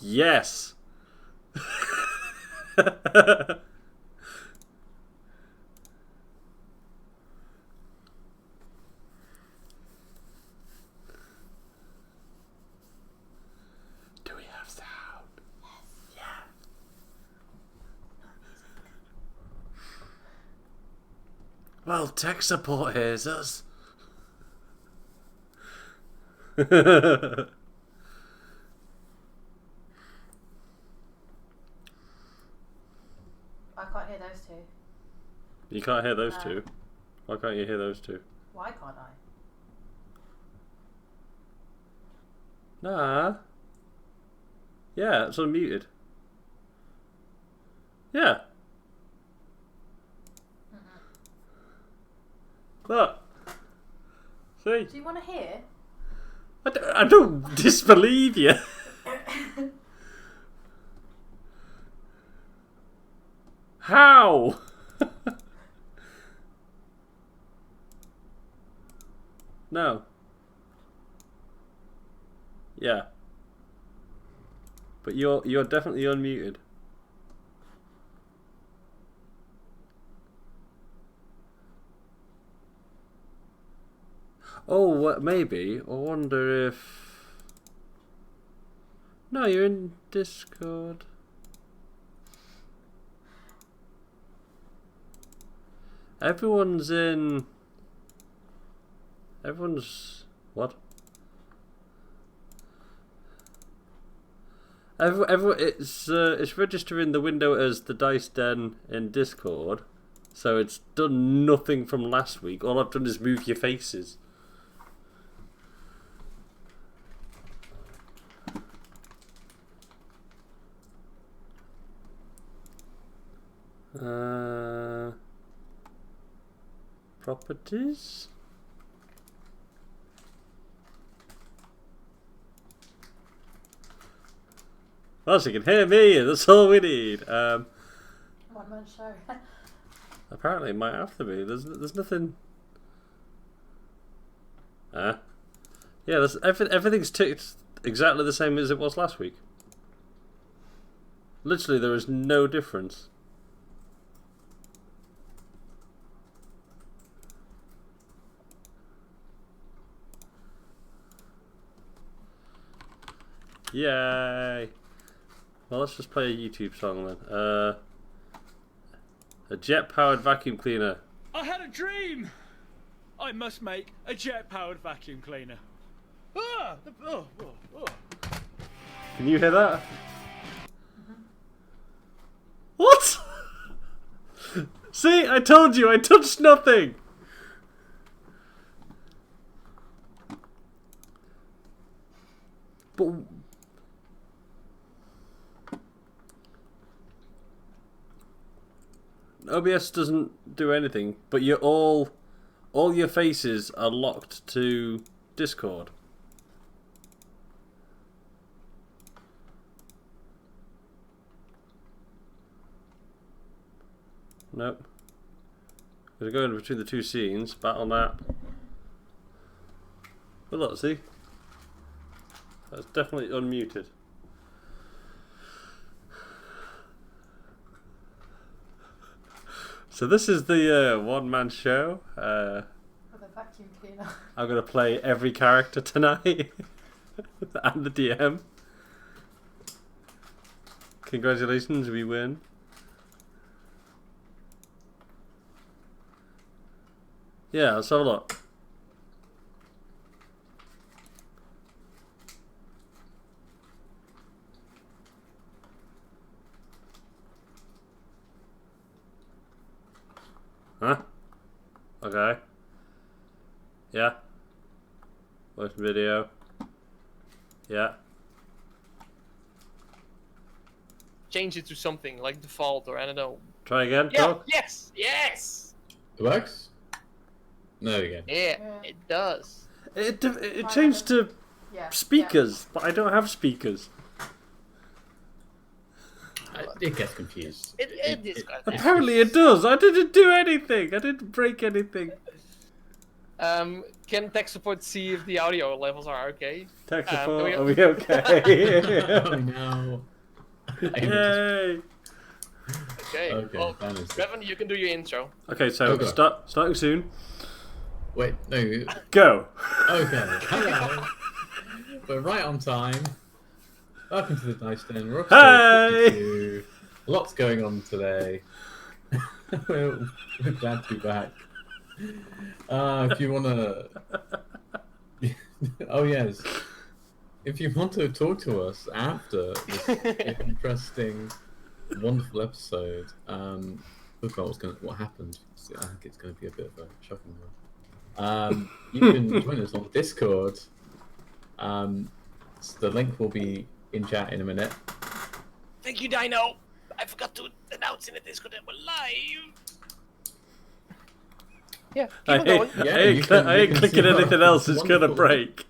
Yes. Do we have sound? Yes. Yeah. Well, tech support hears us. I can't hear those two. You can't hear those two? Why can't you hear those two? Why can't I? Nah. Yeah, it's unmuted. Yeah. Look. See? Do you want to hear? I don't disbelieve you. How? No. Yeah. But you're definitely unmuted. Oh, maybe. I wonder if... No, you're in Discord. Everyone's in... Everyone's... What? It's registering the window as the Dice Den in Discord. So it's done nothing from last week. All I've done is move your faces. Properties? Oh, so you can hear me, that's all we need. One man show. Apparently it might have to be. There's nothing... Yeah, everything's ticked exactly the same as it was last week. Literally, there is no difference. Yay! Well, let's just play a YouTube song then. A jet-powered vacuum cleaner. I had a dream! I must make a jet-powered vacuum cleaner. Ah! Can you hear that? What? See, I told you, I touched nothing! But... OBS doesn't do anything, but you're all your faces are locked to Discord. Nope. Gonna go in between the two scenes, battle map. But look, see? That's definitely unmuted. So this is the one-man show. With a vacuum cleaner. I'm going to play every character tonight. And the DM. Congratulations, we win. Yeah, let's have a look. Huh? Okay. Yeah. Watch video. Yeah. Change it to something like default or I don't know. Try again. Yeah. Talk. Yes. Yes. It works? There we go. Yeah, it does. It changed to speakers, but I don't have speakers. It gets confused. It is. Apparently it does. I didn't do anything. I didn't break anything. Can tech support see if the audio levels are okay? Tech Um, support, we- are we okay? Oh no. Yay! Okay. Okay, Well, that is- Revan, you can do your intro. Okay, so Okay. starting soon. Wait, no. Go! Okay, hello. We're right on time. Welcome to the Dice Den. We're up Hey! to 52. Lots going on today. we're glad to be back. If you want to... oh, yes. If you want to talk to us after this interesting, wonderful episode, look at what happened. So I think it's going to be a bit of a shocking one. You can join us on Discord. So the link will be in chat in a minute. Thank you, Dino. I forgot to announce in the Discord that we're live. Yeah, keep I on going. ain't, Yeah, I ain't, you can- I you ain't can clicking see our anything else, it's gonna wonderful- break.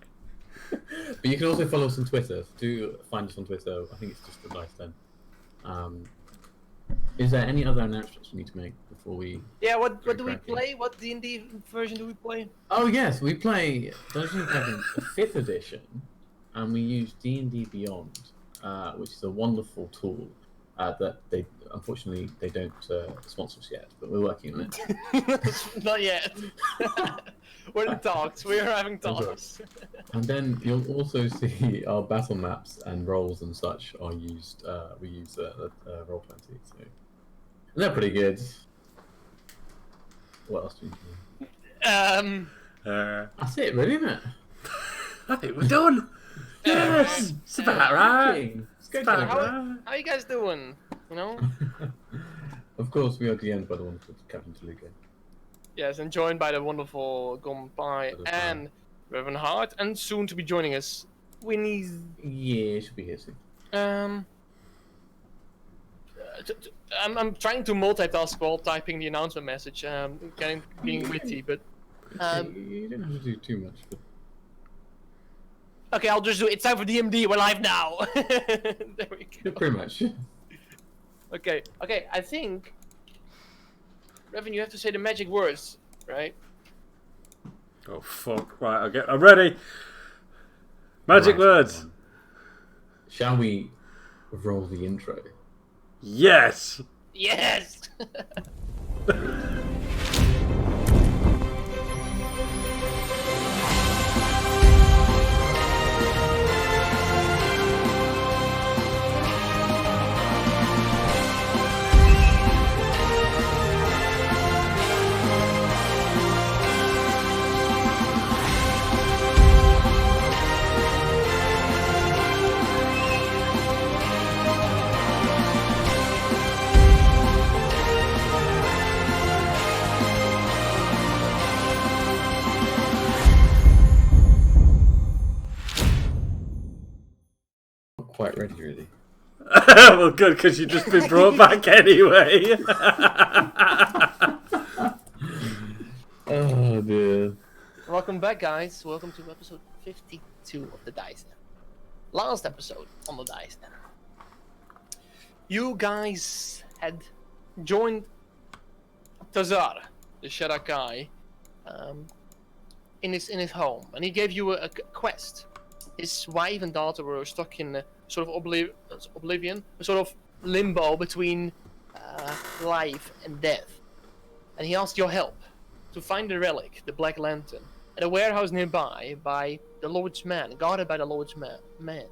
But you can also follow us on Twitter. Do find us on Twitter. I think it's just the Dice Den. Is there any other announcements we need to make before we... Yeah, what do we cracking. play? What D&D version do we play? Oh yes, we play Dungeons and Dragons 5th edition, and we use D&D Beyond, which is a wonderful tool that they unfortunately they don't sponsor us yet, but we're working on it. Not yet. We're in talks. We're having Okay. talks. And then you'll also see our battle maps and rolls and such are used. We use Roll20, so and they're pretty good. What else do we do? That's it, really, isn't it? I think we're done! Yes! It's about right! It's good. About How- right. How you guys doing? You know? Of course, we are DM'd by the wonderful Captain Toluca. Yes, and joined by the wonderful Gumpai Gumpai. and Revan Hart, and soon to be joining us, Winnie. Yeah, it should be here soon. I'm trying to multitask while typing the announcement message, being witty, but You don't have to do too much, but okay, I'll just do it. It's time for DMD. We're live now. There we yeah, go. pretty much. Okay, I think Revan, you have to say the magic words, right? Oh fuck, right, okay, I'm ready! Magic Right, words! Shall we roll the intro? Yes! Yes. Not quite ready, really. Well, good, because you've just been brought back anyway. Oh dear. Welcome back, guys. Welcome to episode 52 of the Dice Den. Last episode on the Dice Den. You guys had joined Tazar, the Sharakai, in his home, and he gave you a quest. His wife and daughter were stuck in a sort of oblivion, a sort of limbo between life and death. And he asked your help to find the relic, the Black Lantern, at a warehouse nearby by the Lord's Man, guarded by the Lord's Man.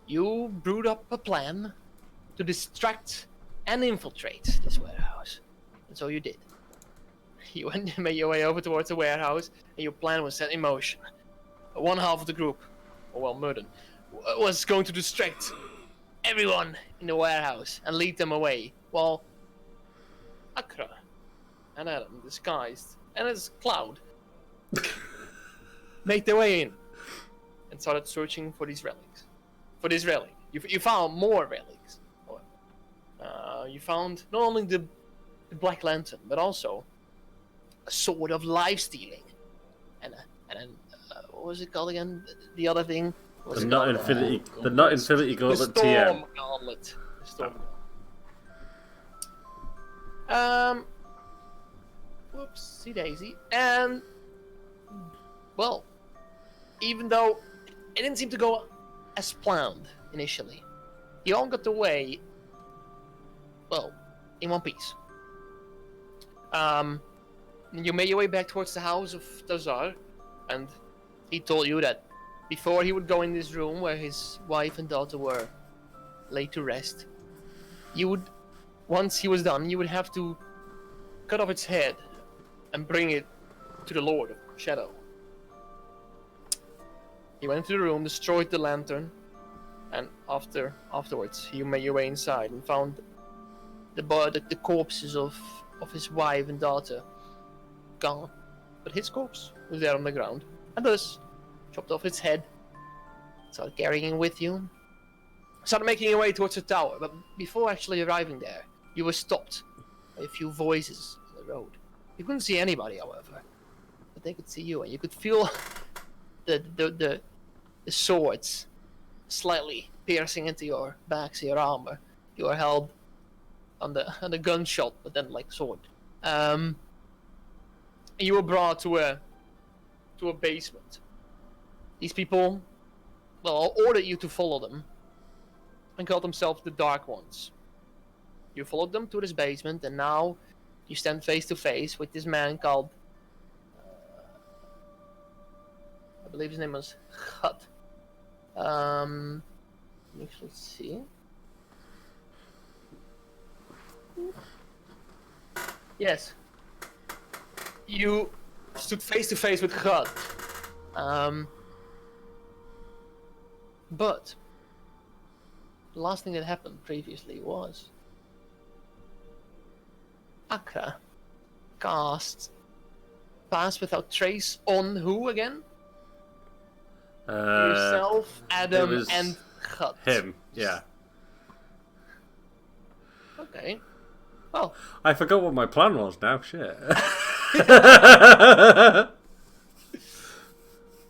You brewed up a plan to distract and infiltrate this warehouse. And so you did. You made your way over towards the warehouse, and your plan was set in motion. One half of the group, or well, Murden, was going to distract everyone in the warehouse and lead them away, while Akra and Adam, disguised, and as Cloud, made their way in and started searching for these relics. For this relic. You found more relics. You found not only the Black Lantern, but also a sword of life stealing, and then what was it called again? The other thing. What was The it not called? infinity, the not infinity The gauntlet Storm TM. Gauntlet. The Storm Gauntlet. Whoopsie daisy. And, well, even though it didn't seem to go as planned initially, you all got away, well, in one piece. You made your way back towards the house of Tazar, and he told you that before he would go in this room where his wife and daughter were laid to rest, you would, once he was done, you would have to cut off its head and bring it to the Lord of Shadow. He went into the room, destroyed the lantern, and afterwards you made your way inside and found the corpses of his wife and daughter gone. But his corpse was there on the ground, and thus chopped off its head, started carrying it with you, started making your way towards the tower. But before actually arriving there, you were stopped by a few voices on the road. You couldn't see anybody, however, but they could see you, and you could feel the swords slightly piercing into your backs, your armor. You were held on the gunshot, but then like sword. You were brought to a basement. These people, well, ordered you to follow them, and called themselves the Dark Ones. You followed them to this basement, and now you stand face to face with this man called, I believe his name was Hut. Let's see. Yes. You stood face to face with God. But the last thing that happened previously was Akra cast Pass Without Trace on who again? Yourself, Adam, and Hut. Him, yeah. Okay. Well, I forgot what my plan was now, shit.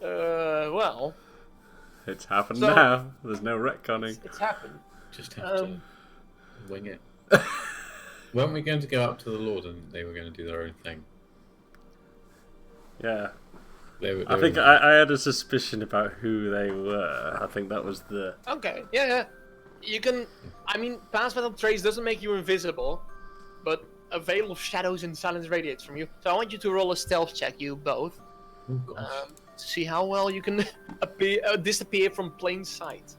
well. It's happened So- now. There's no retconning. It's happened. Just have to wing it. Weren't we going to go up to the Lord and they were going to do their own thing? Yeah. They I think were- I had a suspicion about who they were. I think that was the... Okay, yeah. You can... I mean, Pass Without Trace doesn't make you invisible, but a veil of shadows and silence radiates from you. So I want you to roll a stealth check, you both, Oh gosh. to see how well you can disappear from plain sight.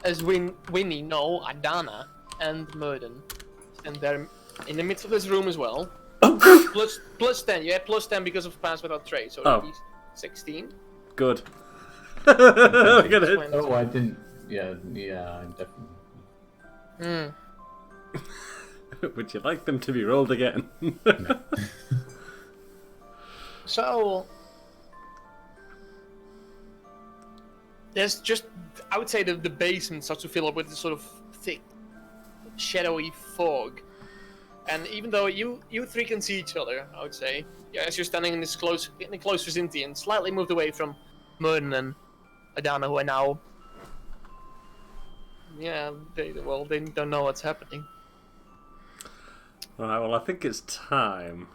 As Winnie, no, Adana, and Murden stand there in the midst of this room as well. plus 10, you had plus 10 because of Pass Without Trace, so it'll be 16. Good. Look at it. 20. Oh, I didn't. Yeah, I'm definitely. Would you like them to be rolled again? So there's just, I would say, the basement starts to fill up with this sort of thick, shadowy fog. And even though you three can see each other, I would say, yeah, as you're standing in the close vicinity and slightly moved away from Murden and Adana, who are now, yeah, they don't know what's happening. Right, well, I think it's time.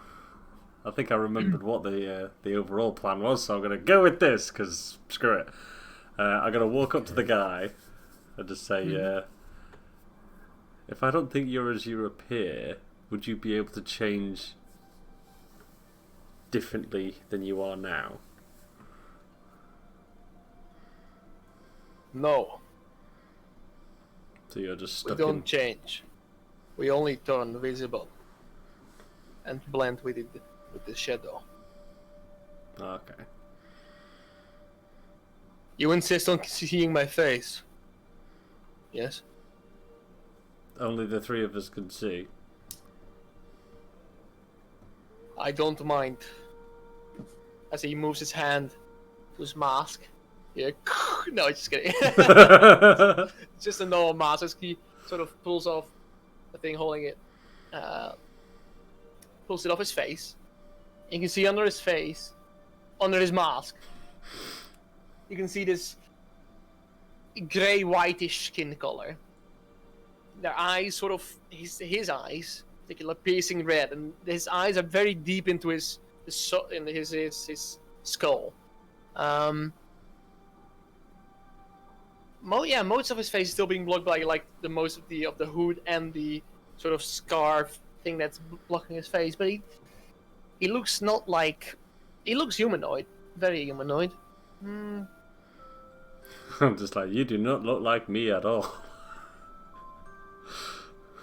I think I remembered what the overall plan was, so I'm going to go with this, because screw it. I'm going to walk up to the guy and just say, if I don't think you're as you appear, would you be able to change differently than you are now? No, So you're just we stuck don't in... change. We only turn visible and blend with it, with the shadow. Okay. You insist on seeing my face? Yes? Only the three of us can see. I don't mind. As he moves his hand to his mask. Yeah, no, just kidding. It's just a normal mask. As he sort of pulls off the thing holding it. Pulls it off his face. You can see under his face, under his mask, you can see this grey whitish skin color. Their eyes sort of, his eyes particular piercing red, and his eyes are very deep into his skull. Most of his face is still being blocked by like the most of the hood and the sort of scarf thing that's blocking his face, but he looks not like he looks humanoid, very humanoid. I'm just like, you do not look like me at all.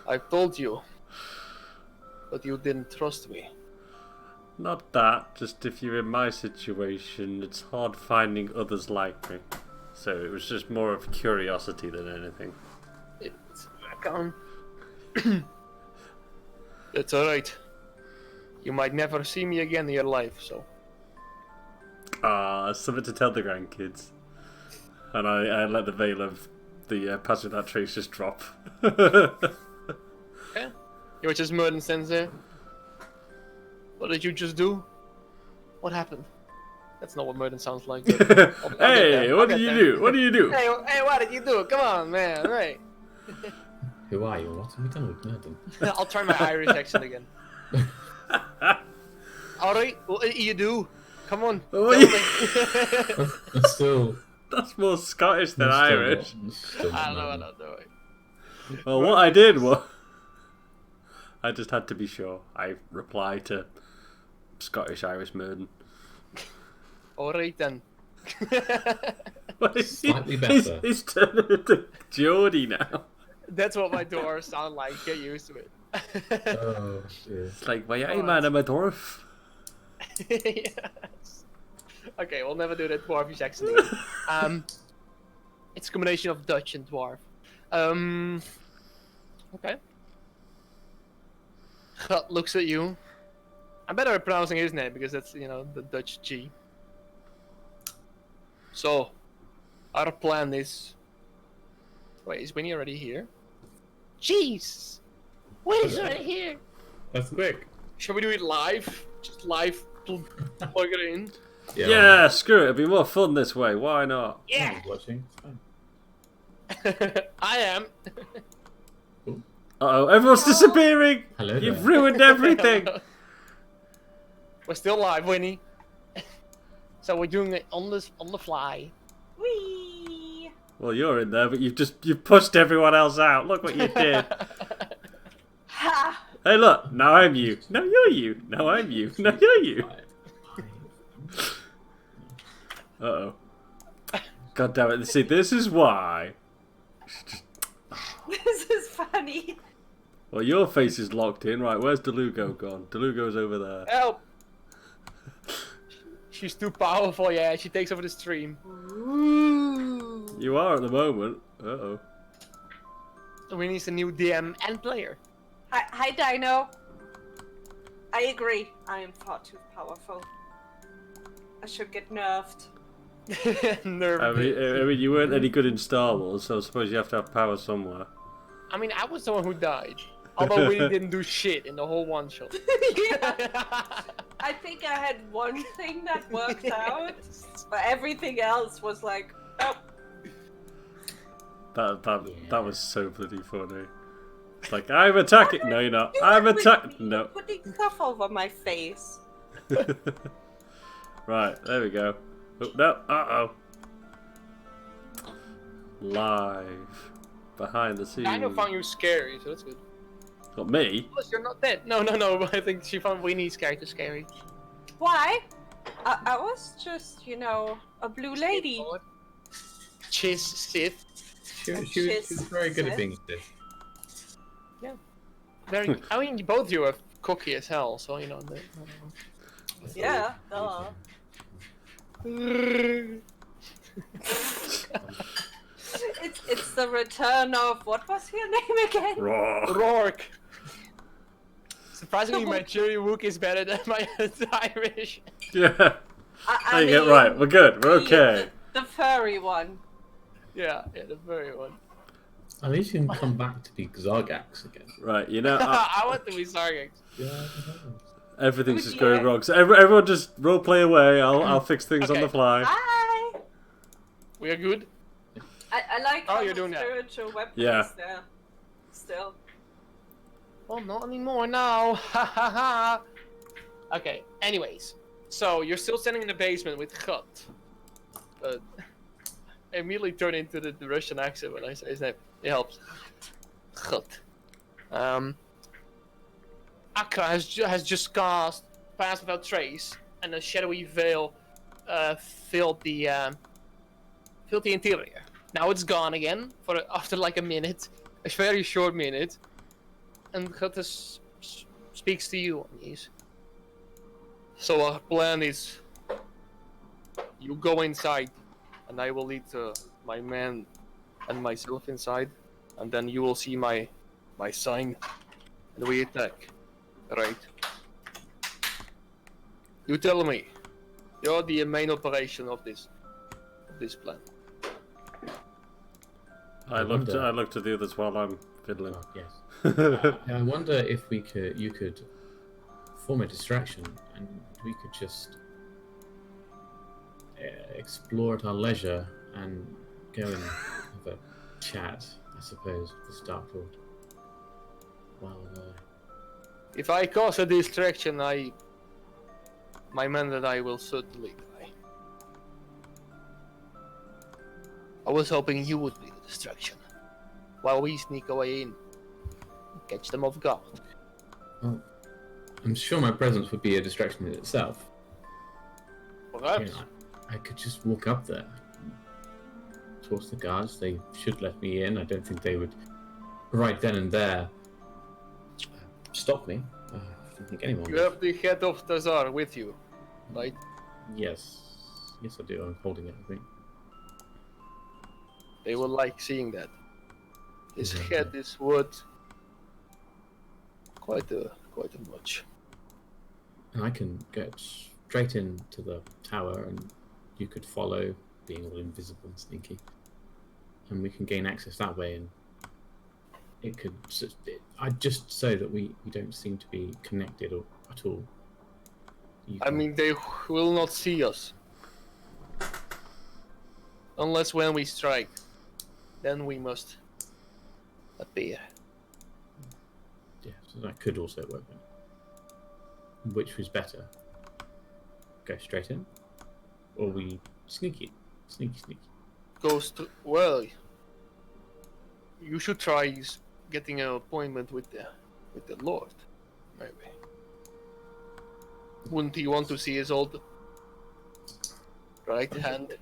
I told you, but you didn't trust me. Not that, just if you're in my situation, it's hard finding others like me. So it was just more of curiosity than anything. It's back on. It's alright. You might never see me again in your life, so. Something to tell the grandkids. And I let the veil of the Pass Without Trace just drop. Yeah. You were just Merlin stands there. What did you just do? What happened? That's not what Merlin sounds like. Hey, what did you do? What do you do? Hey, what did you do? Come on, man, right. Who are you? What have we done with Merlin? I'll try my Irish accent again. Alright, what do you do? Come on. What tell you- me. That's still. That's more Scottish than still Irish. Still I not don't know. Well, what I did was... I just had to be sure. I replied to Scottish-Irish Merlin. Alright then. Slightly better. He's turning into Geordie now. That's what my dwarves sound like. Get used to it. Oh, dear. It's like, well, yeah, man, I'm a dwarf. Yes. Okay, we'll never do that dwarfish accent again. It's a combination of Dutch and dwarf. Okay. Gut looks at you. I'm better at pronouncing his name because that's, you know, the Dutch G. So, our plan is... Wait, is Winnie already here? Jeez! Winnie's already here! That's quick. Shall we do it live? Just live, plug it in. Yeah, screw it. It'll be more fun this way. Why not? Yeah! I'm watching. It's fine. I am. Uh-oh, everyone's disappearing! Hello You've there. ruined everything! We're still live, Winnie. So we're doing it on the fly. Whee! Well, you're in there, but you've pushed everyone else out. Look what you did. Ha! Hey, look, now I'm you. No, you're you. Now I'm you. No, you're you. Uh-oh. God damn it. See, this is why. This is funny. Well, your face is locked in. Right, where's Delugo gone? Delugo's over there. Help! She's too powerful, yeah. She takes over the stream. Ooh. You are at the moment. Uh-oh. Winnie's a new DM and player. Hi, Dino. I agree. I am far too powerful. I should get nerfed. Nervous. I mean, you weren't any good in Star Wars, so I suppose you have to have power somewhere. I mean, I was the one who died. Although Winnie didn't do shit in the whole one shot. I think I had one thing that worked out, but everything else was like, oh. That was so bloody funny. It's like, I'm attacking. No, you're not. I'm attacking. No. Putting stuff over my face. Right, there we go. Oh, no. Uh-oh. Live. Behind the scenes. Dino found you scary, so that's good. Not me. Plus, you're not dead. No. I think she found Winnie's character scary. Why? I was just, you know, a blue lady. Chiss Sith. She was very good at being this. Very. I mean, both you are cocky as hell, so you know. Yeah, duh. It's the return of, what was your name again? Raw. Rourke. Surprisingly, my Cherry Wook is better than my Irish. Yeah. I There you go. mean, Right, we're good. We're okay. The furry one. Yeah, the very one. At least you can come back to be Zargax again. Right, you know, I want to be Sargex. Yeah, everything's just Yeah. going wrong. So everyone just roleplay away. I'll fix things on Okay. the fly. Hi! We are good. I like Oh, how you're the doing that. spiritual weapon Yeah. is there. Still. Well, not anymore now. Ha ha ha. Okay. Anyways, so you're still standing in the basement with Gut. I immediately turn into the Russian accent when I say his name. It helps. Gut. Akka has just passed without trace, and a shadowy veil filled the interior. Now it's gone again after like a minute, a very short minute, and Gut speaks to you. So our plan is, you go inside, and I will lead my men and myself inside, and then you will see my sign, and we attack. Right. You tell me. You're the main operation of this plan. I look to the others while I'm fiddling. Oh, yes. I wonder if you could form a distraction, and we could just explore at our leisure and go and have a chat, I suppose, with the Dark Lord. Well, if I cause a distraction, my men and I will certainly die. I was hoping you would be the distraction, while we sneak away in, catch them off guard. well, I'm sure my presence would be a distraction in itself. Perhaps. You know, I could just walk up there, towards the guards. They should let me in. I don't think they would, right then and there, stop me. I don't think anyone You would. have the head of Tazar with you, right? Yes, I do. I'm holding it, I think. They will like seeing that. His Mhm. head is worth quite a much. And I can get straight into the tower, and you could follow, being all invisible and sneaky. And we can gain access that way, and it could... just so that we don't seem to be connected at all. I mean, they will not see us. Unless when we strike. Then we must appear. Yeah, so that could also work. Which was better? Go straight in? Or we sneaky? Sneaky. Well, you should try getting an appointment with the Lord, maybe. Wouldn't he want to see his old right hand?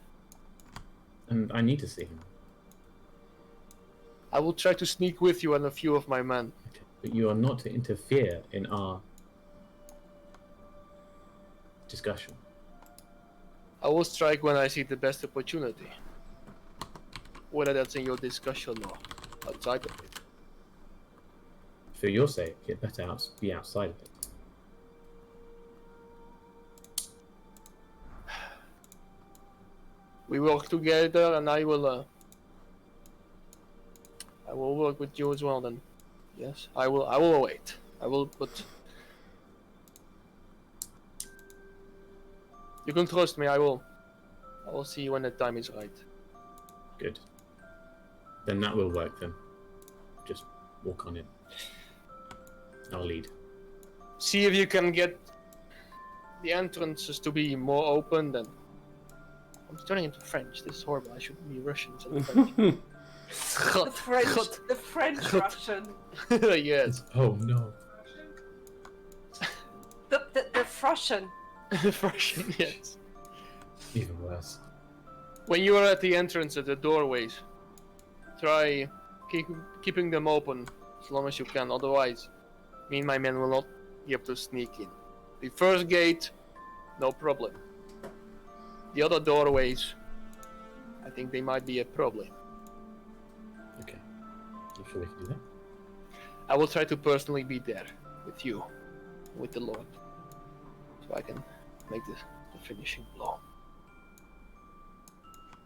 And I need to see him. I will try to sneak with you and a few of my men. Okay. But you are not to interfere in our discussion. I will strike when I see the best opportunity. Whether that's in your discussion or outside of it. For your sake, it better be outside of it. We work together, and I will work with you as well. Then, yes, I will wait. I will, but you can trust me. I will see when the time is right. Good. Then that will work then. Just walk on in. I'll lead. See if you can get the entrances to be more open. Then I'm turning into French. This is horrible. I should be Russian instead of French. The French Russian. Yes. Oh no. The Prussian. Russian. Yes. Even worse. When you are at the entrance at the doorways, try keeping them open as long as you can. Otherwise, me and my men will not be able to sneak in. The first gate, no problem. The other doorways, I think they might be a problem. Okay. I'm sure we can do that. I will try to personally be there with you, with the Lord, so I can make the finishing blow.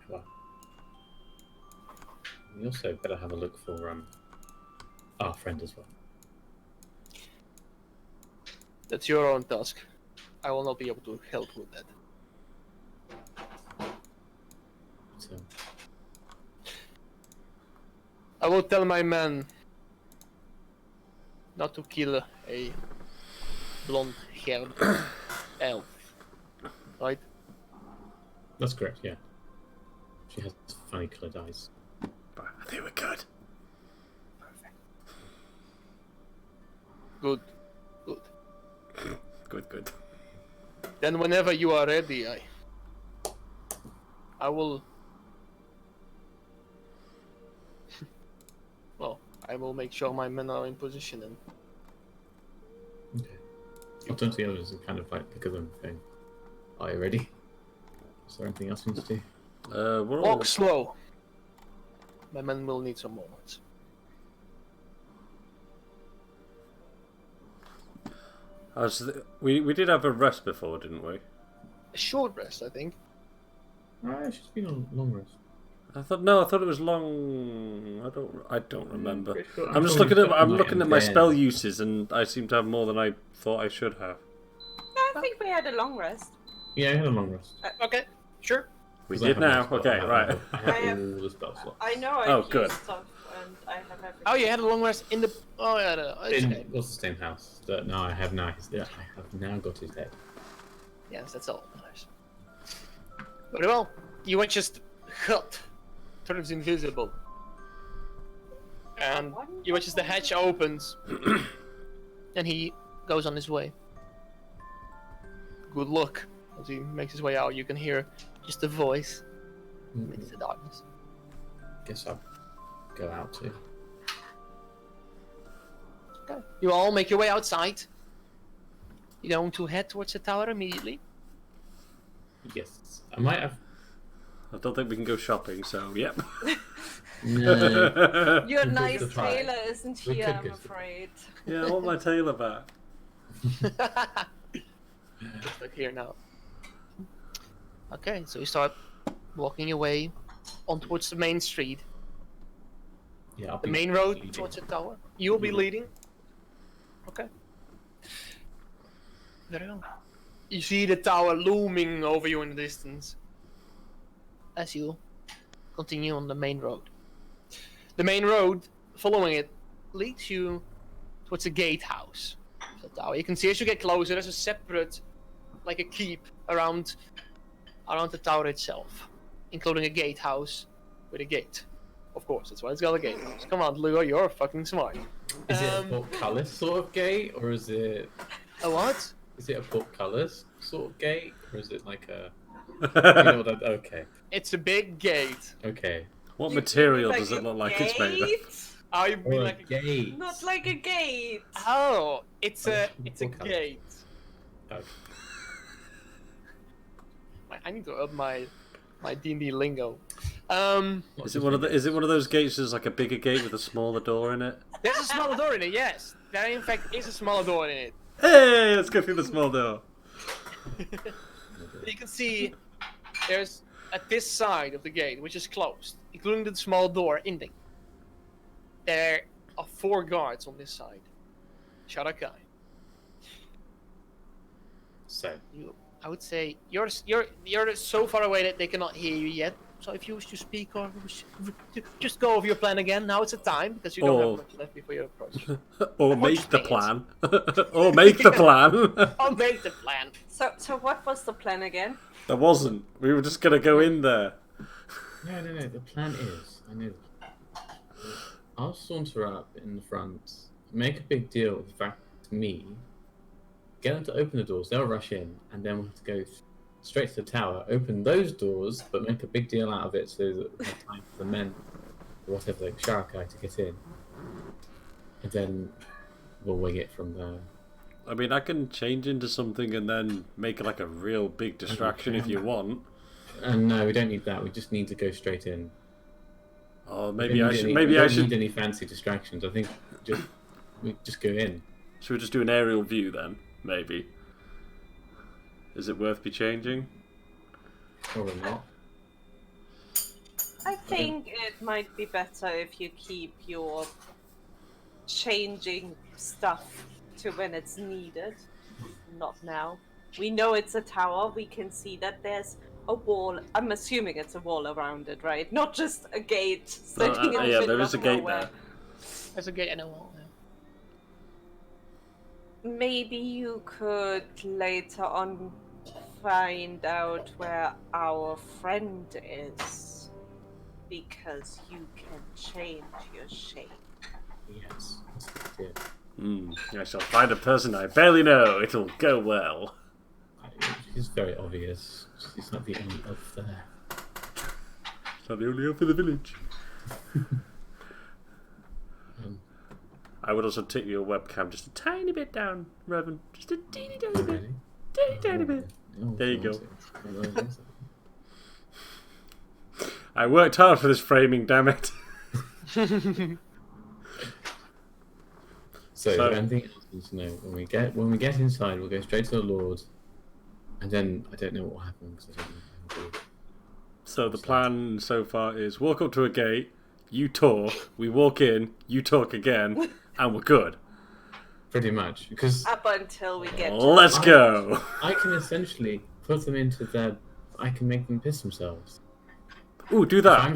Well, we also better have a look for our friend as well. That's your own task. I will not be able to help with that. So, I will tell my men not to kill a blonde-haired elf, right? That's correct, yeah. She has funny coloured eyes. But I think we're good. Good, good. Good. Then whenever you are ready, I will. Well, I will make sure my men are in position and. Okay. I'll turn to the others and kind of like look at them going, are you ready? Is there anything else we need to do? We're all... Walk slow. My men will need some moments. We did have a rest before, didn't we? A short rest, I think. It's just been on long rest. I thought it was long. I don't remember. Pretty sure- I'm just sure looking we at spent the night my in bed. spell uses, and I seem to have more than I thought I should have. I think we had a long rest. Yeah, I had a long rest. Okay, sure. We 'Cause I did have no now. spell- Okay, I have- right. I I have have- all the spell slots. I know I've Oh, used good. stuff and I have everything. Oh, you had a long rest in the. Oh, yeah, no, it's In okay. what's the same house? No, I have now. I have now got his head. Yes, that's all. Nice. Very well. You were just cut. Turns invisible. And you watch as the hatch opens. And he goes on his way. Good luck. As he makes his way out, you can hear just a voice amidst the darkness. Guess I'll go out too. Okay. You all make your way outside. You're going to head towards the tower immediately. Yes, I might have. I don't think we can go shopping, so yep. No. Your We nice could try. tailor isn't We here, could I'm go to- afraid. Yeah, I want my tailor back. Just look here now. Okay, so you start walking your way on towards the main street. Yeah, I'll The be main road leading. towards the tower. You'll be Mhm. leading. Okay. Very well. You see the tower looming over you in the distance as you continue on the main road. The main road, following it, leads you towards a gatehouse. The tower. You can see as you get closer, there's a separate, like a keep around the tower itself, including a gatehouse with a gate. Of course, that's why it's got a gatehouse. Come on, Leo, you're fucking smart. Is it a portcullis sort of gate, or is it? A what? Is it a portcullis sort of gate, or is it like a? You know what? Okay, It's a big gate. okay. What You material mean does it a look like it's made of? gate? I Or mean a like gate. Not like a gate. oh, it's a What colour? gate. Okay. I need to up my D&D lingo. Not Is just it one of a the? Is it one of those gates that's like a bigger gate with a smaller door in it? There's a smaller door in it. Yes, there in fact is a smaller door in it. Hey, let's go through the small door. You can see there's at this side of the gate, which is closed, including the small door ending. There are 4 guards on this side. Sharakai. So, I would say you're so far away that they cannot hear you yet. So if you wish to speak or just go over your plan again, now it's a time because you don't Oh. have much left before your approach. Or Watch make the things. plan. Or make the plan. I'll make the plan. So what was the plan again? There wasn't. We were just gonna go in there. no. The plan is, I know. I'll saunter up in the front, make a big deal of the fact to me, get them to open the doors. They'll rush in, and then we'll have to go straight to the tower, open those doors, but make a big deal out of it so that we have time for the men, or whatever, like Sharakai, to get in. And then we'll wing it from there. I mean, I can change into something and then make like a real big distraction if you want. And no, we don't need that. We just need to go straight in. Or We maybe don't I need should. any- Maybe we I don't should. need any fancy distractions. I think we just go in. Should we just do an aerial view then? Maybe. Is it worth be changing? Or not. I think it might be better if you keep your changing stuff to when it's needed, not now. We know it's a tower. We can see that there's a wall. I'm assuming it's a wall around it, right? Not just a gate sitting in the yeah, middle there is a of gate nowhere. there. There's a gate in a wall. maybe you could later on find out where our friend is, because you can change your shape. Yes, that's a good idea. I shall find a person I barely know. It'll go well. She's very obvious. She's not the only elf there. It's not the only elf in the village. I would also take your webcam just a tiny bit down, Revan. Just a teeny tiny bit. Really? Teeny bit. Oh, There you go. go. I worked hard for this framing, damn it. So, So- anything else you need to know? When we get inside, we'll go straight to the Lord, and then I don't know what will happen because I don't know how to do. So the plan so far is walk up to a gate, you talk, we walk in, you talk again, and we're good. Pretty much, because Up until we get to Let's go. I can essentially put them into their. I can make them piss themselves. Ooh, do If that. I'm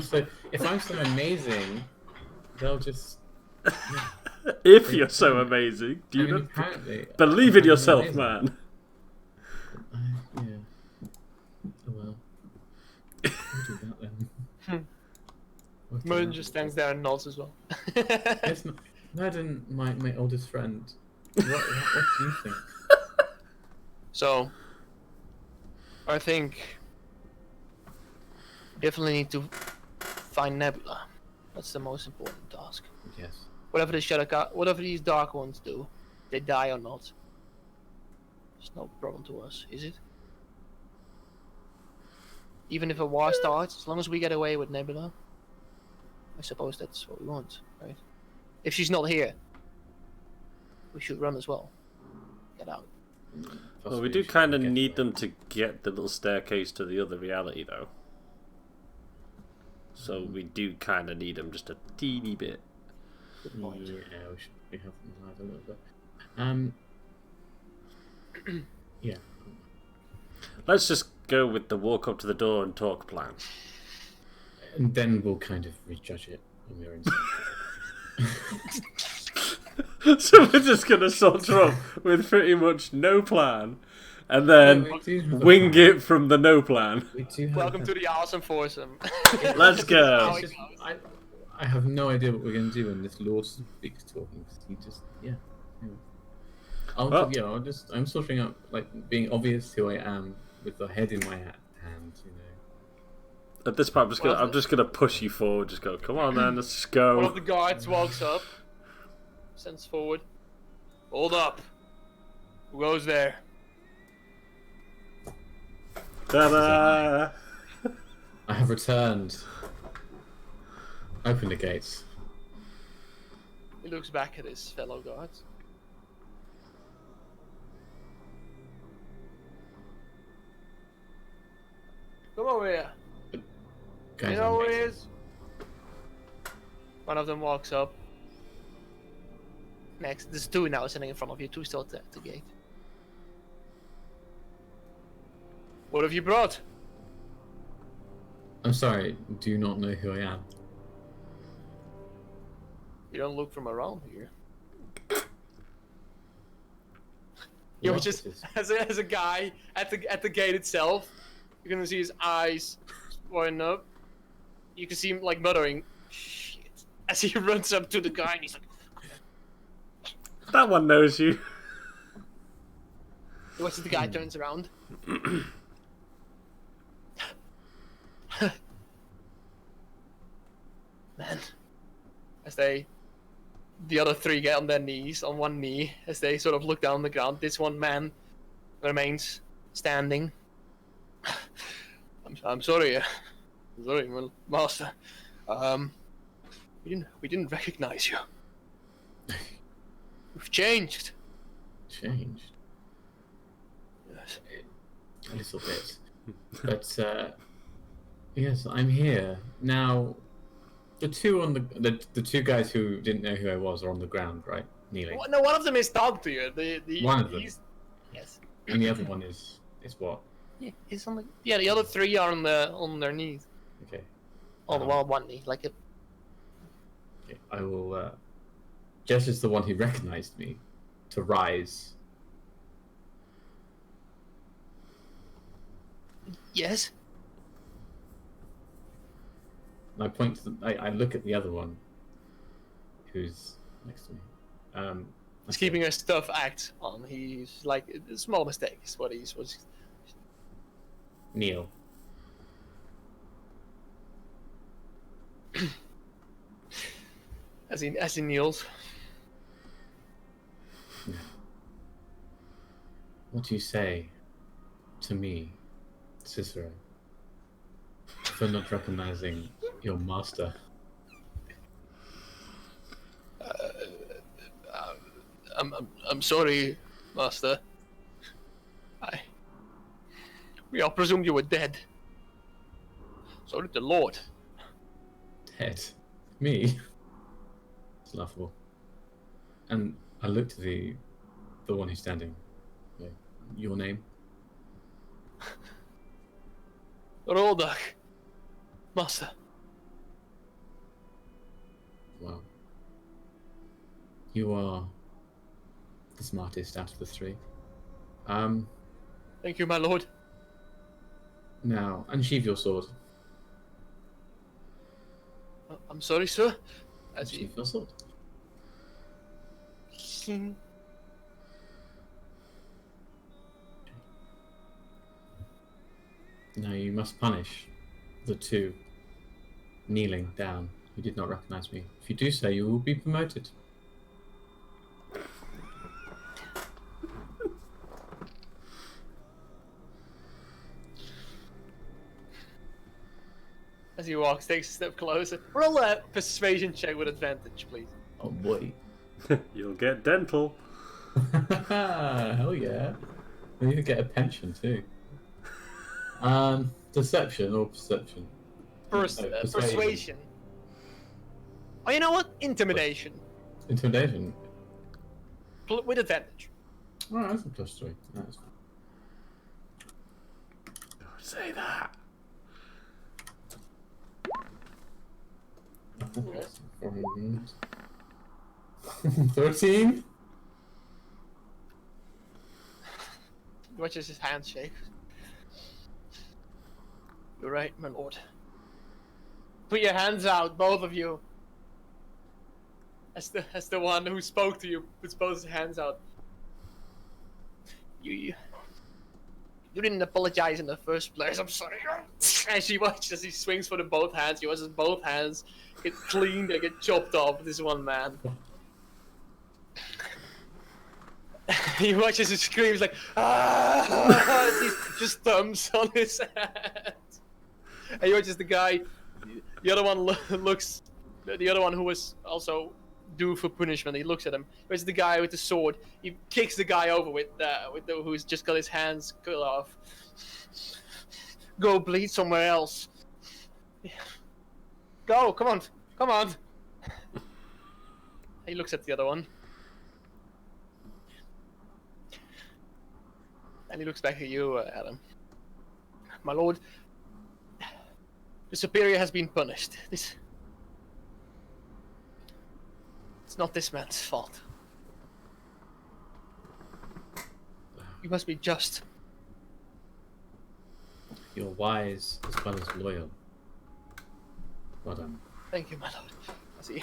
so amazing, they'll just. If you're so amazing, do I you mean, not apparently, believe in I'm yourself, amazing. man? Yeah. Oh well. We'll do that then. We'll do Merlin that. just stands there and nods as well. It's not. Madden, my oldest friend. What do you think? So, I think definitely need to find Nebula. That's the most important task. Yes. Whatever whatever these Dark Ones do, they die or not, it's no problem to us, is it? Even if a war starts, as long as we get away with Nebula, I suppose that's what we want, right? If she's not here, we should run as well. Get out. Well, Possibly we do should kind of get need that. them to get the little staircase to the other reality, though. So we do kind of need them just a teeny bit. Yeah, we should be helping them alive a little bit. Yeah. Let's just go with the walk up to the door and talk plan. And then we'll kind of rejudge it when we're inside. So we're just gonna saunter up with pretty much no plan, and then We do have a wing plan. it from the no plan. We do have Welcome a to the awesome foursome. Let's go. It's just, I have no idea what we're going to do when this Lord speaks talking. 'Cause he just, yeah. Well- I'm sorting up, like, being obvious who I am with the head in my hand, you know. At this point, I'm just gonna push you forward. Just go, come on, man, let's just One of go. the guards walks up, sends forward. Hold up. Who goes there? Ta-da! I have returned. Open the gates. He looks back at his fellow guards. Come over here. Guys, You know who I'm he is? One of them walks up. Next, there's two now sitting in front of you, two still at the gate. What have you brought? I'm sorry, do you not know who I am? You don't look from around here. You're What just is- as a guy at the gate itself. You're gonna see his eyes widen up. You can see him like muttering, "Shit!" as he runs up to the guy and he's like, That one knows you. he watches the guy turns around. Man, as the other three get on their knees, on one knee, as they sort of look down the ground. This one man remains standing. I'm sorry, master. We didn't recognize you. We've changed. Changed Yes. a little bit, but yes, I'm here now. The two on the two guys who didn't know who I was are on the ground, right, kneeling, Well, no, one of them is talking to you. One of them. Yes. and the other one is what? Yeah, he's on the. Yeah, the other three are on their knees. Okay, On one knee, like a. okay. I will. Jess is the one who recognized me, to rise Yes. And I point to I look at the other one, who's next to me. He's keeping a stuff act on. He's like a small mistake. Is what he's. Neil. As he kneels. What do you say to me, Cicero, for not recognizing your master? I'm sorry, Master. We all presumed you were dead. So did the Lord. Dead? Me? It's laughable. And I look to the one who's standing. Okay. Your name? Roldak. Master. Wow. You are the smartest out of the three. Thank you, my lord. Now, unsheathe your sword. I'm sorry, sir. As Unsheathe your sword. he... Now you must punish the two kneeling down who did not recognize me. If you do so, you will be promoted. As he walks, takes a step closer. Roll a persuasion check with advantage, please. Oh boy. You'll get dental. Hell yeah. We need to get a pension too. Deception or perception? Persuasion. Oh, you know what? Intimidation. Intimidation. With advantage. Alright, that's a +3. That's fine. Don't say that. 13? He watches his hand shake. You're right, my lord. Put your hands out, both of you. As the one who spoke to you puts both his hands out. You didn't apologize in the first place. I'm sorry. As she watches as he swings for the both hands, he watches both hands get cleaned and get chopped off with this one man. He watches and screams like, ah! As he just thumbs on his hand. And he watches the guy, the other one looks, the other one who was also due for punishment. He looks at him. There's the guy with the sword. He kicks the guy over with the who's just got his hands cut off. Go bleed somewhere else. Go, come on, come on. He looks at the other one. And he looks back at you, Adam. My lord, the superior has been punished. It's not this man's fault. You must be just. You're wise as well as loyal. Well done. Thank you, my lord. As he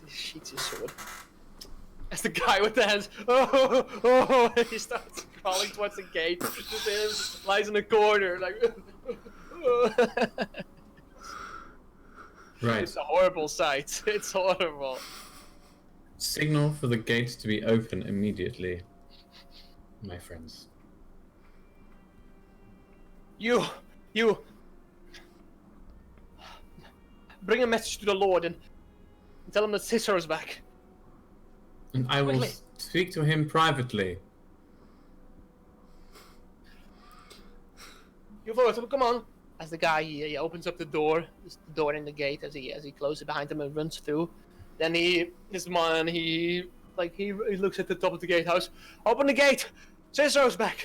sheaths his sword. As the guy with the hands, and he starts crawling towards the gate. Just lies in a corner, like. Right. It's a horrible sight. It's horrible. Signal for the gates to be open immediately, my friends. You bring a message to the Lord and tell him that Cicero's back. And I will Quickly. speak to him privately. You both, come on. As the guy he opens up the door in the gate as he closes it behind him and runs through. Then he looks at the top of the gatehouse. Open the gate. Cicero's back.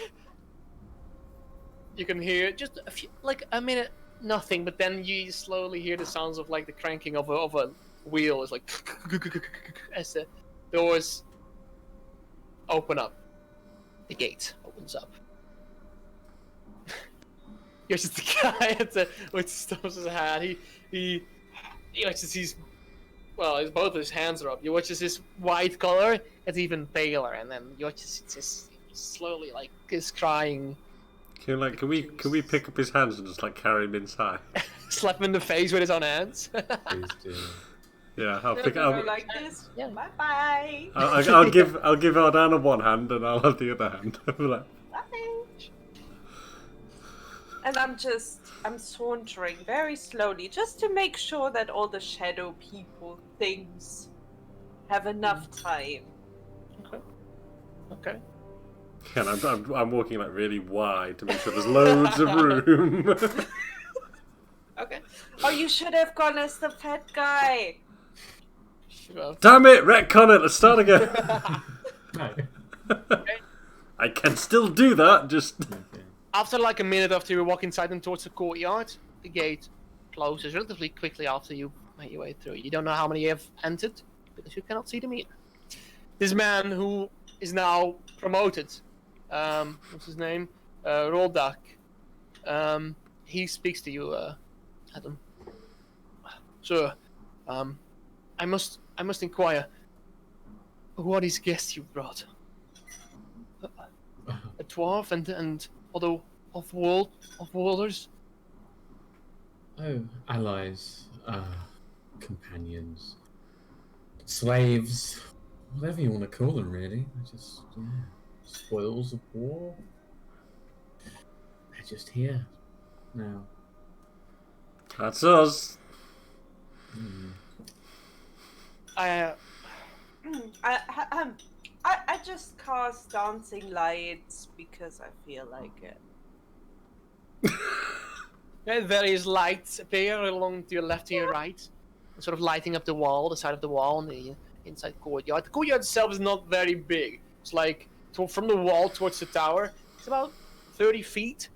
You can hear just a few, like a minute, nothing, but then you slowly hear the sounds of like the cranking of a wheel. It's like as the doors open up. The gate opens up. You're just the guy at the with stops his hat. He watches his both of his hands are up. You watch his white color. It's even paler, and then you watch just slowly like he's crying. Can we pick up his hands and just like carry him inside? Slap him in the face with his own hands. Please do. Yeah, I'll pick. Go like this. Yeah. Bye bye. I'll give Ardana one hand and I'll have the other hand. I'll be like, Bye. And I'm sauntering very slowly just to make sure that all the shadow people things have enough time. Okay. and I'm walking like really wide to make sure there's loads of room. Okay. Oh, you should have gone as the fat guy. Sure. Damn it! Retcon it. Let's start again. No. I can still do that. Just Okay. After like a minute after you walk inside and towards the courtyard, the gate closes relatively quickly after you make your way through. You don't know how many have entered because you cannot see them either. This man who is now promoted, what's his name? Roldak. He speaks to you, Adam. Sir, I must inquire. Who are these guests you brought? A dwarf and other off-worlders? Oh, allies, companions, slaves, whatever you want to call them, really. They're just spoils of war. They're just here now. that's us. I just cast dancing lights because I feel like it. Various lights appear along to your left and your right, sort of lighting up the wall, the side of the wall, and the inside courtyard. The courtyard itself is not very big. It's like from the wall towards the tower. It's about 30 feet.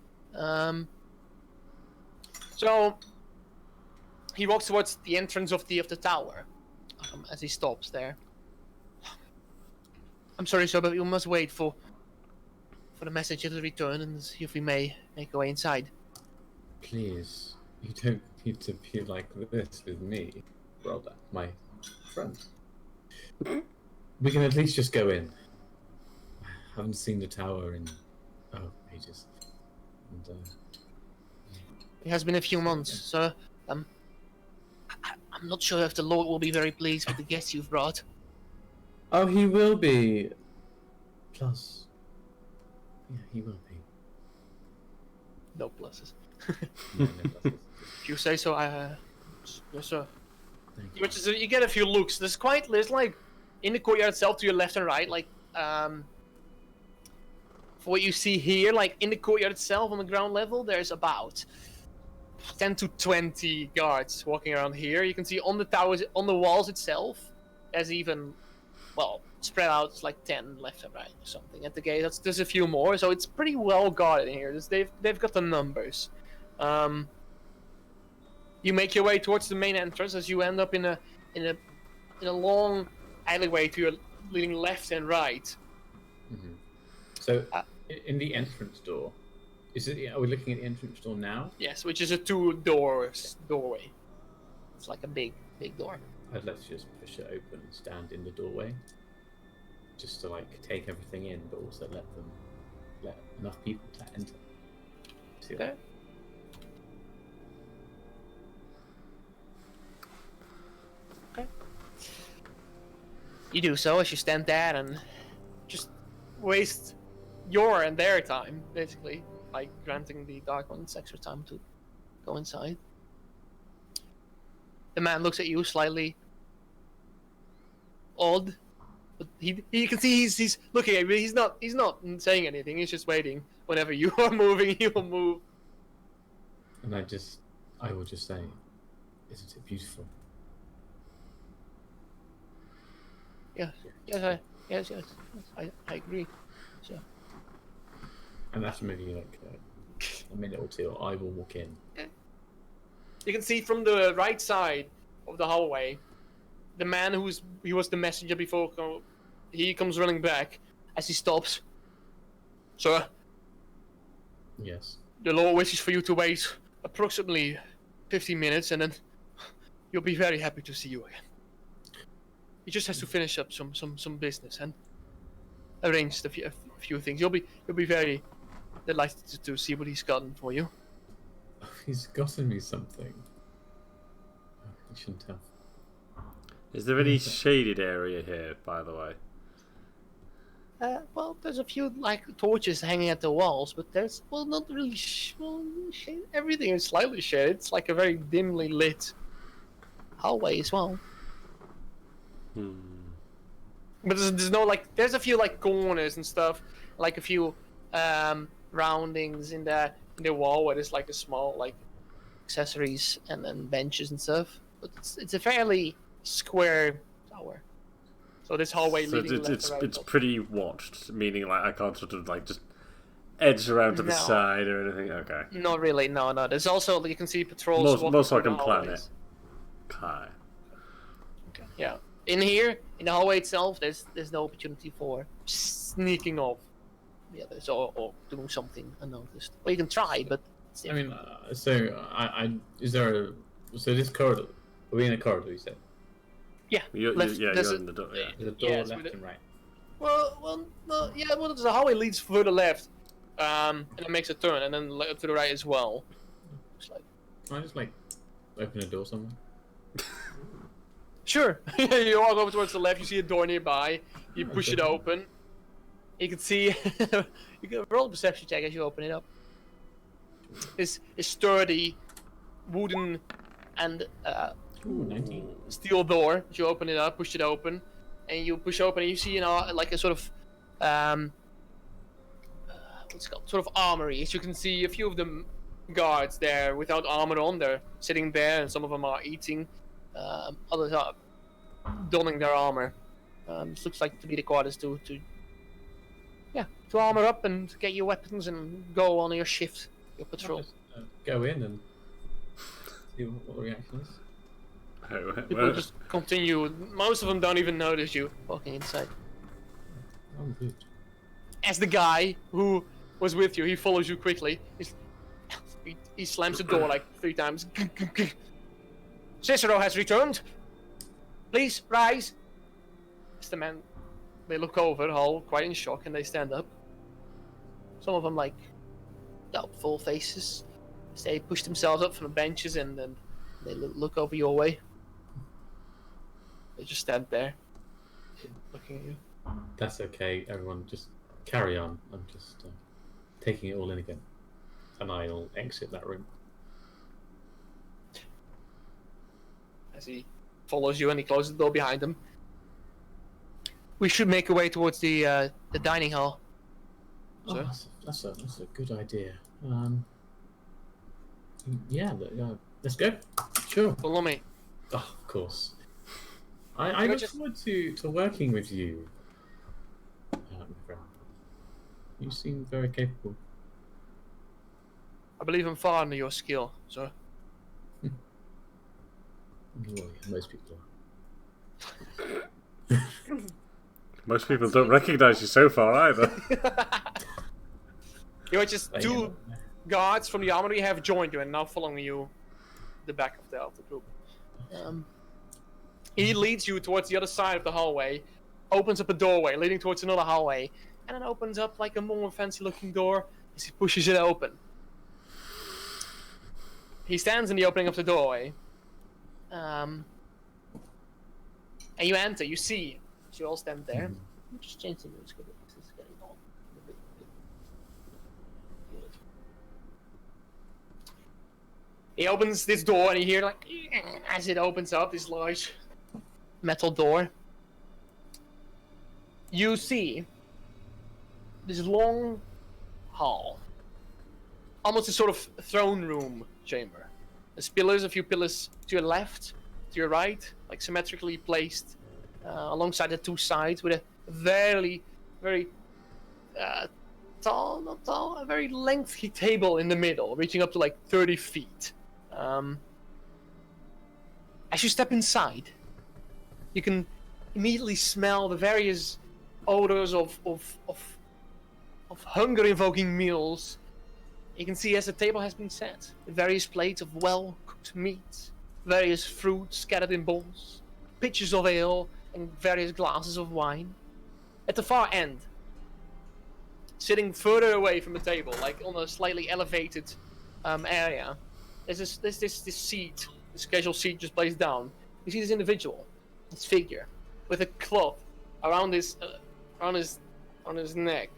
So he walks towards the entrance of the tower as he stops there. I'm sorry, sir, but you must wait for the messenger to return and see if we may make our way inside. Please, you don't need to be like this with me, brother, my friend. We can at least just go in. I haven't seen the tower in ages. And, It has been a few months, sir. I'm not sure if the Lord will be very pleased with the guests you've brought. oh, he will be. Plus, yeah, he will be. No pluses. No, no pluses. If you say so, yes, sir. Thank you. Which is, you get a few looks. There's like in the courtyard itself to your left and right, like for what you see here, like in the courtyard itself on the ground level, there's about 10 to 20 guards walking around here. You can see on the towers, on the walls itself, there's even, well, spread out, it's like 10 left and right or something. At the gate, there's a few more, so it's pretty well guarded in here. They've got the numbers. You make your way towards the main entrance as you end up in a long alleyway to your leading left and right. Mhm. So, in the entrance door, are we looking at the entrance door now? Yes, which is a doorway. It's like a big door. Let's just push it open and stand in the doorway, just to like take everything in, but also let enough people to enter. See Okay. Okay. You do so as you stand there and just waste your and their time, basically, by granting the Dark Ones extra time to go inside. The man looks at you slightly odd, but you can see he's looking at you. He's not saying anything. He's just waiting. Whenever you are moving, he will move. And I will just say, isn't it beautiful? Yes, I agree. So. And after maybe like a minute or two, I will walk in. You can see from the right side of the hallway, the man he was the messenger before, he comes running back as he stops. Sir, Yes. The Lord wishes for you to wait approximately 15 minutes, and then you'll be very happy to see you again. He just has to finish up some business and arrange a few things. You'll be very delighted to see what he's gotten for you. He's gotten me something. Oh, he shouldn't have. Is there any shaded area here, by the way? Well, there's a few like torches hanging at the walls, but there's not really everything is slightly shaded. It's like a very dimly lit hallway as well. But there's no like there's a few like corners and stuff, like a few roundings in the wall where there's like a small like accessories and then benches and stuff. But it's a fairly square tower. So this hallway leading left to right. It's pretty watched, meaning like I can't sort of like just edge around to the No. side or anything. Okay. Not really, no. There's also you can see patrols. Most so I walking can through the plan hallways. it. Okay. Yeah. In here, in the hallway itself, there's no opportunity for sneaking off the others or doing something unnoticed. Well, you can try, but it's I mean, is there a... So this corridor... Are we in a corridor, you said? yeah. You're there's in the door. Yeah. There's a door Yes, left with and right. Well, no, yeah. Well, the hallway leads further left, and it makes a turn, and then to the right as well. It's like, Can I just, like, open a door somewhere? sure. You walk over towards the left. You see a door nearby. You push it open. You can see. You can roll a perception check as you open it up. It's sturdy, wooden, and Ooh, 19. steel door. You open it up, push it open, and you push open, and you see, like a sort of, what's it called? Sort of armory. As you can see, a few of the guards there without armor on. They're sitting there, and some of them are eating. Others are donning their armor. This looks like to be the quarters to armor up and get your weapons and go on your shift, your patrol. Just, go in and see what the reaction is. People just continue. Most of them don't even notice you walking inside. Oh, good. As the guy who was with you, he follows you quickly. He slams the door like 3 times. Cicero has returned. Please rise. It's the man. They look over, all quite in shock, and they stand up. Some of them like doubtful faces. They push themselves up from the benches and then they look over your way. They just stand there, looking at you. That's okay, everyone. Just carry on. I'm just taking it all in again. And I'll exit that room. As he follows you and he closes the door behind him. We should make our way towards the dining hall. Oh, Sir? that's a good idea. Yeah, let's go. Sure. Follow me. Oh, of course. I look forward to working with you. McGrath. You seem very capable. I believe I'm far under your skill, sir. Well, yeah, most people are. Most people don't recognise you so far either. You are just two guards from the armory have joined you and now following you the back of the group. He leads you towards the other side of the hallway, opens up a doorway leading towards another hallway, and then opens up like a more fancy looking door as he pushes it open. He stands in the opening of the doorway. And you enter, you see, you all stand there. Let me just change the music a bit. This is getting on. He opens this door and you hear like, as it opens up, this large metal door. You see this long hall. Almost a sort of throne room chamber. There's pillars, a few pillars to your left, to your right, like symmetrically placed alongside the two sides with a very tall, not tall, a very lengthy table in the middle, reaching up to like 30 feet. As you step inside, you can immediately smell the various odors of hunger-invoking meals. You can see as the table has been set, various plates of well-cooked meat, various fruits scattered in bowls, pitchers of ale, and various glasses of wine. At the far end, sitting further away from the table, like on a slightly elevated area, there's this seat, this casual seat just placed down. You see this individual, this figure, with a cloth around his neck.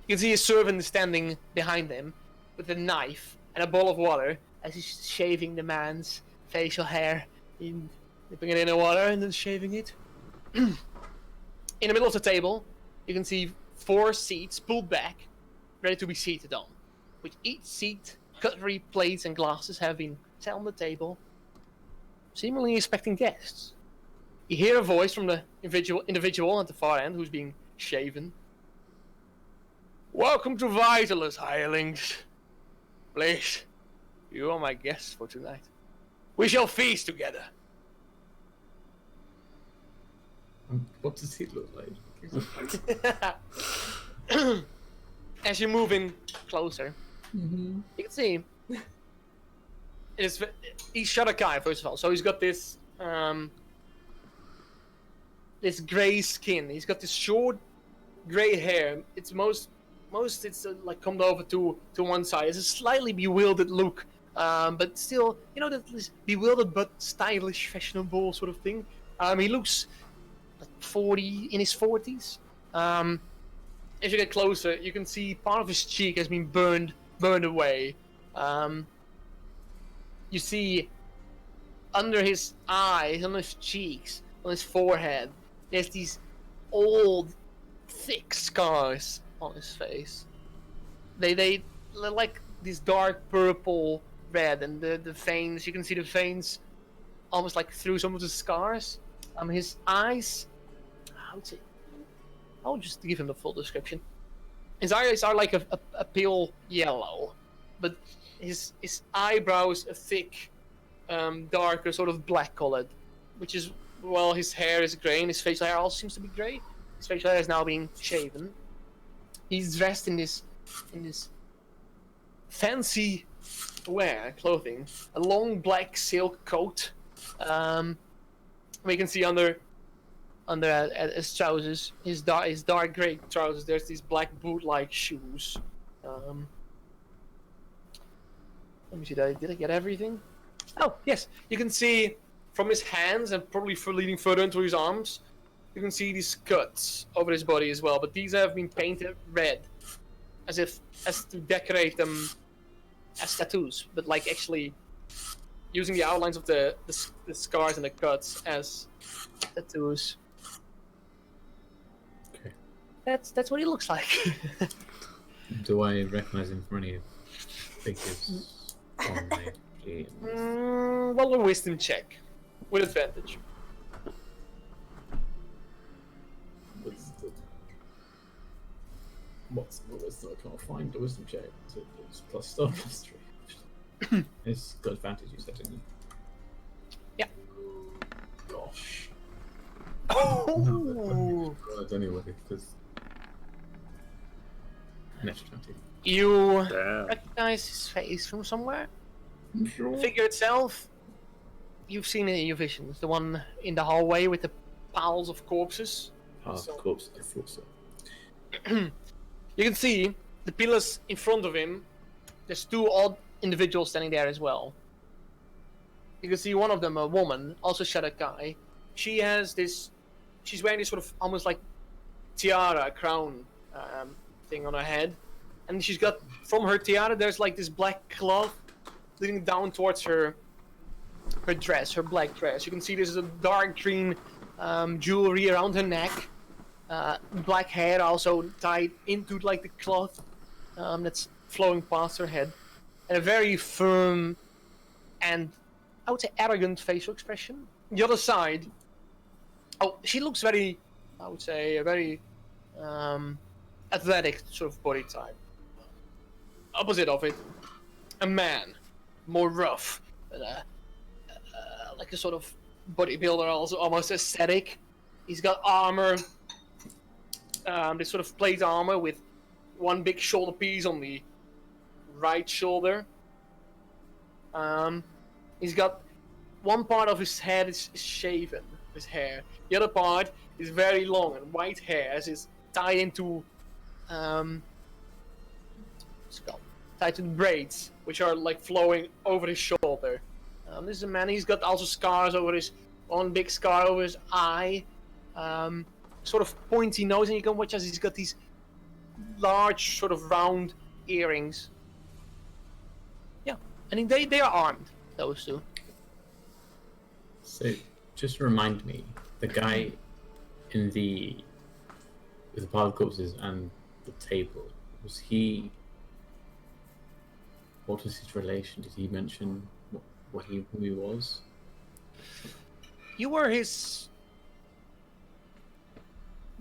You can see his servant standing behind him with a knife and a bowl of water as he's shaving the man's facial hair, dipping it in the water and then shaving it. In the middle of the table, you can see 4 seats pulled back, ready to be seated on. With each seat, cutlery, plates, and glasses have been set on the table, seemingly expecting guests. You hear a voice from the individual at the far end who's being shaven. Welcome to Vitalis, hirelings. Please, you are my guests for tonight. We shall feast together. What does he look like? As you move in closer, you can see he's Shadakai, first of all. So he's got this this gray skin. He's got this short gray hair. It's it's like combed over to one side. It's a slightly bewildered look, but still, you know, this bewildered but stylish, fashionable sort of thing. He looks like 40, in his 40s. As you get closer, you can see part of his cheek has been burned away. You see under his eyes, on his cheeks, on his forehead, there's these old, thick scars on his face. They're like this dark purple red, and the veins, you can see the veins almost like through some of the scars. His eyes, I'll just give him the full description. His eyes are like a pale yellow, but his eyebrows are thick, darker, sort of black colored, which is, well, his hair is grey and his facial hair also seems to be grey. His facial hair is now being shaven. He's dressed in this fancy clothing, a long black silk coat. We can see under his trousers, his dark grey trousers, there's these black boot-like shoes. Let me see, did I get everything? Oh, yes, you can see from his hands and probably leading further into his arms, you can see these cuts over his body as well, but these have been painted red, as to decorate them as tattoos, but like actually using the outlines of the scars and the cuts as tattoos. Okay. That's what he looks like. Do I recognize him from any figures on my game? Well, a wisdom check with advantage. What's the wisdom? I can't find the wisdom check. It's plus star plus 3. It's got advantage, you said, didn't you? Yeah. Gosh. Oh! God, anyway, because natural 20. You Damn. recognize his face from somewhere? I'm sure. The figure itself, you've seen it in your visions. The one in the hallway with the piles of corpses. Half corpse, I thought so. You can see the pillars in front of him. There's 2 odd individuals standing there as well. You can see one of them, a woman, also Shadakai. She's wearing this sort of almost like tiara, crown thing on her head. And she's got, from her tiara, there's like this black cloth leading down towards her dress, her black dress. You can see there's a dark green jewelry around her neck. Black hair also tied into like the cloth that's flowing past her head, and a very firm and I would say arrogant facial expression. The other side, she looks very, I would say, a very athletic sort of body type. Opposite of it, a man, more rough, like a sort of bodybuilder, also almost aesthetic. He's got armor. This sort of plate armor with one big shoulder piece on the right shoulder. He's got one part of his head is shaven, his hair. The other part is very long and white hair, as it's tied into tied to the braids, which are like flowing over his shoulder. This is a man. He's got also scars over his one big scar over his eye, sort of pointy nose, and you can watch as he's got these large, sort of round earrings. Yeah, and they are armed. Those two. So, just remind me, the guy in with the pile of corpses and the table, was he? What was his relation? Did he mention who he was? You were his.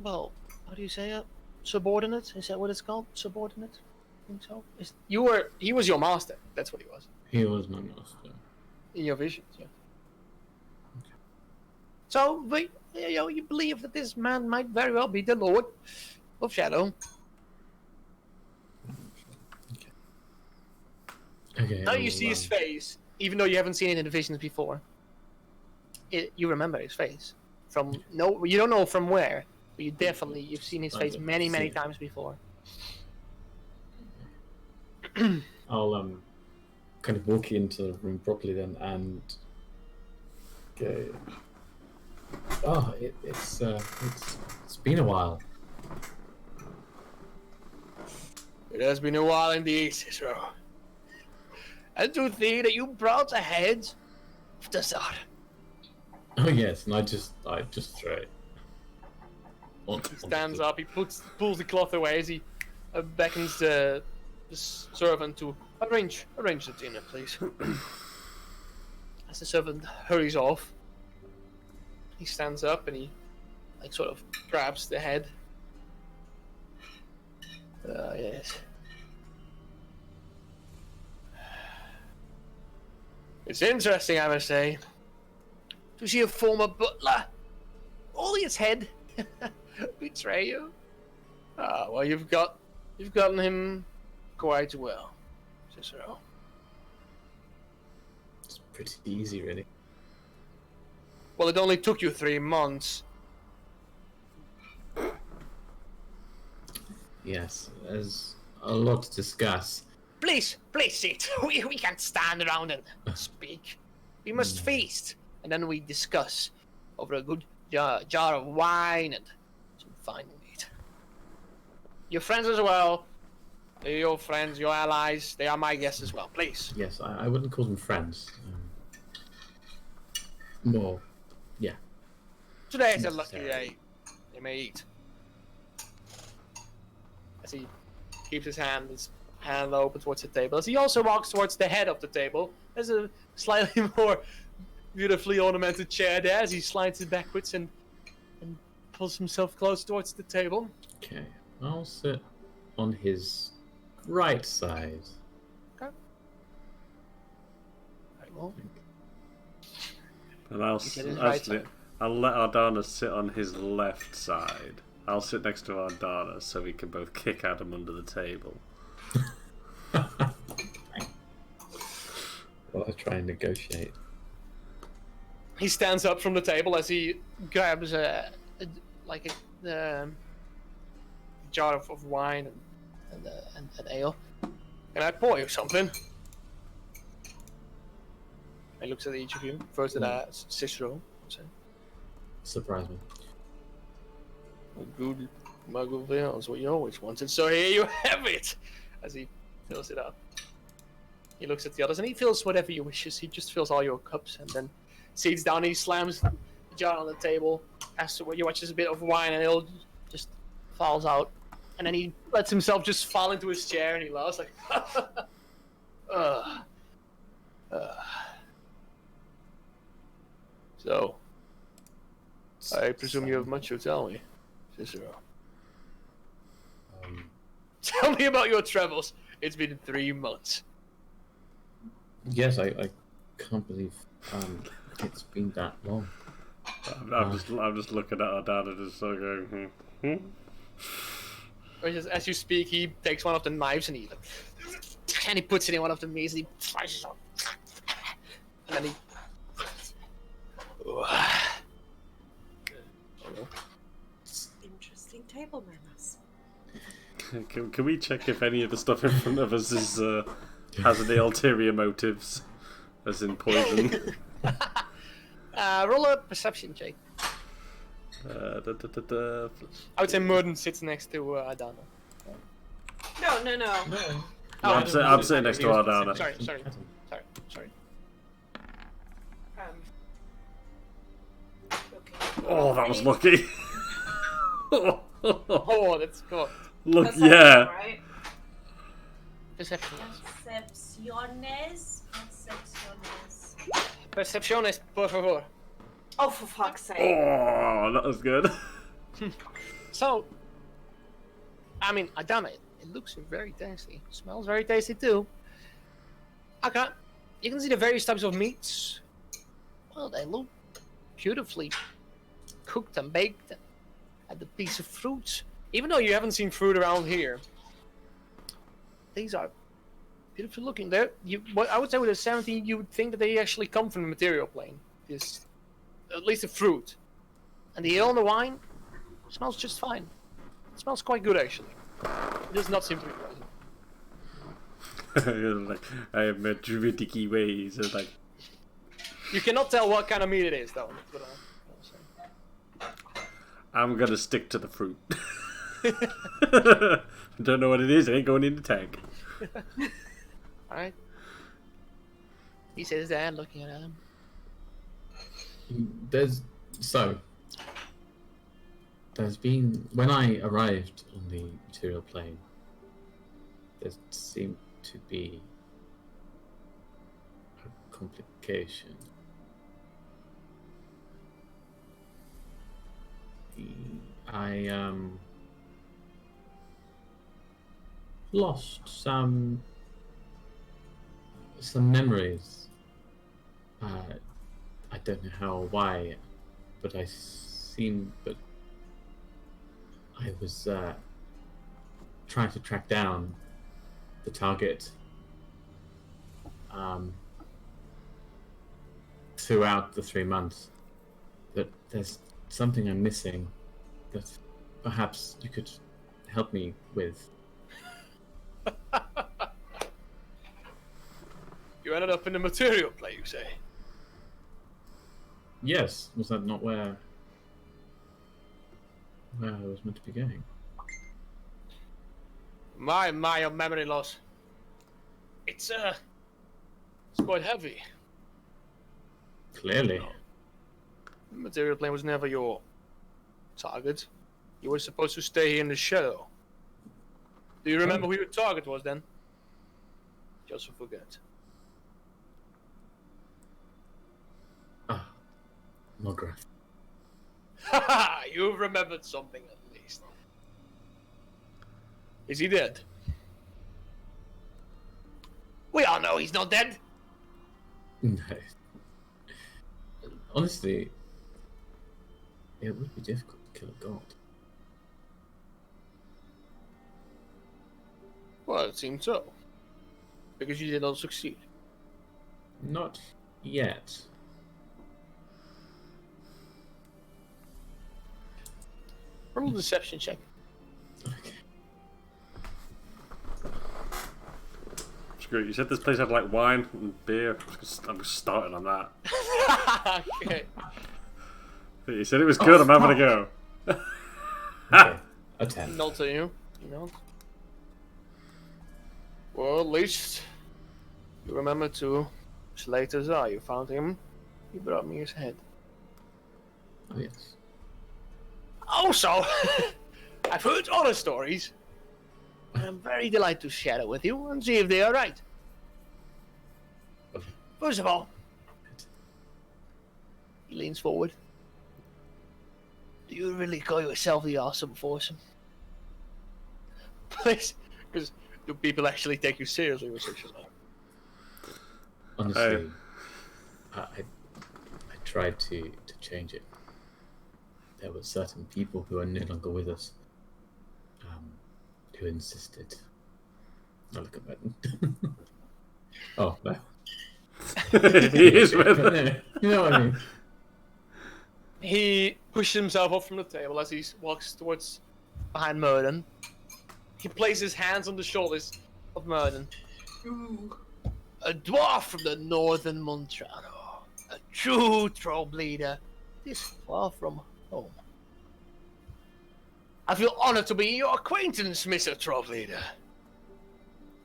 Well, how do you say it? Subordinate? Is that what it's called? Subordinate? I think so. He was your master. That's what he was. He was my master. In your visions, yeah. So, you believe that this man might very well be the Lord of Shadow. Okay. Now you see his face, even though you haven't seen it in the visions before. You remember his face. You don't know from where, but you've seen his face many times before. I'll kind of walk into the room properly then and go. Oh, it's been a while. It has been a while indeed, Cicero. And to think that you brought the head of the Tsar. Oh yes, and I just throw it. He stands up, he pulls the cloth away as he beckons the servant to arrange the dinner, please. As the servant hurries off, he stands up and he sort of grabs the head. Yes. It's interesting, I must say, to see a former butler, only his head, betray you. Ah, well, you've gotten him quite well, Cicero. It's pretty easy, really. Well, it only took you 3 months. Yes, there's a lot to discuss. Please sit. We can't stand around and speak. We must feast, and then we discuss over a good jar of wine and some fine meat. Your friends as well. They're your friends, your allies. They are my guests as well. Please. Yes, I wouldn't call them friends. More, yeah. Today is a lucky day. They may eat. As he keeps his hand open towards the table. As he also walks towards the head of the table. There's a slightly more beautifully ornamented chair there as he slides it backwards and pulls himself close towards the table. Okay, I'll sit on his right side. Okay. Very well. And I'll let Ardana sit on his left side. I'll sit next to Ardana so we can both kick Adam under the table. Well, I'll try and negotiate. He stands up from the table as he grabs a jar of wine and ale. Can I pour you something? He looks at each of you. First at Cicero. Surprise me. A good mug of ale is what you always wanted. So here you have it! As he fills it up. He looks at the others and he fills whatever he wishes. He just fills all your cups and then sits down and he slams the jar on the table. After you watches a bit of wine and it just falls out. And then he lets himself just fall into his chair and he laughs like, So, I presume you have much to tell me, Cicero. Tell me about your travels. It's been 3 months. Yes, I can't believe it's been that long. I'm just looking at Ardana just so going, As you speak, he takes one of the knives and he puts it in one of the meats and he slices up. And then he. Interesting table manners. Can we check if any of the stuff in front of us is has any ulterior motives, as in poison? Roll a perception check. Da, da, da, da. I would say Murden sits next to Adana. No. No. I'm sitting next to Ardana. Sorry. Okay. Oh, that was lucky. Oh, that's good. Look, Perception, yeah. Right? Perception. Percepciones, por favor. Oh, for fuck's sake. Oh, that was good. So, I mean, Adana, it looks very tasty. Smells very tasty too. Okay, you can see the various types of meats. Well, they look beautifully cooked and baked. And the piece of fruit. Even though you haven't seen fruit around here, these are beautiful looking. There, what I would say with a 17, you would think that they actually come from the material plane. This, at least the fruit, and the ale and the wine smells just fine. It smells quite good actually. It does not seem to be poison. Like, I have my druidic ways. It's like, You cannot tell what kind of meat it is though. That's what I'll say. I'm gonna stick to the fruit. Don't know what it is. It ain't going in the tank. Alright. He says that, looking at him. There's been, when I arrived on the material plane, there seemed to be a complication. I lost some memories. I don't know how, why, but I was trying to track down the target throughout the 3 months. But there's something I'm missing that perhaps you could help me with. You ended up in the material plane, you say? Yes, was that not where I was meant to be going? My memory loss. It's quite heavy. Clearly. The material plane was never your target. You were supposed to stay in the shadow. Do you remember who your target was then? Just forget. Ah, Mograth. Haha, you remembered something at least. Is he dead? We all know he's not dead. No. Honestly, it would be difficult to kill a god. Well, it seems so. Because you did not succeed. Not yet. Roll a deception check. Okay. Screw it. You said this place had like wine and beer. I'm just starting on that. Okay. You said it was good. I'm having a go. Okay. A 10. Not to you. Well, at least you remember to slay Tazar. You found him. He brought me his head. Oh, yes. Also, I've heard other stories. And I'm very delighted to share it with you and see if they are right. First of all, he leans forward. Do you really call yourself the awesome foursome? Please, because do people actually take you seriously with such a name? Honestly, I tried to change it. There were certain people who are no longer with us. who insisted. I look at Merton. Oh, no. He is with But no, you know what I mean? He pushes himself up from the table as he walks towards behind Merlin. He places his hands on the shoulders of Merlin. A dwarf from the northern Montrano, a true troll bleeder, this far from home. I feel honored to be your acquaintance, Mr. Trollbleeder.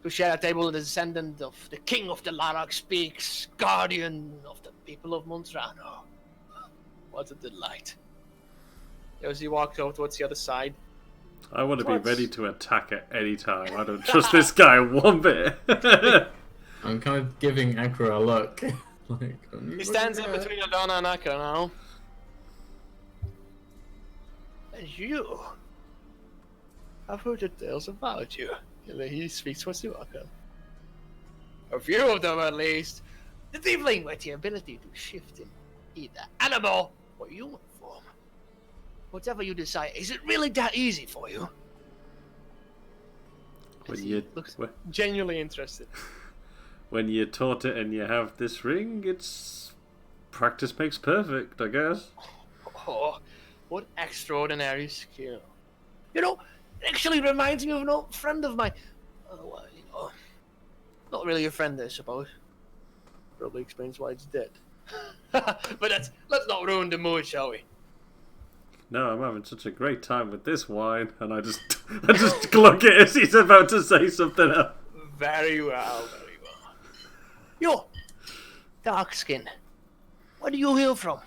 To share a table with the descendant of the King of the Larok speaks, guardian of the people of Montrano. What a delight. As he walks over towards the other side. I want to be What? ready to attack at any time. I don't trust this guy one bit. I'm kind of giving Akra a look. Like, He stands up between Adana and Akka now. And you. I've heard the tales about you. And then he speaks towards you, Akka. A few of them at least. The tiefling with the ability to shift in either animal or human form. Whatever you decide, is it really that easy for you? when He you looks when- genuinely interested. when you're taught it and you have this ring, it's practice makes perfect, I guess. Oh, what extraordinary skill. You know, it actually reminds me of an old friend of mine. Well, you know, not really a friend, I suppose. Probably explains why it's dead. But let's not ruin the mood, shall we? No, I'm having such a great time with this wine, and I just look at as he's about to say something else. Very well, very well. Yo, Darkskin, where do you hail from?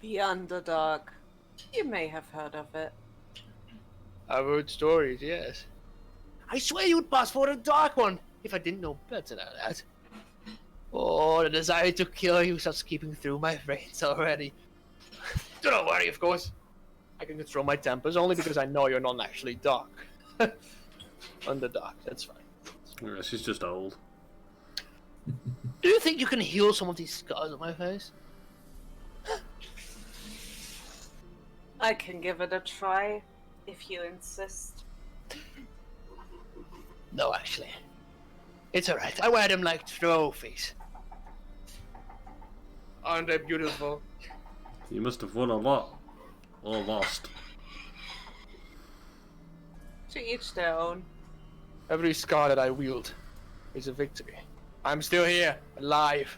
The Underdog. You may have heard of it. I've heard stories, yes. I swear you'd pass for a dark one if I didn't know better than that. Oh, the desire to kill you starts keeping through my veins already. Do not worry, of course. I can control my tempers only because I know you're not actually dark. Underdark, that's fine. Yeah, she's just old. Do you think you can heal some of these scars on my face? I can give it a try, if you insist. No, actually. It's alright. I wear them like trophies. Aren't they beautiful? You must have won a lot. Or lost. To each their own. Every scar that I wield is a victory. I'm still here, alive.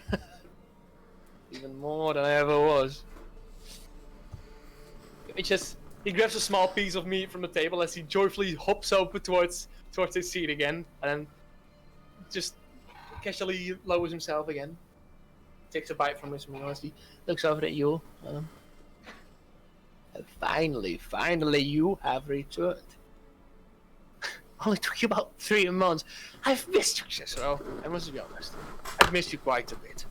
Even more than I ever was. He grabs a small piece of meat from the table as he joyfully hops over towards his seat again, and then just casually lowers himself again. Takes a bite from his meal as he looks over at you. And finally, you have returned. Only took you about 3 months. I've missed you, Cicero. I must be honest. I've missed you quite a bit.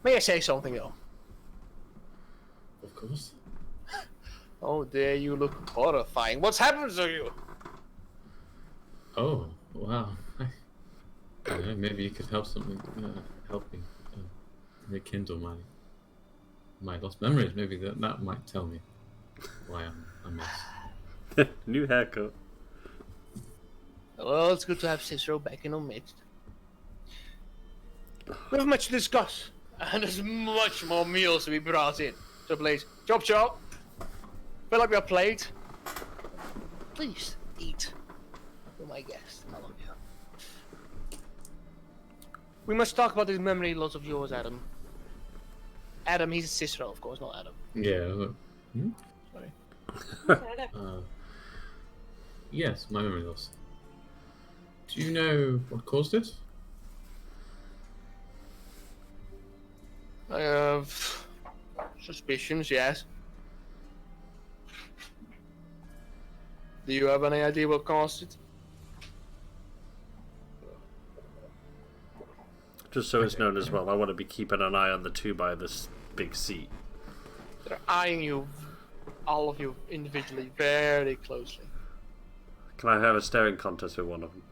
May I say something, though? Of course. Oh dear, you look horrifying. What's happened to you? Oh, wow. I don't know, maybe you could help help me rekindle my lost memories. Maybe that might tell me why I'm a mess. New haircut. Well, it's good to have Cicero back in our midst. We have much to discuss, and there's much more meals to be brought in. So please, chop, fill up your plate. Please, eat. You're my guest, I love you. We must talk about this memory loss of yours, Adam. Adam, he's Cicero, of course, not Adam. Yeah. Look. Sorry. Yes, my memory loss. Do you know what caused it? I have suspicions, yes. Do you have any idea what caused it? Just so it's known as well, I want to be keeping an eye on the two by this big seat. They're eyeing you, all of you individually, very closely. Can I have a staring contest with one of them?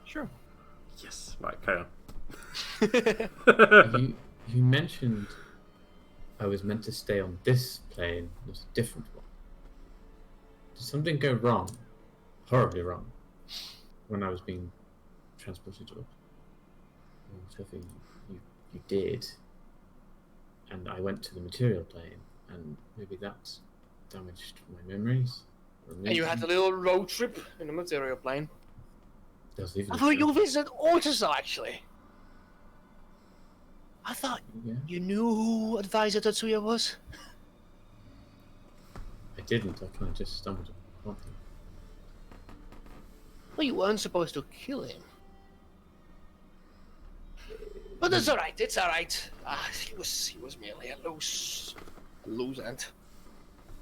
Sure. Yes. Right, carry on. You mentioned I was meant to stay on this plane, not a different one. Did something go wrong? Horribly wrong. When I was being transported up. Or whatever you did. And I went to the material plane, and maybe that's damaged my memories. And you had a little road trip in the material plane. There's even I a thought you trip. visited Ortiza, actually. I thought Yeah. you knew who Advisor Tatsuya was. I didn't. I kind of just stumbled upon him. Well, you weren't supposed to kill him. But that's alright, it's alright. He was merely a loose end.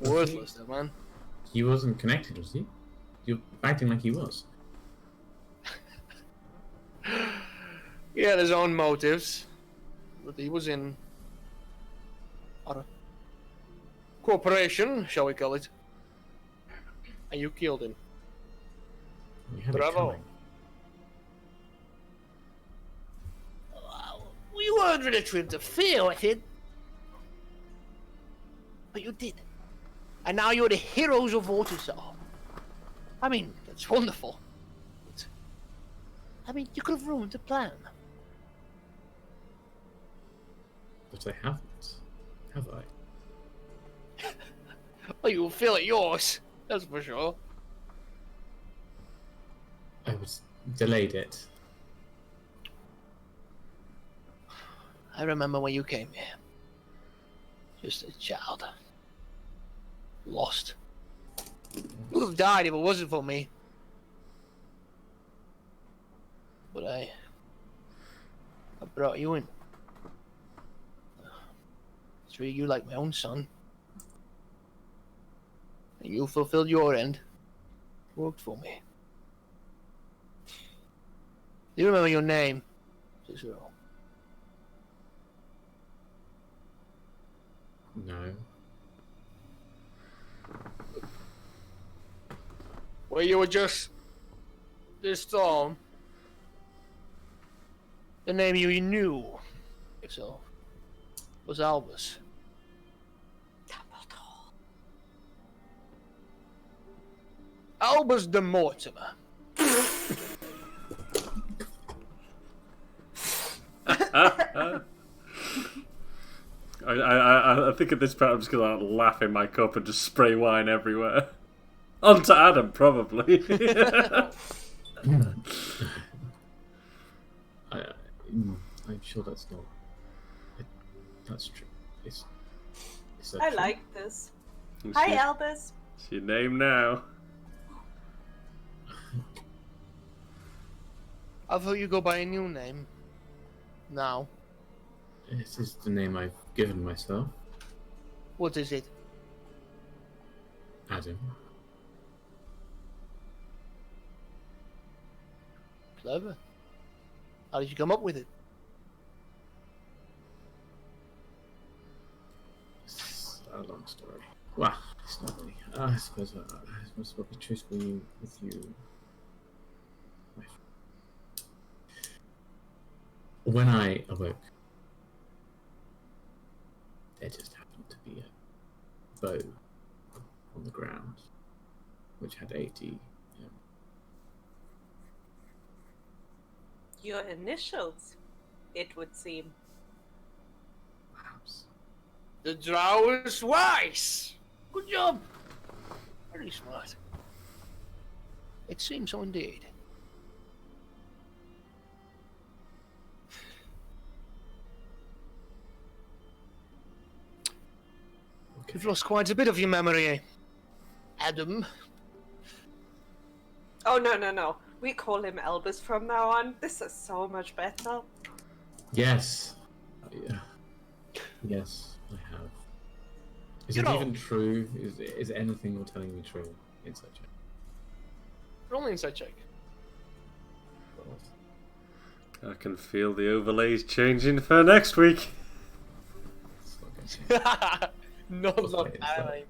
Worthless, that man. He wasn't connected, was he? You're acting like he was. He had his own motives. But he was in our cooperation, shall we call it. And you killed him. You had it Bravo. coming. We weren't ready to interfere with it. But you did. And now you're the heroes of Ortiza. I mean, that's wonderful. But, I mean, you could have ruined the plan. But I haven't. Have I? Well, you'll feel it yours. That's for sure. I was delayed it. I remember when you came here. Just a child. Lost. Would have died if it wasn't for me. But I brought you in. Treated you like my own son. And you fulfilled your end. Worked for me. Do you remember your name, Cicero? No. Well, you were just this storm. The name you knew, if so, was Albus. Dumbledore. Albus de Mortimer. I think at this point I'm just gonna laugh in my cup and just spray wine everywhere. Onto Adam, probably. I'm sure that's not. That's true. Is that I true? like this. It's Hi, your- Albus. it's your name now. I thought you go by a new name. Now, This is the name I've given myself, what is it? Adam. Clever. How did you come up with it? It's a long story. Well, it's not really. I suppose I must be truthful with you. my friend. When I awoke, there just happened to be a bow on the ground, which had 80. Your initials, it would seem. Perhaps. The drow is wise! Good job! Very smart. It seems so indeed. You've lost quite a bit of your memory, eh? Adam. Oh, no. We call him Albus from now on. This is so much better. Yes. Yeah. Yes, I have. Is You it know- even true? Is anything you're telling me true? Inside check. Roll an insight check. I can feel the overlays changing for next week. It's not going to. Not What's like my that insight?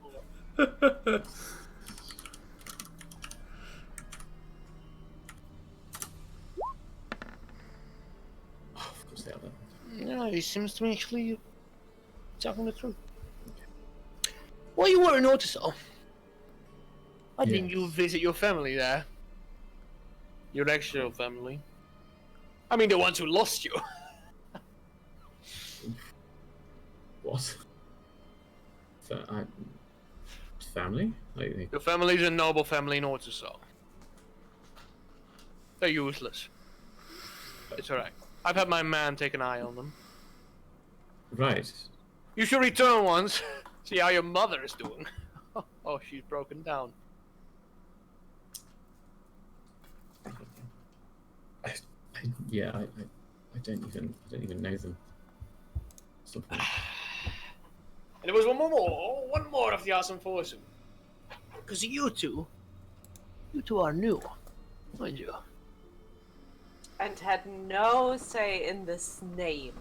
anymore. Oh, of course they are. Yeah, he seems to be actually Telling the truth. Well, you were in Ortisol. Why didn't Yes. you visit your family there? Your actual family. I mean, the ones who lost you. What? Family? Your family's a noble family in Ortisol. They're useless. It's alright. I've had my man take an eye on them. Right. You should return once. See how your mother is doing. Oh, she's broken down. I don't even know them. Something. And there was one more of the awesome foursome. Because you two are new, mind you. And had no say in this name.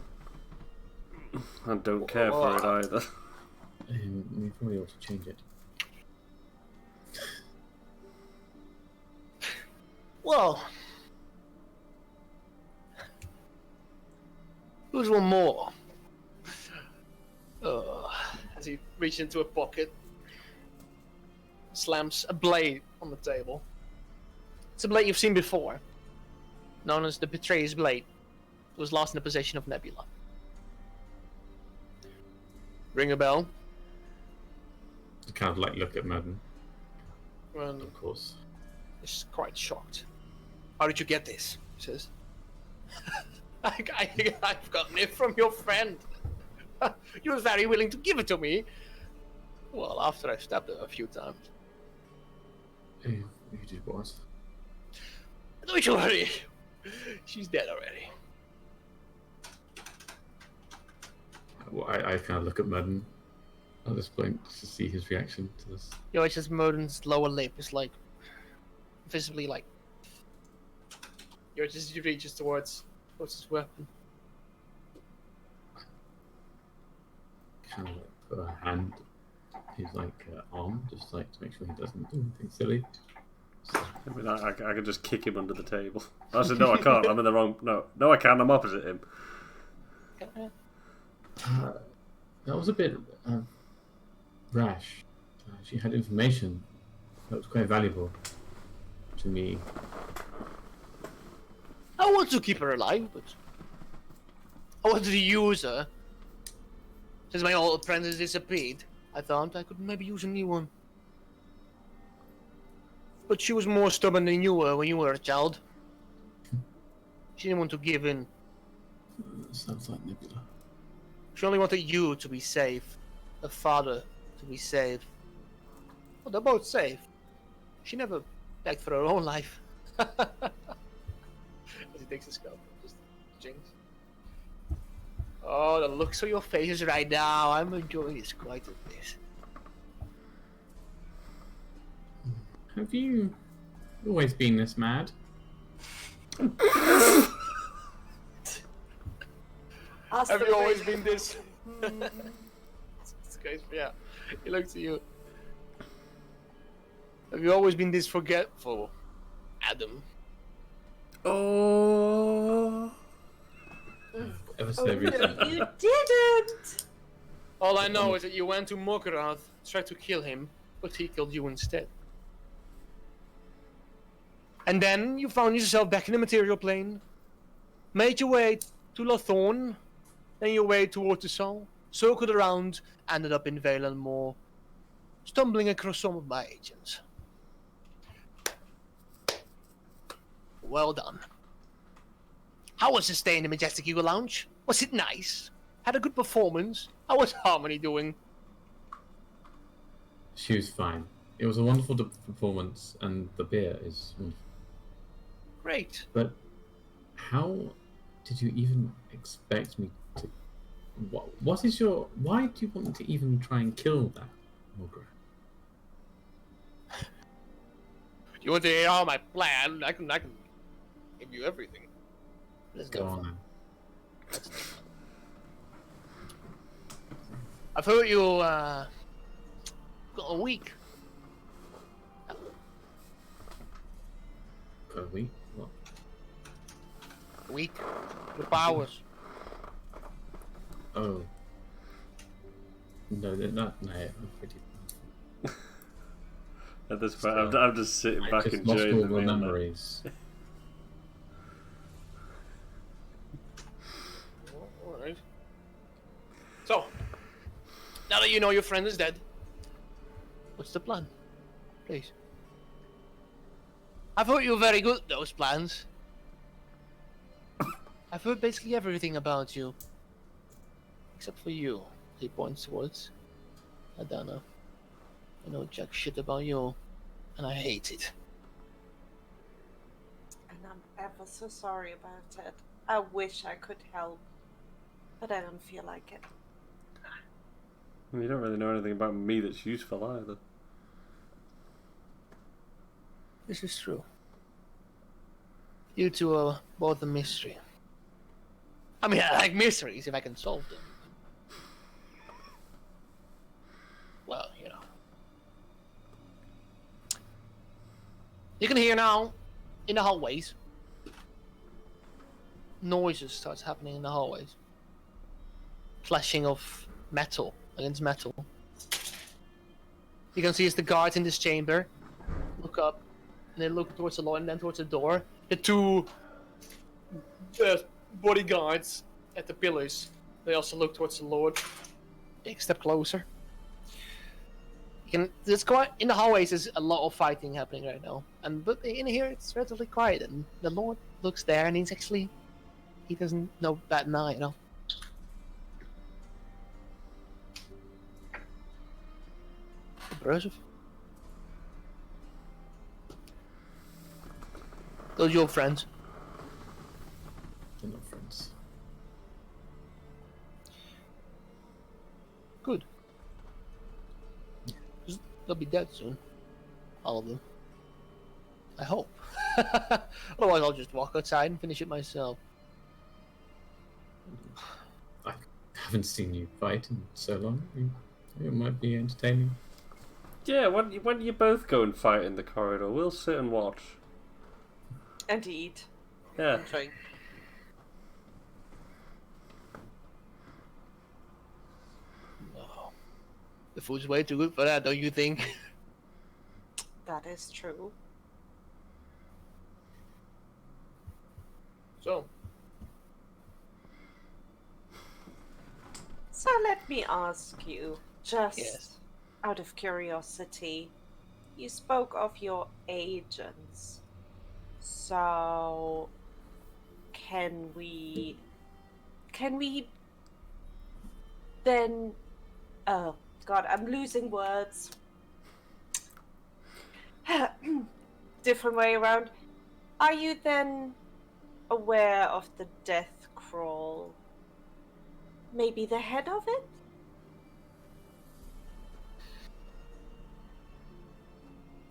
I don't care for it either. We probably ought to change it. Well, there's one more. As he reaches into a pocket, slams a blade on the table. It's a blade you've seen before, known as the Betrayer's Blade. It was lost in the possession of Nebula. Ring a bell? I kind of like look at Madden, And of course. is quite shocked. How did you get this? He says. I've gotten it from your friend. You was very willing to give it to me. Well, after I stabbed her a few times. You did what? Don't you worry. She's dead already. Well, I kind of look at Madden at this point to see his reaction to this. You know, it's just Moden's lower lip is like visibly like. He reaches towards his weapon. Kind of like put a hand his arm, just like to make sure he doesn't do anything silly. I mean, I could just kick him under the table. I said, no, I can't. I'm in the wrong. No, I can. I'm opposite him. That was a bit rash. She had information that was quite valuable to me. I want to keep her alive, but I wanted to use her. Since my old apprentice disappeared, I thought I could maybe use a new one. But she was more stubborn than you were when you were a child. She didn't want to give in. Sounds like Nebula. She only wanted you to be safe. Her father to be safe. Well, they're both safe. She never begged for her own life. As he takes his scalpel, just jinx. Oh, the looks on your faces right now. I'm enjoying this quite a bit. Have you always been this mad? Ask Have the you always question. been this? This guy's, yeah, he looks at you. Have you always been this forgetful, Adam? Oh. Ever so Oh, recently. no, you didn't! All I know is that you went to Morkarath, tried to kill him, but he killed you instead. And then you found yourself back in the material plane, made your way to Lothorn, then your way toward the Sol, circled around, ended up in Valen Moor, stumbling across some of my agents. Well done. How was the stay in the Majestic Eagle Lounge? Was it nice? Had a good performance? How was Harmony doing? She was fine. It was a wonderful performance, and the beer is wonderful. Great. But how did you even expect me to? What is your? Why do you want to even try and kill that Morgra? You want to hear all my plan? I can give you everything. Let's Go go. on then. I've heard you got a week. For a week? What? A week. Your powers. Oh. No, no, I'm pretty. At this point, I'm just sitting I back just lost enjoying all the the meal. memories. Alright. So, now that you know your friend is dead, what's the plan? Please. I've heard you're very good at those plans. I've heard basically everything about you. Except for you. He points towards Adana. I know jack shit about you, and I hate it. And I'm ever so sorry about it. I wish I could help, but I don't feel like it. You don't really know anything about me that's useful either. This is true. You two are both a mystery. I mean, I like mysteries if I can solve them. Well, you know. You can hear now, in the hallways, noises starts happening in the hallways. Clashing of metal against metal. You can see as the guards in this chamber look up, and they look towards the Lord and then towards the door. The two bodyguards at the pillars, they also look towards the Lord. Take a step closer. There's quite in the hallways. There's a lot of fighting happening right now, but in here it's relatively quiet. And the Lord looks there, and he doesn't know bat an eye, you know. Impressive. Those are your friends. They're not friends. Good. They'll be dead soon. All of them. I hope. Otherwise I'll just walk outside and finish it myself. I haven't seen you fight in so long. It might be entertaining. Yeah, when you both go and fight in the corridor, we'll sit and watch. And eat. Yeah. And drink. No. The food's way too good for that, don't you think? That is true. So, So let me ask you, just Yes. out of curiosity, you spoke of your agents. So can we then, oh god, I'm losing words. Different way around. Are you then aware of the death crawl? Maybe the head of it?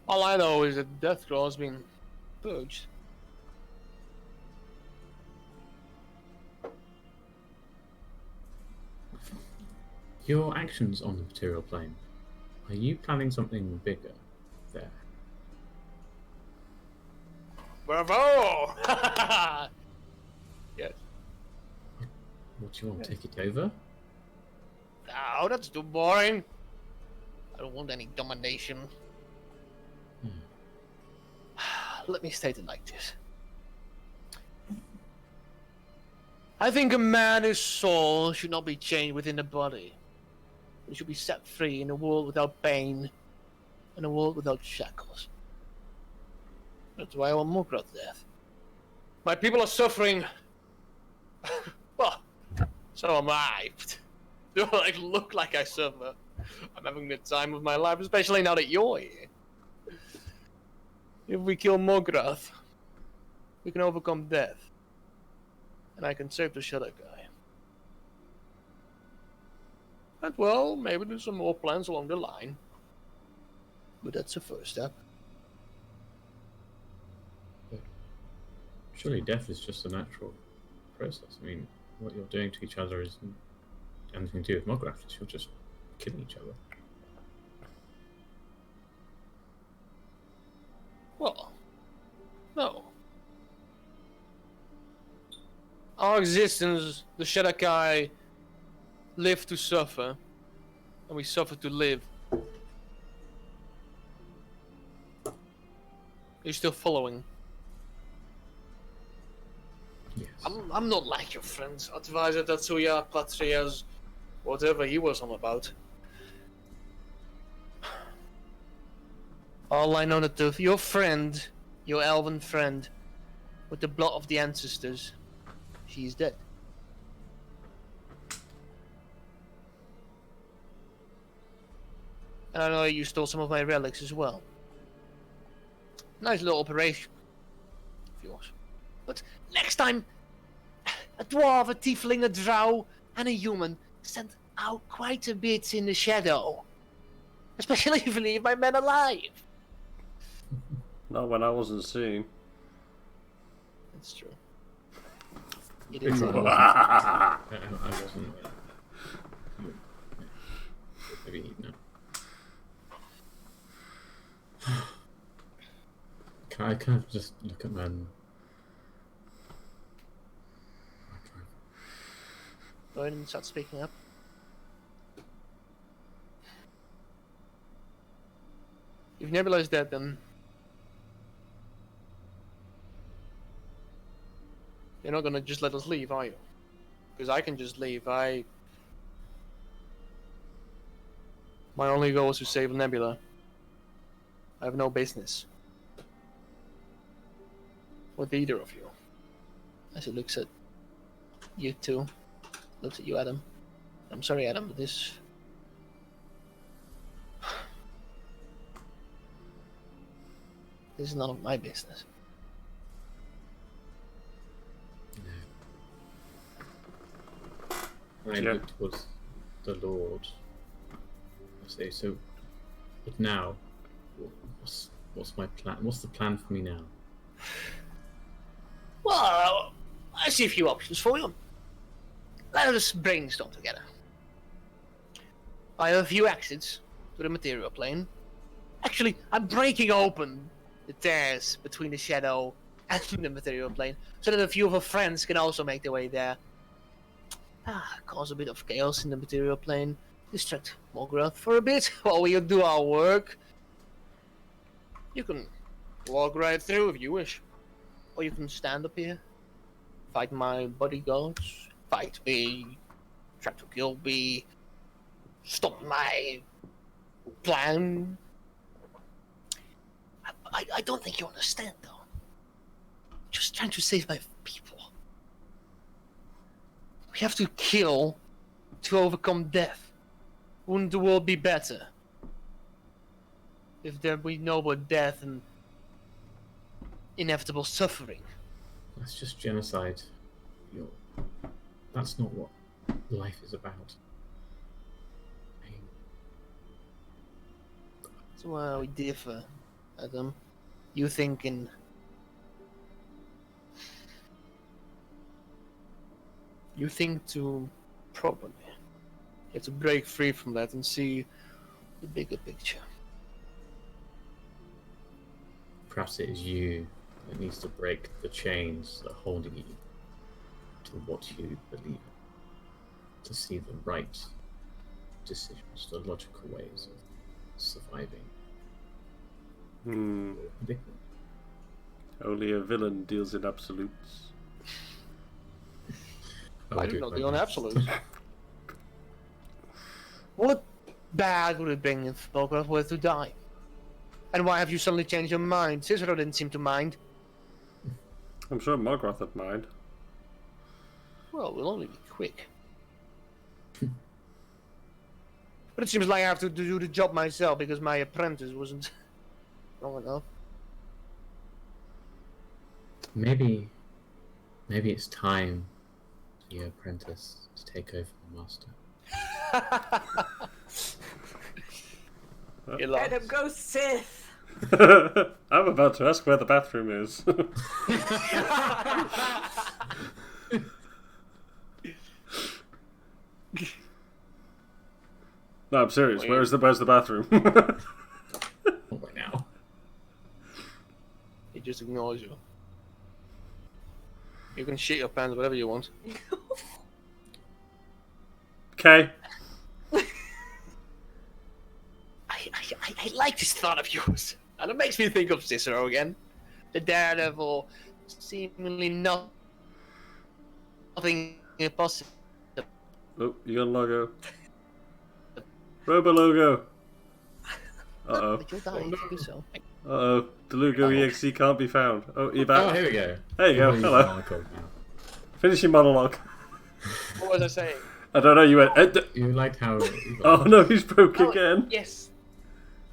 all I know is that Deathclaw has been purged. Your actions on the material plane. Are you planning something bigger there? Bravo! Yes. What do you want? Take it over? No, that's too boring. I don't want any domination. Let me state it like this. I think a man's soul should not be chained within the body. It should be set free in a world without pain, in a world without shackles. That's why I want Morgoth's death. My people are suffering. Well, so am I. Do I look like I suffer? I'm having the time of my life, especially now that you're here. If we kill Morgoth, we can overcome death. And I can save the Shadow Guy. And well, maybe there's some more plans along the line. But that's the first step. Surely death is just a natural process. I mean, what you're doing to each other isn't anything to do with Mograth. You're just killing each other. Well, no. Our existence, the Shadowkai, live to suffer. and we suffer to live. You're still following. Yes. I'm not like your friend's advisor Tatsuya Patria's whatever he was on about. All I know that your friend, your elven friend, with the blood of the ancestors, she's dead. And I know you stole some of my relics as well. Nice little operation of yours. But next time, a dwarf, a tiefling, a drow, and a human stand out quite a bit in the shadow. Especially if you leave my men alive. Not when I wasn't seen. That's true. It is. I wasn't. Maybe no. Can I kind of just look at man? Go ahead and start speaking up. If Nebula's dead, then you're not gonna just let us leave, are you? Because I can just leave. My only goal is to save Nebula. I have no business with either of you. As he looks at you two, looks at you, Adam. I'm sorry, Adam, but this is none of my business. I Yeah. look towards the Lord. I say, so. But now, what's my plan? What's the plan for me now? Well, I see a few options for you. Let us brainstorm together. I have a few exits to the material plane. Actually, I'm breaking open the tears between the shadow and the material plane, so that a few of our friends can also make their way there. Cause a bit of chaos in the material plane, distract Morgoth for a bit while we do our work. You can walk right through if you wish. Or you can stand up here, fight my bodyguards, fight me, try to kill me, stop my plan. I don't think you understand, though. Just trying to save my people. We have to kill to overcome death. Wouldn't the world be better if there be no more death and inevitable suffering? That's just genocide. That's not what life is about. I mean, That's why we differ, Adam. You thinking you think too properly. You have to break free from that and see the bigger picture. perhaps it is you that needs to break the chains that are holding you to what you believe in, to see the right decisions, the logical ways of surviving. Predicament. Only a villain deals in absolutes. Oh, I do not deal in absolutes. What bad would it bring if Morgoth were to die? And why have you suddenly changed your mind? Cicero didn't seem to mind. I'm sure Morgoth would mind. Well, we'll only be quick. But it seems like I have to do the job myself because my apprentice wasn't long enough. Maybe it's time for your apprentice to take over the master. You Let lost. him go, Sith. I'm about to ask where the bathroom is. No, I'm serious. Where's the bathroom? Not right now. He just ignores you. You can shit your pants whatever you want. Okay. I like this thought of yours. And it makes me think of Cicero again. The daredevil, seemingly nothing impossible. Oh, you got a logo. Robo logo. Uh-oh. But you'll die if you do so. Uh-oh. The Lugo EXE can't be found. Oh, you're Oh, back. here we go. There you go. We'll use Hello. the monocle now. Finish your monologue. What was I saying? I don't know, you went... You liked how... Oh no, he's broke Oh, again. Yes.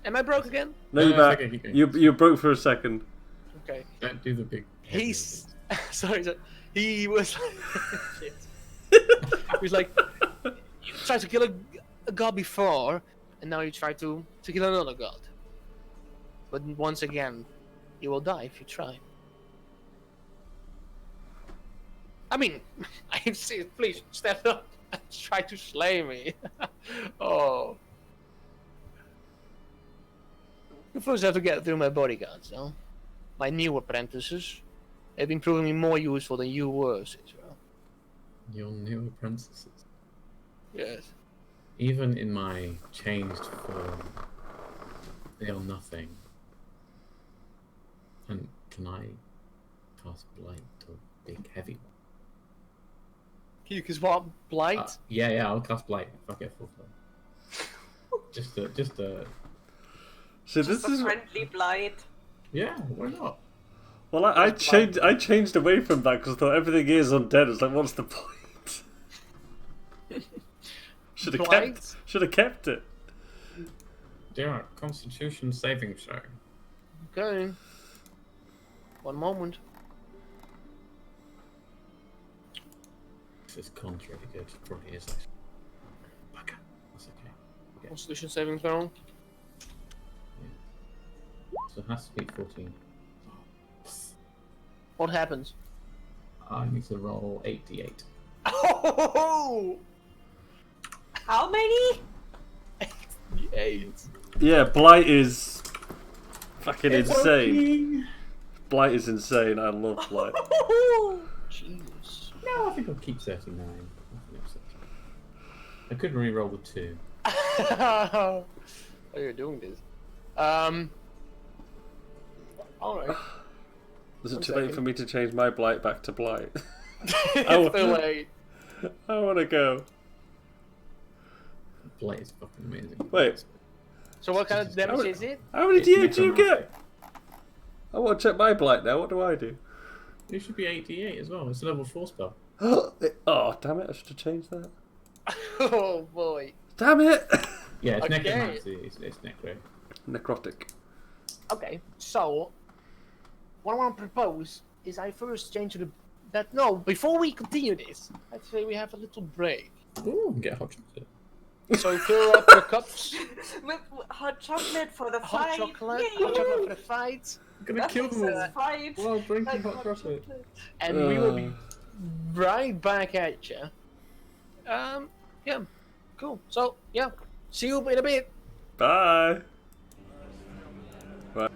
Am I broke again? No, No, you're no, back. it's okay, keep going. You broke for a second. Okay. Don't do the big... He's... sorry, he was... Shit. He was like... You tried to kill a god before, and now you try to kill another god. But once again, you will die if you try. I mean, I insist, please step up and try to slay me. Oh. You first have to get through my bodyguards, though. My new apprentices. They've been proving me more useful than you were, Cicero. Your new apprentices. Yes. Even in my changed form, they are nothing. And can I cast Blight to a big heavy one? You can swap Blight? Yeah, I'll cast Blight. Fuck it, full flow. just a... So Just this a is... friendly blight. Yeah, why not? Well, I changed away from that because I thought everything is undead. It's like, what's the point? Should have kept it. Yeah, Constitution saving throw. Okay. One moment. This is contrary good. It probably is actually. Okay, that's okay. Okay. Constitution saving throw. So it has to be 14. What happens? I need to roll 8d8. Oh! How many? 8. Yeah, Blight is fucking insane. Blight is insane. I love Blight. Jesus. No, I think I'll keep 39. I could re-roll with 2. Oh, you're doing this. Alright. Is it One too late second. for me to change my Blight back to Blight? It's too late. I want to go. Blight is fucking amazing. Wait. So what kind of damage would- is it? How many It's DMs do you necromantic. get? I want to check my Blight now. What do I do? It should be 8d8 as well. It's a level 4 spell. Oh, damn it. I should have changed that. Oh boy. Damn it. Yeah, it's Okay. necromancy. It's necro. Necrotic. Okay, so what I want to propose is I first change to that. No, before we continue this, I'd say we have a little break. Ooh, get hot chocolate. So fill up your cups. With hot chocolate for the Hot fight. chocolate, Yay! hot chocolate for the fight, I'm gonna That kill makes them all. us fight. While drinking Like hot chocolate. and we will be right back at you. Yeah, cool. So yeah, see you in a bit. Bye. Bye.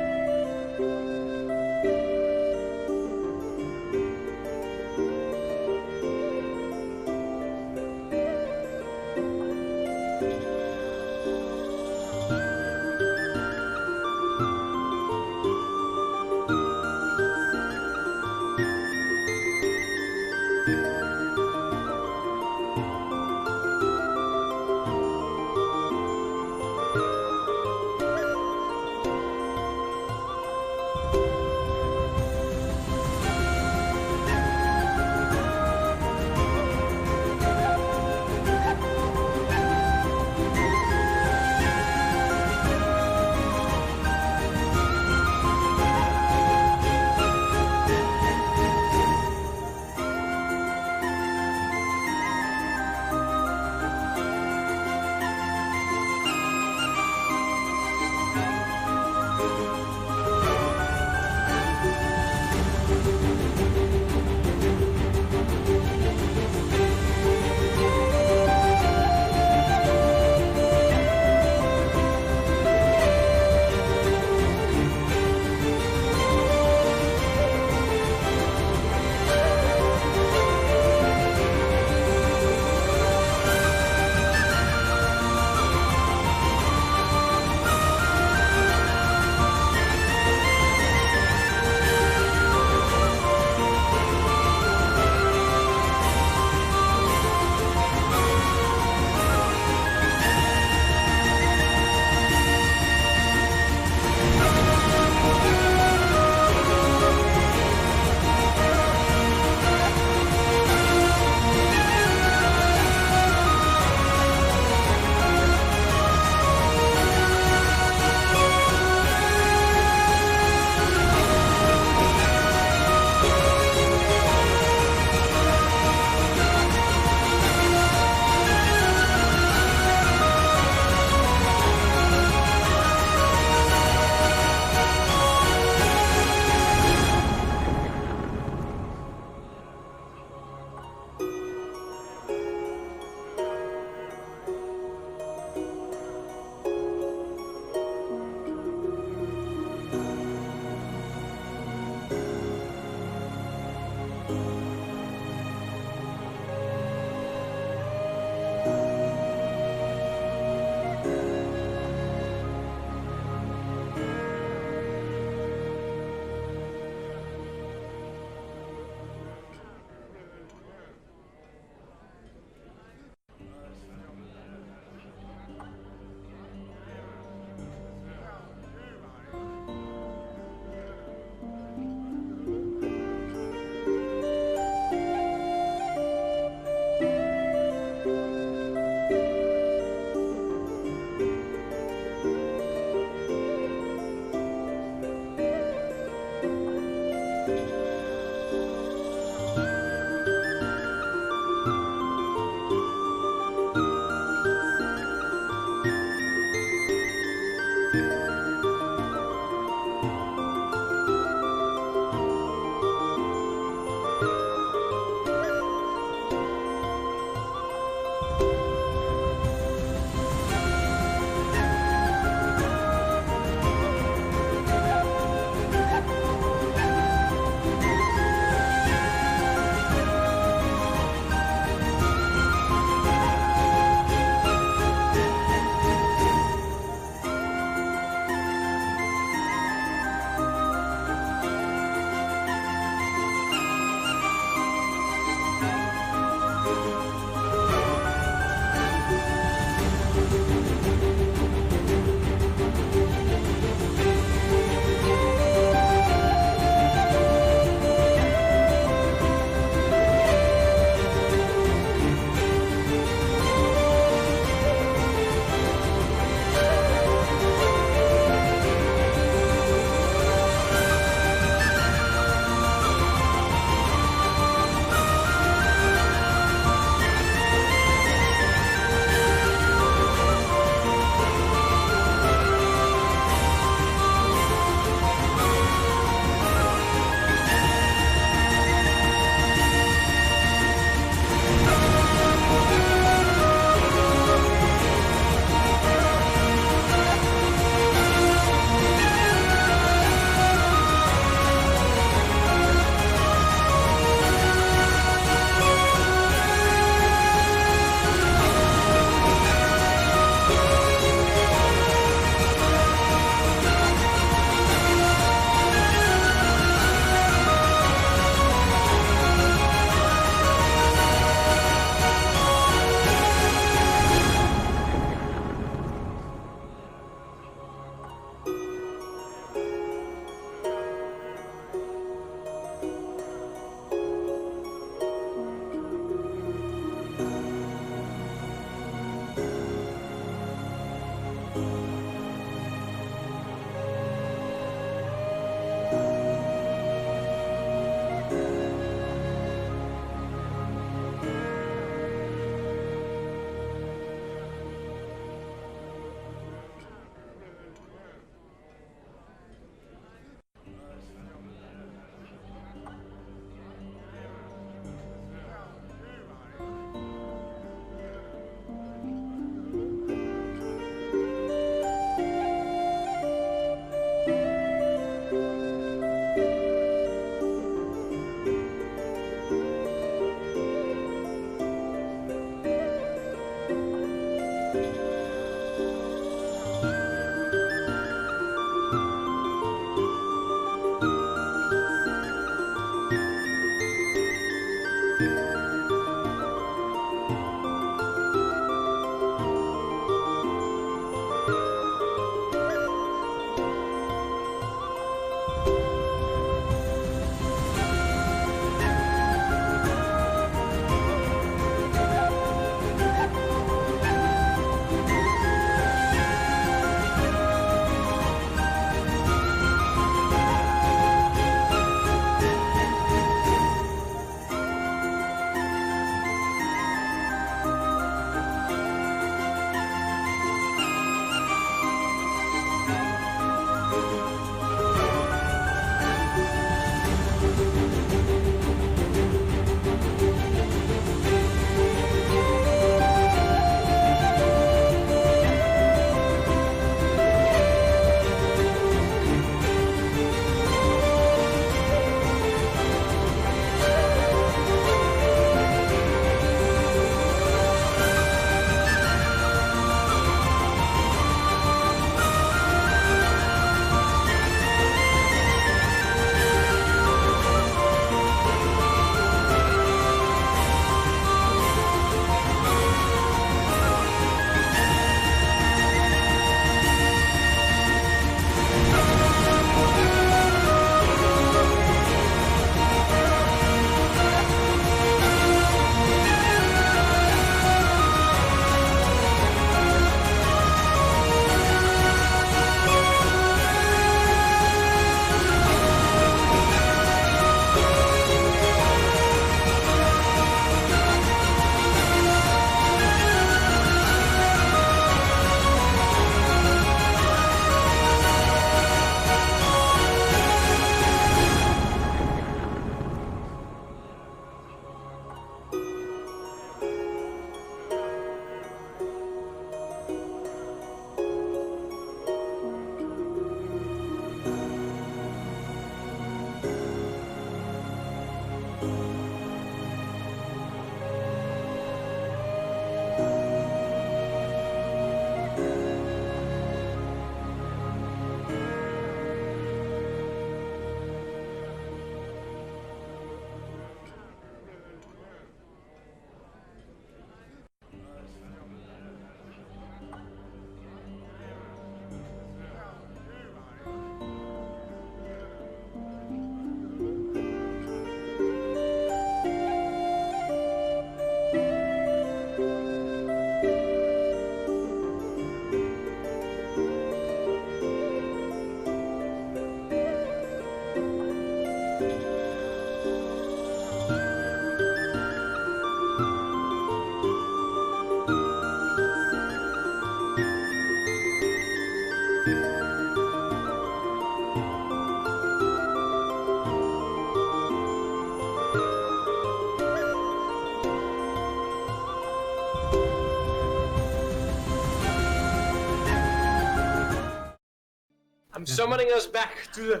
I'm summoning us back to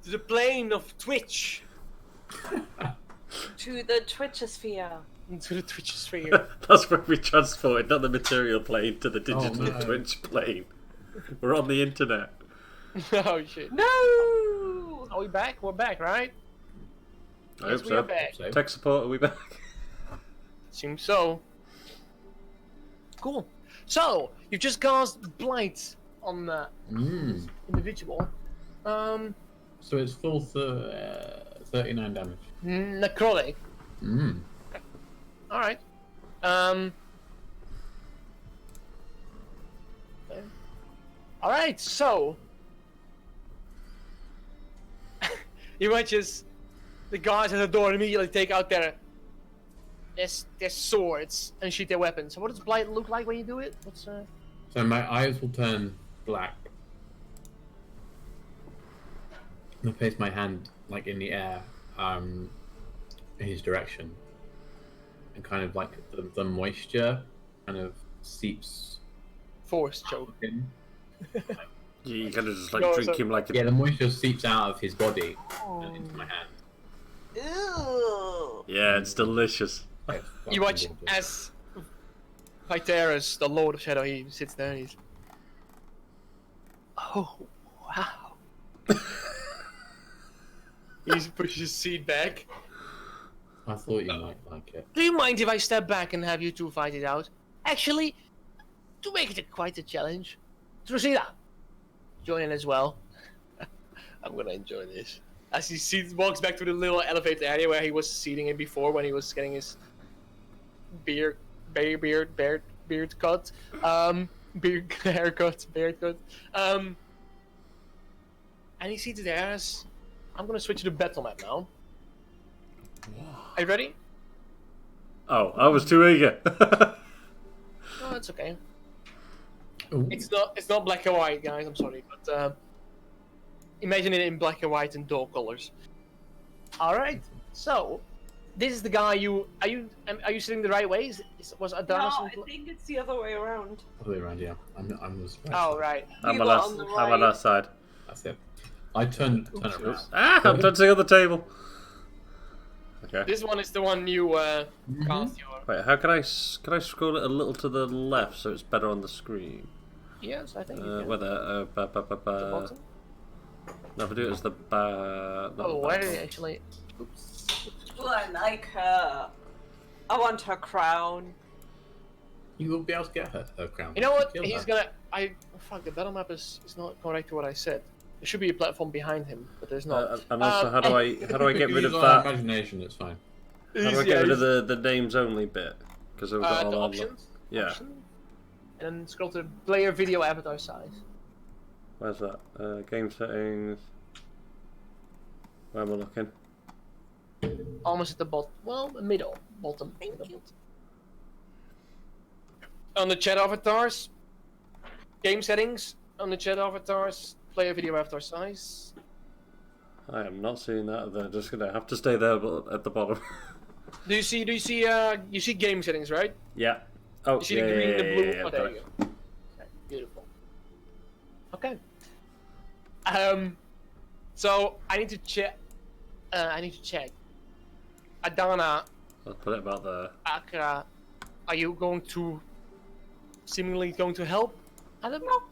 the plane of Twitch. To the Twitchosphere. To the Twitch sphere. That's where we transported, not the material plane to the digital no. Twitch plane. We're on the internet. Oh shit. No! Are we back? We're back, right? I Yes, hope we are so. back. So, Tech support, are we back? Seems so. Cool. So, you've just cast Blight on the individual. So it's full 39 damage. Necrotic. Alright. Okay. Alright, so. You might just. The guys at the door immediately take out their swords and shoot their weapons. So, what does Blight look like when you do it? What's So my eyes will turn black. And I place my hand like in the air, in his direction, and kind of like the moisture kind of seeps Force choke. in. You kind of just like No, drink so- him like a... Yeah, the moisture seeps out of his body and into my hand. Ew. Yeah, it's delicious. Like, You watch fucking water. as Pytharas, the Lord of Shadow, he sits there and he's. Oh, wow. He pushes his seat back. I thought you might like it. Do you mind if I step back and have you two fight it out? Actually, to make it quite a challenge, Drusilla, join in as well. I'm gonna enjoy this. As he walks back to the little elevator area where he was seating in before when he was getting his beard cut. Haircut. And he sees there as... I'm gonna switch to the battle map now. Are you ready? Oh, I was too eager. No, it's okay. Ooh. It's not black and white, guys. I'm sorry, but imagine it in black and white and dull colors. All right. So, this is the guy you are you sitting the right way? Was No, Adonis? I think it's the other way around. Other way around, yeah. I was right. Oh right. I'm You on were that, on the I'm on right. that side. That's it. I turn around. Ah, I'm touching on the table. Okay. This one is the one you cast your. Wait, how can I scroll it a little to the left so it's better on the screen? Yes, I think. You can. Whether The bottom? no, if I do it as the not Oh, the where bottom. actually? Oops. Oh, I like her. I want her crown. You will be able to get her crown. You know what? Kill He's her. gonna. Fuck. The battle map is not correct to what I said. There should be a platform behind him, but there's not. And also, how do I get rid of Use our that? imagination, it's fine. How do I get rid of the names only bit? Because we've got the all on options? Yeah. Option, and then scroll to player video avatar size. Where's that? Game settings. Where am I looking? Almost at the bottom. Well, the middle. Bottom. Thank middle you. bottom. On the chat avatars, game settings. On the chat avatars, player video avatar size. I am not seeing that. They're just gonna have to stay there, but at the bottom. Do you see? You see game settings, right? Yeah. Oh, You see yeah, the green, yeah, the yeah, blue. yeah, Oh, I've there got you it. go. Okay, beautiful. Okay. So I need to check. Adana, I'll put it about there. Akra, are you seemingly going to help? I don't know.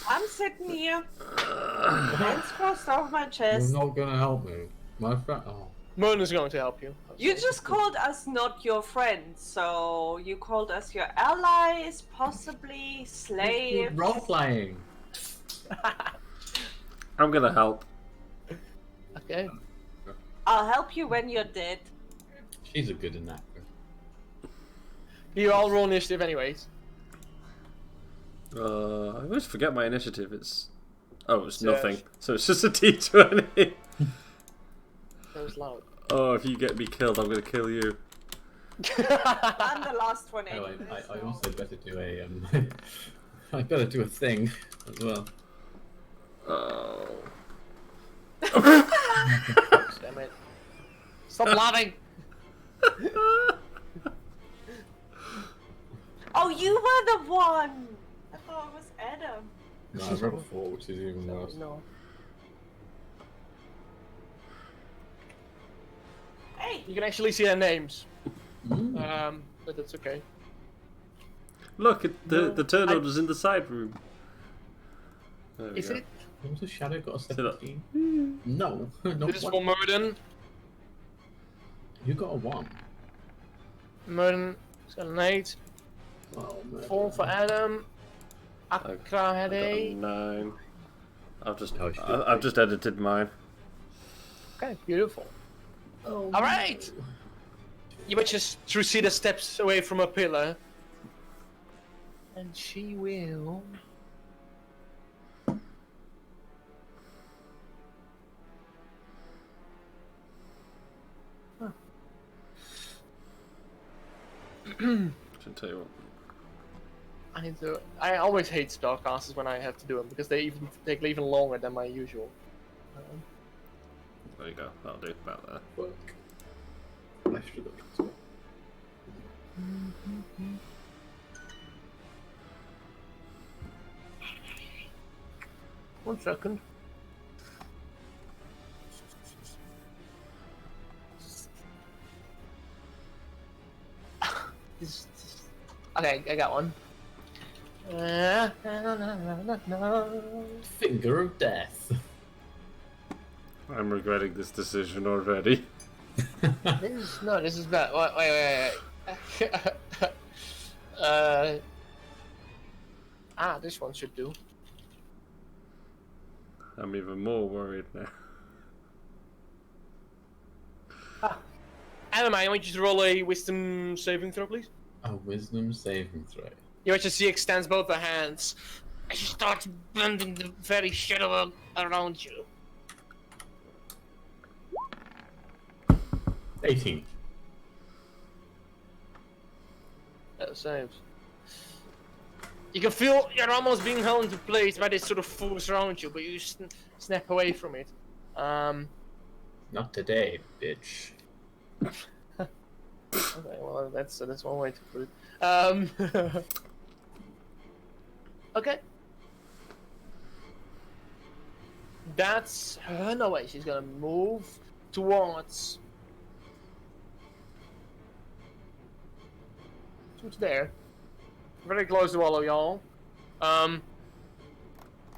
I'm sitting here. Hands crossed over my You're chest. not gonna help me. My friend. Oh. Moon is going to help you. You just called us not your friends, so you called us your allies, possibly slaves. Role playing. I'm gonna help. Okay. I'll help you when you're dead. She's a good actor. You all roll initiative anyways. I always forget my initiative. It's Yes. nothing. So it's just a D20. That was loud. Oh, if you get me killed, I'm gonna kill you. I'm the last one Oh, anyway. I so- also better do a I better do a thing as well. Oh. Damn it. Stop laughing! Oh, you were the one! I thought it was Adam. No, I rolled a 4, which is even worse. No. Hey! You can actually see their names. Mm. But that's okay. Look, the turn I- order's in the side room. There we Is go. it? What was Shadow got a Sit up. 17? No, not This is one. for Murden. You got a 1. Murden has got an 8. Oh, man. 4 for Adam. Akra had I got a a. 9. Oh, shit. I've just edited mine. Okay, beautiful. Oh, Alright! You might just Trucida steps away from a pillar. And she will. Should tell you what. I need to. I always hate spellcasters when I have to do them because they take even longer than my usual. There you go. That'll do about there. Fuck. I should have looked as well. 1 second. Okay, I got one. Finger of death. I'm regretting this decision already. This is bad. Wait. This one should do. I'm even more worried now. Adam, I want you to roll a wisdom saving throw, please. A wisdom saving throw. You actually see extends both her hands. She starts blending the very shadow around you. 18. That saves. You can feel you're almost being held into place by this sort of force around you, but you snap away from it. Not today, bitch. Okay, well that's one way to put it. Okay. That's her. No way. She's gonna move towards there. Very close to all of y'all. The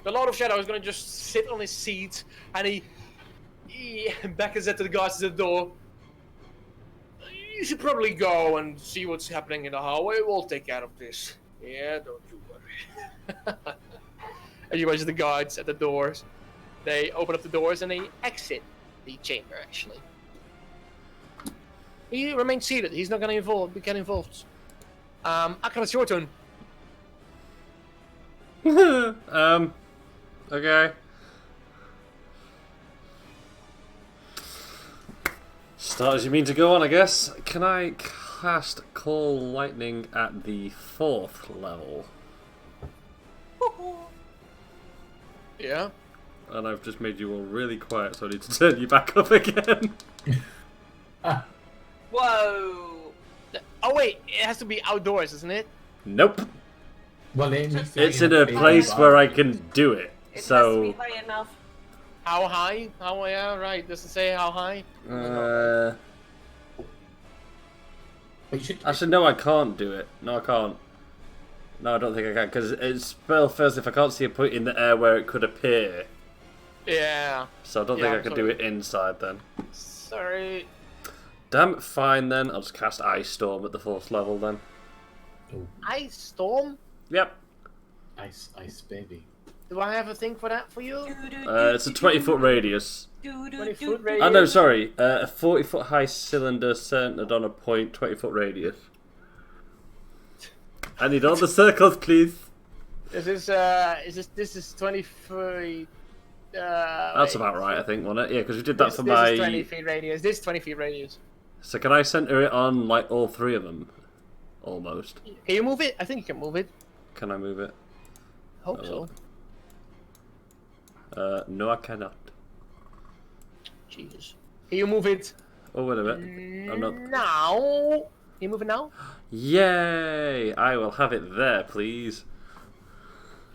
Lord of Shadow is gonna just sit on his seat and he beckons at the guards at the door. You should probably go and see what's happening in the hallway. We'll take care of this. Yeah, don't you worry. And you watch the guards at the doors. They open up the doors and they exit the chamber, actually. He remains seated. He's not going to get involved. Akira, it's your turn. Okay. Start as you mean to go on, I guess. Can I cast Call Lightning at the 4th level? Yeah. And I've just made you all really quiet, so I need to turn you back up again. Whoa! Oh wait, it has to be outdoors, isn't it? Nope. Well, It's in a place where I can do it. It has to So, be high enough. How high? How? Yeah, right. Does it say how high? actually, no, I can't do it. No, I can't. No, I don't think I can, because it's spell first if I can't see a point in the air where it could appear. Yeah. So I don't Yeah, think I can do it inside then. Sorry. Damn it, fine then. I'll just cast Ice Storm at the 4th level then. Ice storm. Yep. Ice baby. Do I have a thing for that for you? It's a 20-foot radius. 20-foot Oh no, radius? sorry. A 40-foot high cylinder centered on a point, 20-foot radius. I need all the circles, please. This is 20 feet. That's about right, I think, wasn't it? Yeah, because we did that This for is my. 20 feet radius. This is 20 feet radius. So can I center it on like all 3 of them? Almost. Can you move it? I think you can move it. Can I move it? Hope so. No, I cannot. Jesus. Can you move it Oh, wait a minute. I'm not. now? Can you move it now? Yay! I will have it there, please.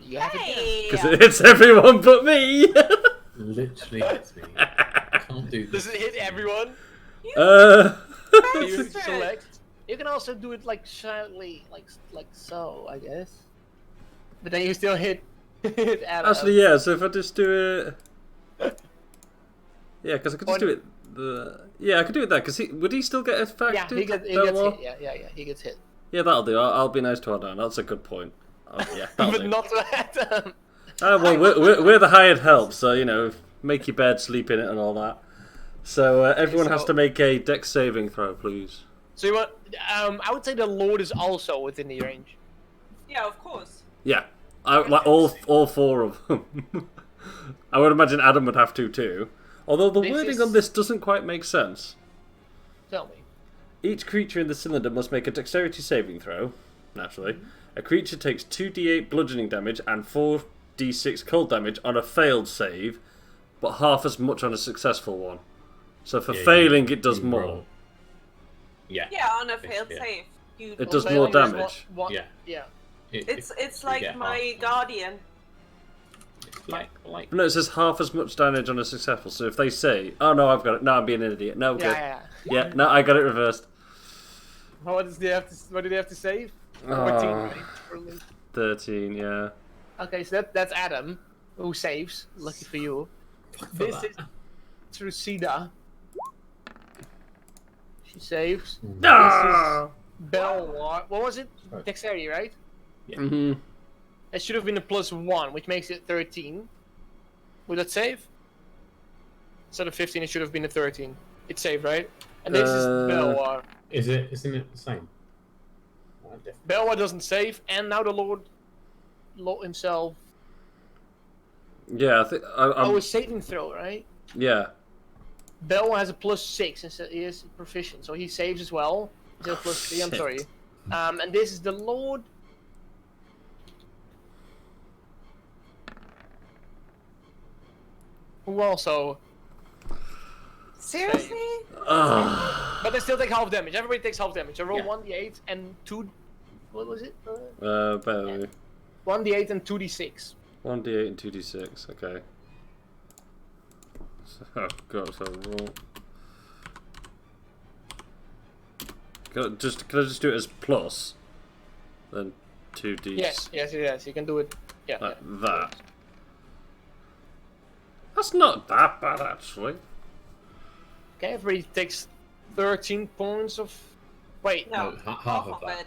You have it. Hey! Because it hits everyone but me. Literally hits me. I can't do Does this. it hit everyone? You Bastard. select. You can also do it like slightly, like so, I guess. But then you still hit Adam. Actually, yeah. So if I just do it, yeah, because I could just do it. Yeah, I could do it there. Because would he still get Yeah, affected? he gets Belmore? hit. Yeah, he gets hit. Yeah, that'll do. I'll be nice to Adam. That's a good point. Yeah, that'll But do. not to Adam. Well, we're the hired help, so you know, make your bed, sleep in it, and all that. So everyone has so- to make a dex saving throw, please. So you want? I would say the Lord is also within the range. Yeah, of course. Yeah, like all four of them. I would imagine Adam would have to too. Although the This wording is- on this doesn't quite make sense. Tell me. Each creature in the cylinder must make a dexterity saving throw. Naturally, a creature takes 2d8 bludgeoning damage and 4d6 cold damage on a failed save, but half as much on a successful one. So for Yeah, failing, it does you more. roll. Yeah. Yeah, on a failed Yeah. save. You It does Well, more failing is damage. Yeah. Yeah. It's you like get my half. guardian. It's like No, it says half as much damage on a successful. So if they say, "Oh no, I've got it," no, I'm being an idiot. No, good. Yeah. Yeah, no, I got it reversed. What do they have to save? 14, Oh, right? 13, yeah. Okay, so that's Adam, who saves. Lucky for you. This is Trucida. She saves. Ah! Belwar. What was it? Right. Dexterity, right? Mm-hmm. It should have been a +1, which makes it 13. Would that save? Instead of 15, it should have been a 13. It saved, right? And this is Belwar. Isn't it the same? Belwar doesn't save, and now the Lord himself. Yeah, I think Oh, a saving throw, right? yeah. Belwar has a +6, and so he is proficient, so he saves as well. He's a +3. I'm shit. sorry. And this is the Lord. Who also, Seriously? Ah. but they still take half damage. Everybody takes half damage. I roll Yeah. 1d8 and 2. What was it? Bear with me. 1d8 and 2d6. 1d8 and 2d6, okay. So, oh god, so roll. Can I just do it as plus? Then 2d. Yes. You can do it. Yeah. Like yeah. that. That's not that bad, actually. Okay, everybody takes 13 points of. Wait. No, No, half of that.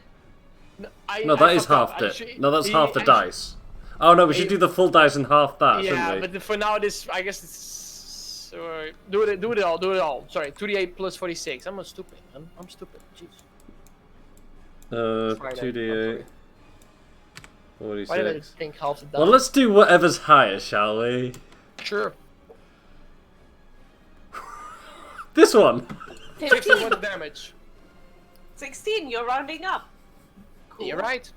it. No, that is fucked up. half the. Actually, No, that's he half the actually- dice. Oh no, we should he- do the full dice and half that, Yeah, shouldn't we? but for now, I guess it's. Do it all. Sorry, 2d8 plus 46. I'm stupid, man. I'm stupid. Jeez. Friday, 2d8. Why did I 46. think half the dice? Well, let's do whatever's higher, shall we? Sure. This one! 51 damage. 16, you're rounding up. Cool. You're right.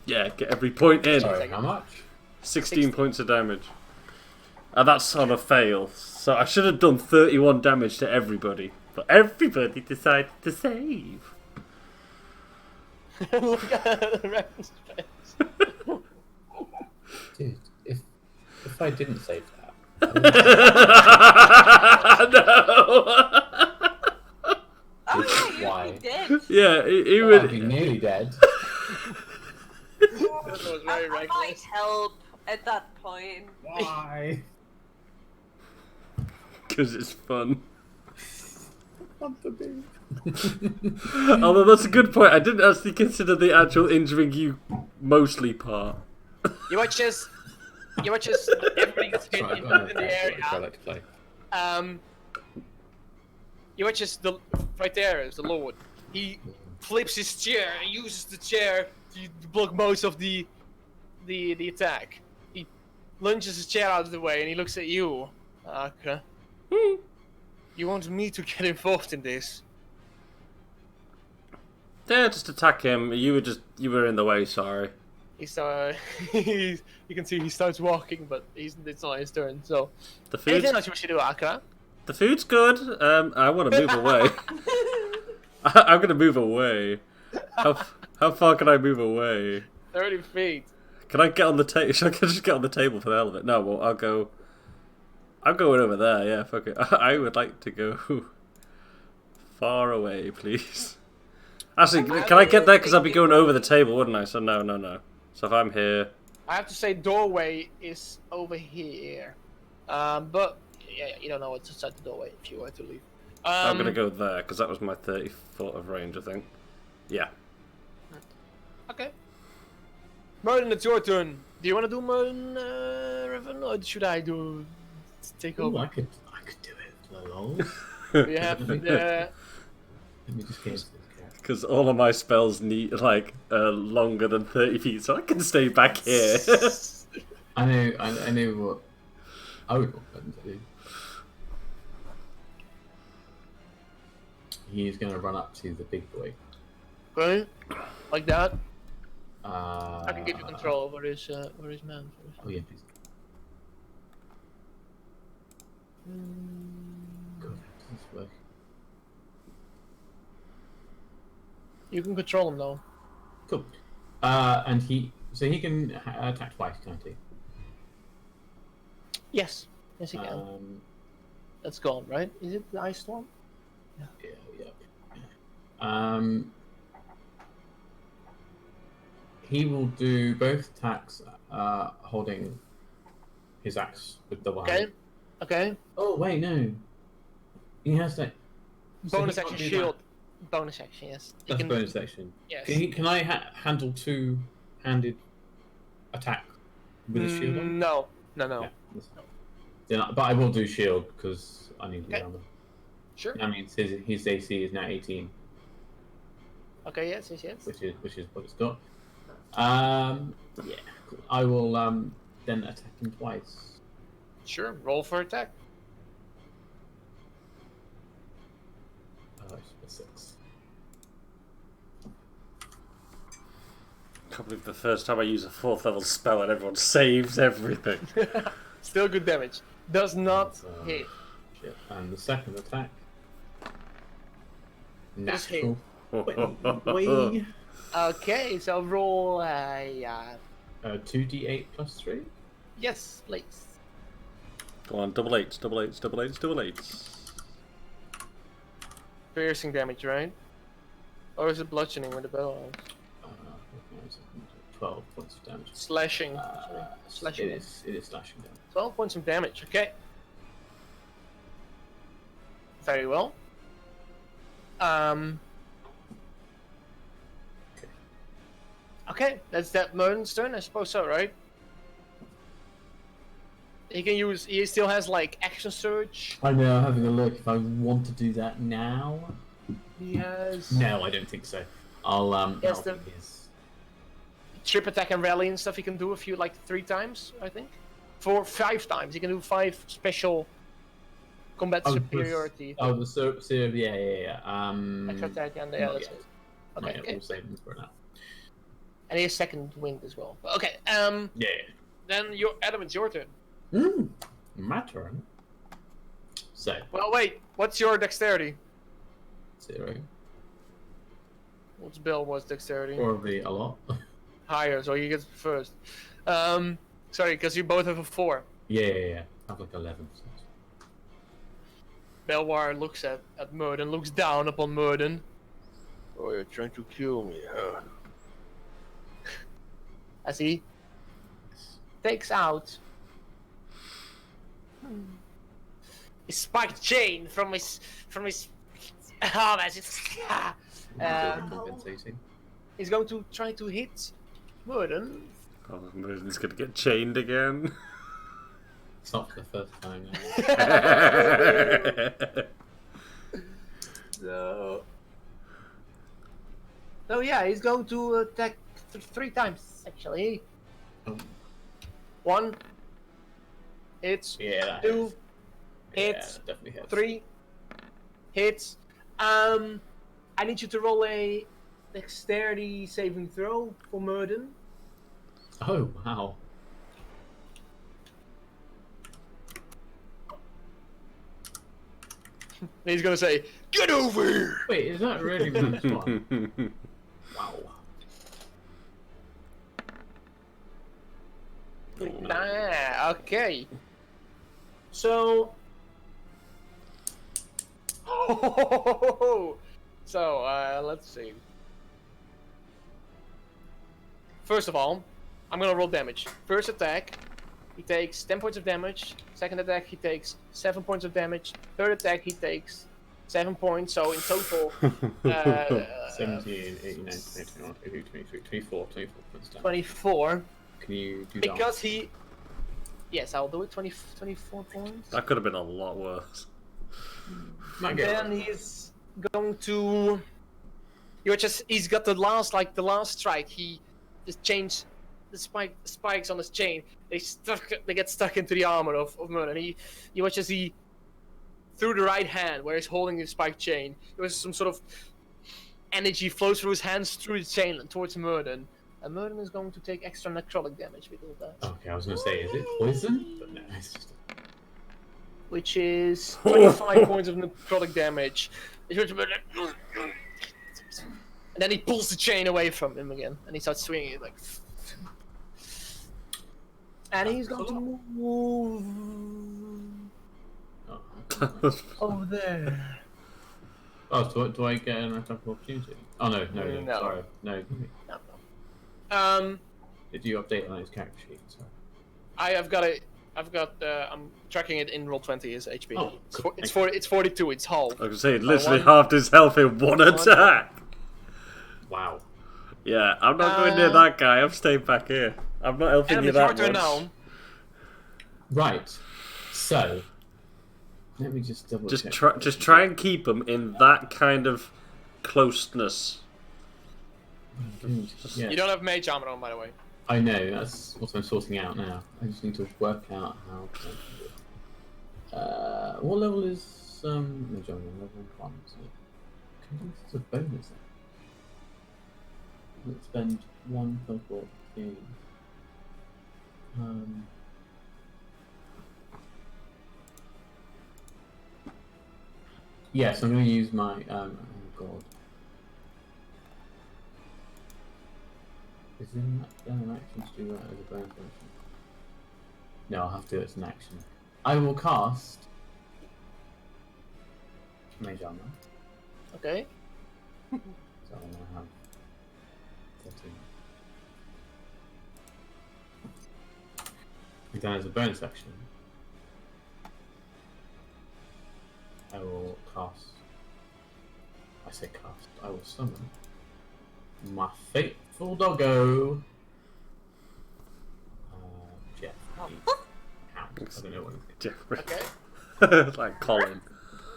Yeah, get every point in. Sorry, how much? 16 points of damage. And that's on a fail. So I should have done 31 damage to everybody. But everybody decided to save. Look at the reference face. Dude, if I didn't save that, No! Oh, yeah, Why? you did. Yeah, he I'd be would. nearly dead. That was very I might reckless. help at that point. Why? Because it's fun. Want to be. Although that's a good point. I didn't actually consider the actual injuring you mostly part. You watch as everybody gets hit Sorry, in, I've got in no the I area. like to play. You watch as right there is the Lord. He flips his chair and uses the chair to block most of the attack. He lunges his chair out of the way and he looks at you. Okay. You want me to get involved in this? Yeah, just attack him. You were in the way, sorry. He's you can see he starts walking, but it's not his turn. So The food anything else you wish to do, Akra? The food's good. I want to move away. I'm gonna move away. How far can I move away? 30 feet. Can I get on the table? Should I just get on the table for the hell of it? No, well, I'll go. I'm going over there. Yeah, fuck it. I would like to go far away, please. Actually, can I get there? Because I'd be going over the table, wouldn't I? So no, no, no. So if I'm here, I have to say doorway is over here. But yeah, you don't know what's inside the doorway if you were to leave. I'm gonna go there because that was my 30 foot of range, I think. Yeah. Okay. Merlin, it's your turn. Do you want to do Merlin, Riven, or should I take Ooh, over? I could do it. Lol. We have the Let me just get into this character. Because all of my spells need like longer than 30 feet, so I can stay back here. I know what I would want him to do. He's going to run up to the big boy. Okay, like that. I I can give you control over his man. Oh yeah, please. God, how does this work? You can control him though. Cool. And he can attack twice, can't he? Yes, yes he can. That's gone, right? Is it the ice storm? Yeah. He will do both attacks holding his axe with the one. Okay. Okay. Oh wait, no. He has that. So Bonus he can't action do shield. Bonus action, yes. You That's can- bonus action. Yes. Can I handle two-handed attack with a shield on? No. Yeah, but I will do shield because I need the Okay. armor. Sure. That means his AC is now 18, Okay, yes. which is what it's got. Yeah, cool. I will then attack him twice. Sure. Roll for attack. It's a 6. I can't believe the first time I use a 4th level spell and everyone saves everything. Still good damage. Does not So, hit. Shit. And the second attack. Just hit. Natural. Wait. Okay, so roll a 2d8 plus 3. yes, please. Go on, double eights, double eights, double eights, double eights. Piercing damage, right? Or is it bludgeoning with the bow? 12 points of damage. Slashing. Sorry. Slashing. It is slashing damage. 12 points of damage, okay. Very well. Okay, that's that Merlin's turn, I suppose so, right? He still has like action surge. I know, I'm having a look if I want to do that now. He has No, I don't think so. I'll Yes, that'll the- be his. trip attack and rally and stuff he can do a few, like 3 times, I think. 5 times. He can do 5 special combat Oh, superiority. Oh, the yeah. Extra attack and not yeah, that's yet. it. Not Okay, yet, okay. we'll save them for now. And he has second wind as well. But okay, Yeah. then Adam, it's your turn. My turn. So, Well, wait, what's your dexterity? 0. What's What's dexterity? Probably a lot. Higher, so he gets first. Sorry, because you both have a 4. Yeah. I have like 11. Belwar looks at Murden, looks down upon Murden. Oh, you're trying to kill me, huh? As he takes out his spiked chain from his arm as it's Compensating. he's going to try to hit Murden. Oh, Merlin's gonna get chained again. It's not for the first time. So yeah, he's going to attack 3 times actually. Oh. 1 hits, Yeah, that 2 hits. hits, Yeah, definitely hits. 3 hits. I need you to roll a dexterity saving throw for Murden. Oh, wow. And he's gonna say, "Get over here!" Wait, is that really -1? Wow. Nah, okay. So. So, let's see. First of all, I'm gonna roll damage. First attack, he takes 10 points of damage. Second attack, he takes 7 points of damage. Third attack, he takes 7 points. So in total, 17, 18, 19, 20, 21, 22, 23, 24 points down. 24. Can you do that? Because he. Yes, I'll do it. 24 points. That could have been a lot worse. Might get Then he's going to. He's got the last strike. He just changed the spikes on his chain. They get stuck into the armor of Merlin. You watch as he, through the right hand where he's holding the spike chain, there was some sort of energy flows through his hands through the chain and towards Merlin. And Merlin is going to take extra necrotic damage because of that. Okay, I was gonna say, is it poison? But no, it's just. Which is 25 points of necrotic damage. And then he pulls the chain away from him again, and he starts swinging it like. And he's going to move over there. Oh, do I get an attack of opportunity? Oh no, No. sorry, no. No. Did you update on his character sheet? Sorry. I'm tracking it in Roll20 as HP. Oh, cool. It's 42. It's half. I was saying, literally one- halved his health in one attack. Wow. Yeah, I'm not going near that guy. I'm staying back here. I'm not helping And you it's your that turn much. now. Right. So, let me just double check. Just try and keep him in that kind of closeness. Yeah. You don't have mage armor on, by the way. I know, that's what I'm sorting out now. I just need to work out how to do it. What level is mage armor? Level 1. So, this is a bonus then. Let's spend 1 purple game. Yes, I'm going to use my oh god. Is it an action to do that as a bonus action? No, I'll have to do it as an action. I will cast Mage Armor. Okay. So I'm going to have 13. And then as a bonus action, I will cast. I say cast. I will summon my faithful doggo. Jeff. Hound. I don't know what it is. Jeffrey. Okay. Like Colin.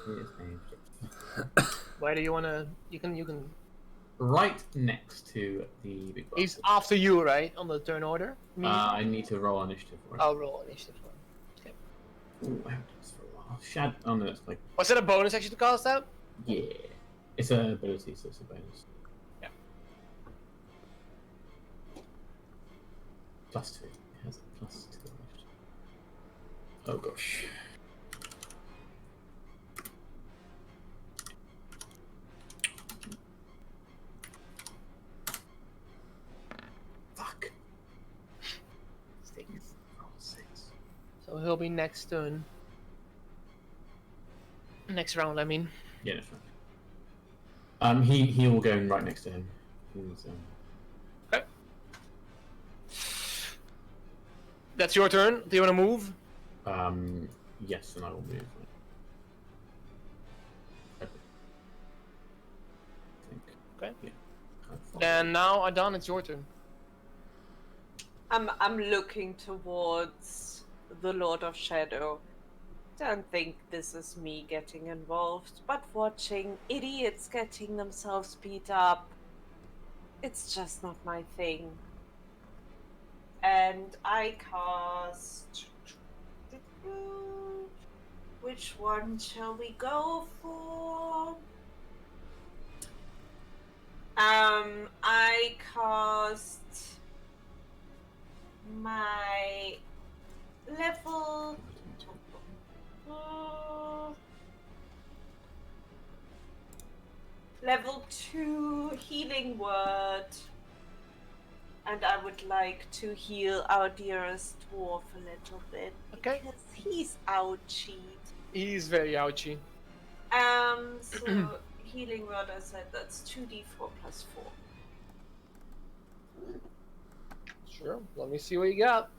He is named Jeff. Where do you wanna? You can. Right next to the big boss. He's after you, right? On the turn order. I need to roll initiative for it. I'll roll initiative for him. Okay. Ooh, I haven't done this for a while. Shad. Oh no, it's like Was it a bonus action to cast out? yeah. It's an ability, so it's a bonus. Yeah. +2. It has a +2 initiative. Oh gosh. Fuck. 6. Oh, 6. So he'll be next turn. Next round, I mean. Yeah, that's right. He will go in right next to him. He's, Okay. That's your turn. Do you want to move? yes, and I will move. I think. Okay. Yeah. Then now, Adan, it's your turn. I'm looking towards the Lord of Shadow. Don't think this is me getting involved, but watching idiots getting themselves beat up, it's just not my thing. And I cast. Which one shall we go for? I cast my level. Level 2 healing word And I would like to heal our dearest dwarf a little bit. Okay. Because he's ouchy. He's very ouchy. So healing word, I said that's 2d4 plus 4. Sure. Let me see what you got.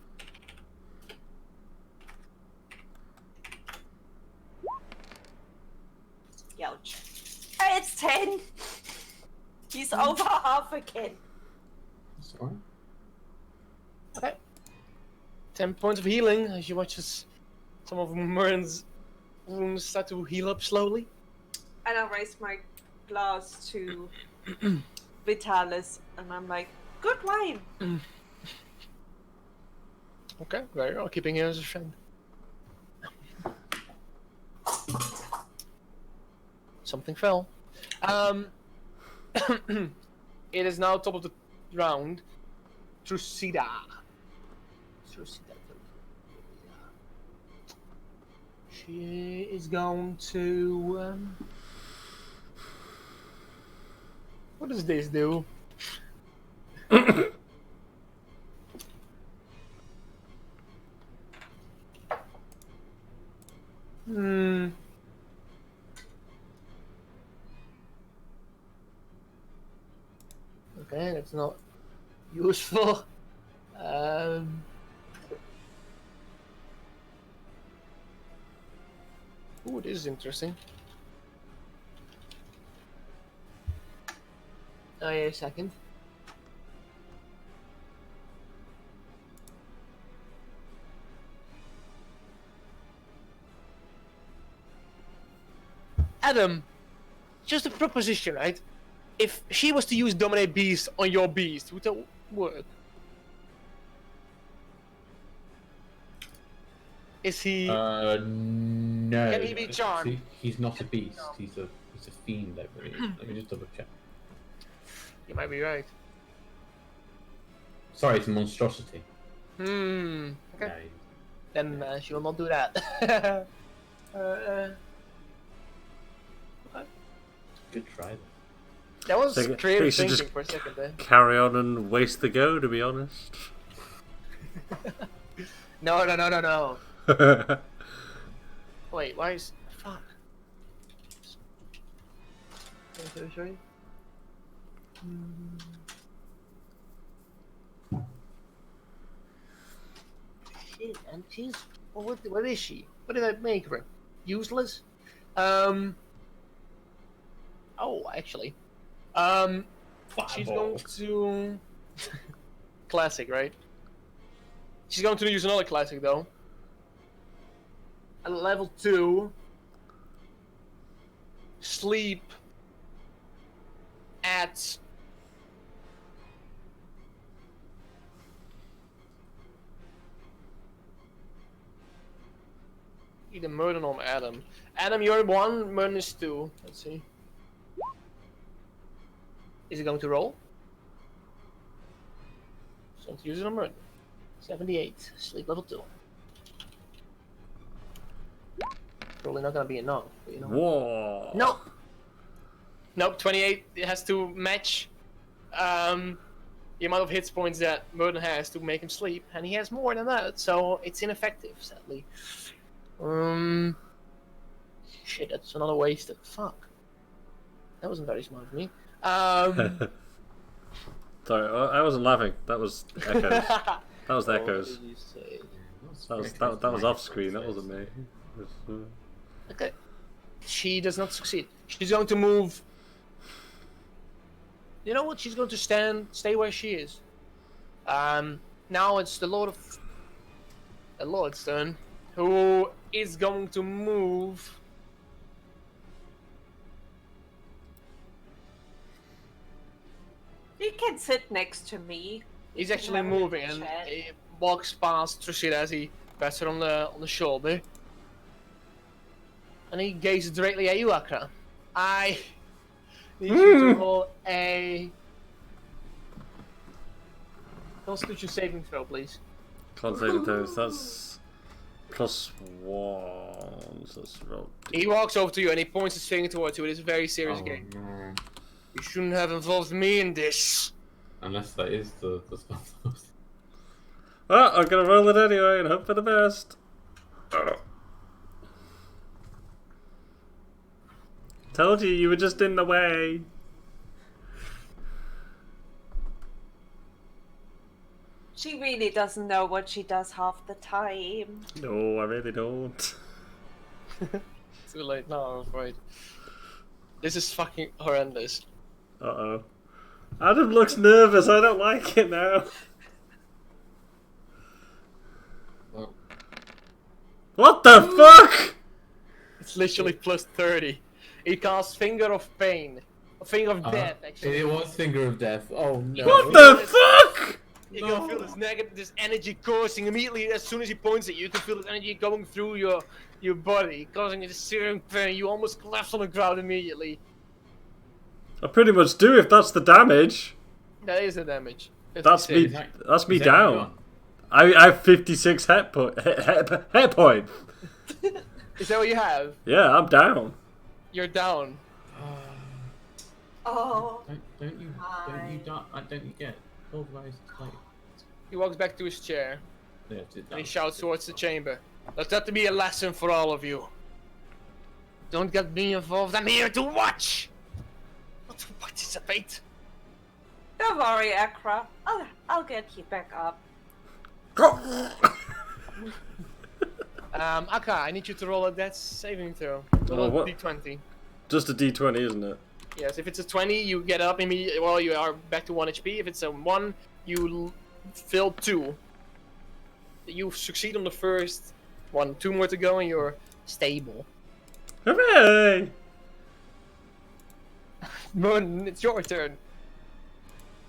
Ouch. It's 10! He's over half again. Sorry. Okay. 10 points of healing as you watch as some of Merlin's wounds start to heal up slowly. And I raise my glass to Vitalis, and I'm like, good wine! Okay, very well. Keeping him as a friend. Something fell. It is now top of the round. Trucida. She is going to. What does this do? Okay, that's not useful. Ooh, this is interesting. Oh, yeah, a second. Adam, just a proposition, right? If she was to use Dominate Beast on your beast, would that work? Is he... No. Can he be charmed? See, he's not a beast. He's a fiend, I believe. Let me just double check. You might be right. Sorry, it's a monstrosity. Okay. Yeah, Then she will not do that. good try. Though. That was So, creative you should thinking just for a second there. Carry on and waste the go, to be honest. No. Wait, why is... Fuck. Sorry. Shit, and she's... Well, what is she? What did I make her? Useless? Oh, actually. She's going to... Classic, right? She's going to use another classic, though. At level 2... Sleep... At... Either Merlin or Adam. Adam, you're 1, Merlin is 2. Let's see. Is he going to roll? He's going to use it on Merlin. 78. Sleep level 2. Probably not going to be enough. But you know. Whoa! No! Nope, 28. It has to match the amount of hit points that Merlin has to make him sleep, and he has more than that, so it's ineffective, sadly. Shit, that's another wasted. Fuck. That wasn't very smart of me. Sorry, I wasn't laughing. That was Echoes. That was What Echoes. did you say? That was off screen. That wasn't me. Okay. She does not succeed. She's going to move. You know what? She's going to stay where she is. Now it's the Lord's turn, who is going to move. He can sit next to me. He's actually Have a little moving and chat. he walks past Trucida as he pats her on the shoulder. And he gazes directly at you, Akra. I need you to roll a Constitution saving throw, please. Concentrating those. That's +1. So let's roll. He walks over to you and he points his finger towards you. It is a very serious game. No. You shouldn't have involved me in this. Unless that is the spell. Well, I'm gonna roll it anyway and hope for the best. Told you were just in the way. She really doesn't know what she does half the time. No, I really don't. Too late now, I'm afraid. This is fucking horrendous. Uh-oh. Adam looks nervous, I don't like it now. Well, What the fuck? It's literally plus 30. He casts Finger of Pain. Finger of Death, actually. it was Finger of Death. Oh no. What the fuck? You can feel this negative, this energy coursing immediately as soon as he points at you. You can feel this energy going through your body, causing you this searing pain. You almost collapse on the ground immediately. I pretty much do if that's the damage. That is the damage. That's 56. me. That's me Is that down. gone? I have 56 hit point. Is that what you have? Yeah, I'm down. You're down. Oh. Don't you get pulverized like He walks back to his chair yeah, and he shouts towards the chamber. Let that be a lesson for all of you. Don't get me involved. I'm here to watch, not to participate. Don't worry, Akra. I'll get you back up. Aka, I need you to roll a death saving throw. Oh, Roll a what? d20. Just a d20, isn't it? Yes, if it's a 20, you get up immediately. Well, you are back to 1 HP. If it's a 1, you fail 2. You succeed on the first one. 2 more to go, and you're stable. Hooray! Moon, it's your turn.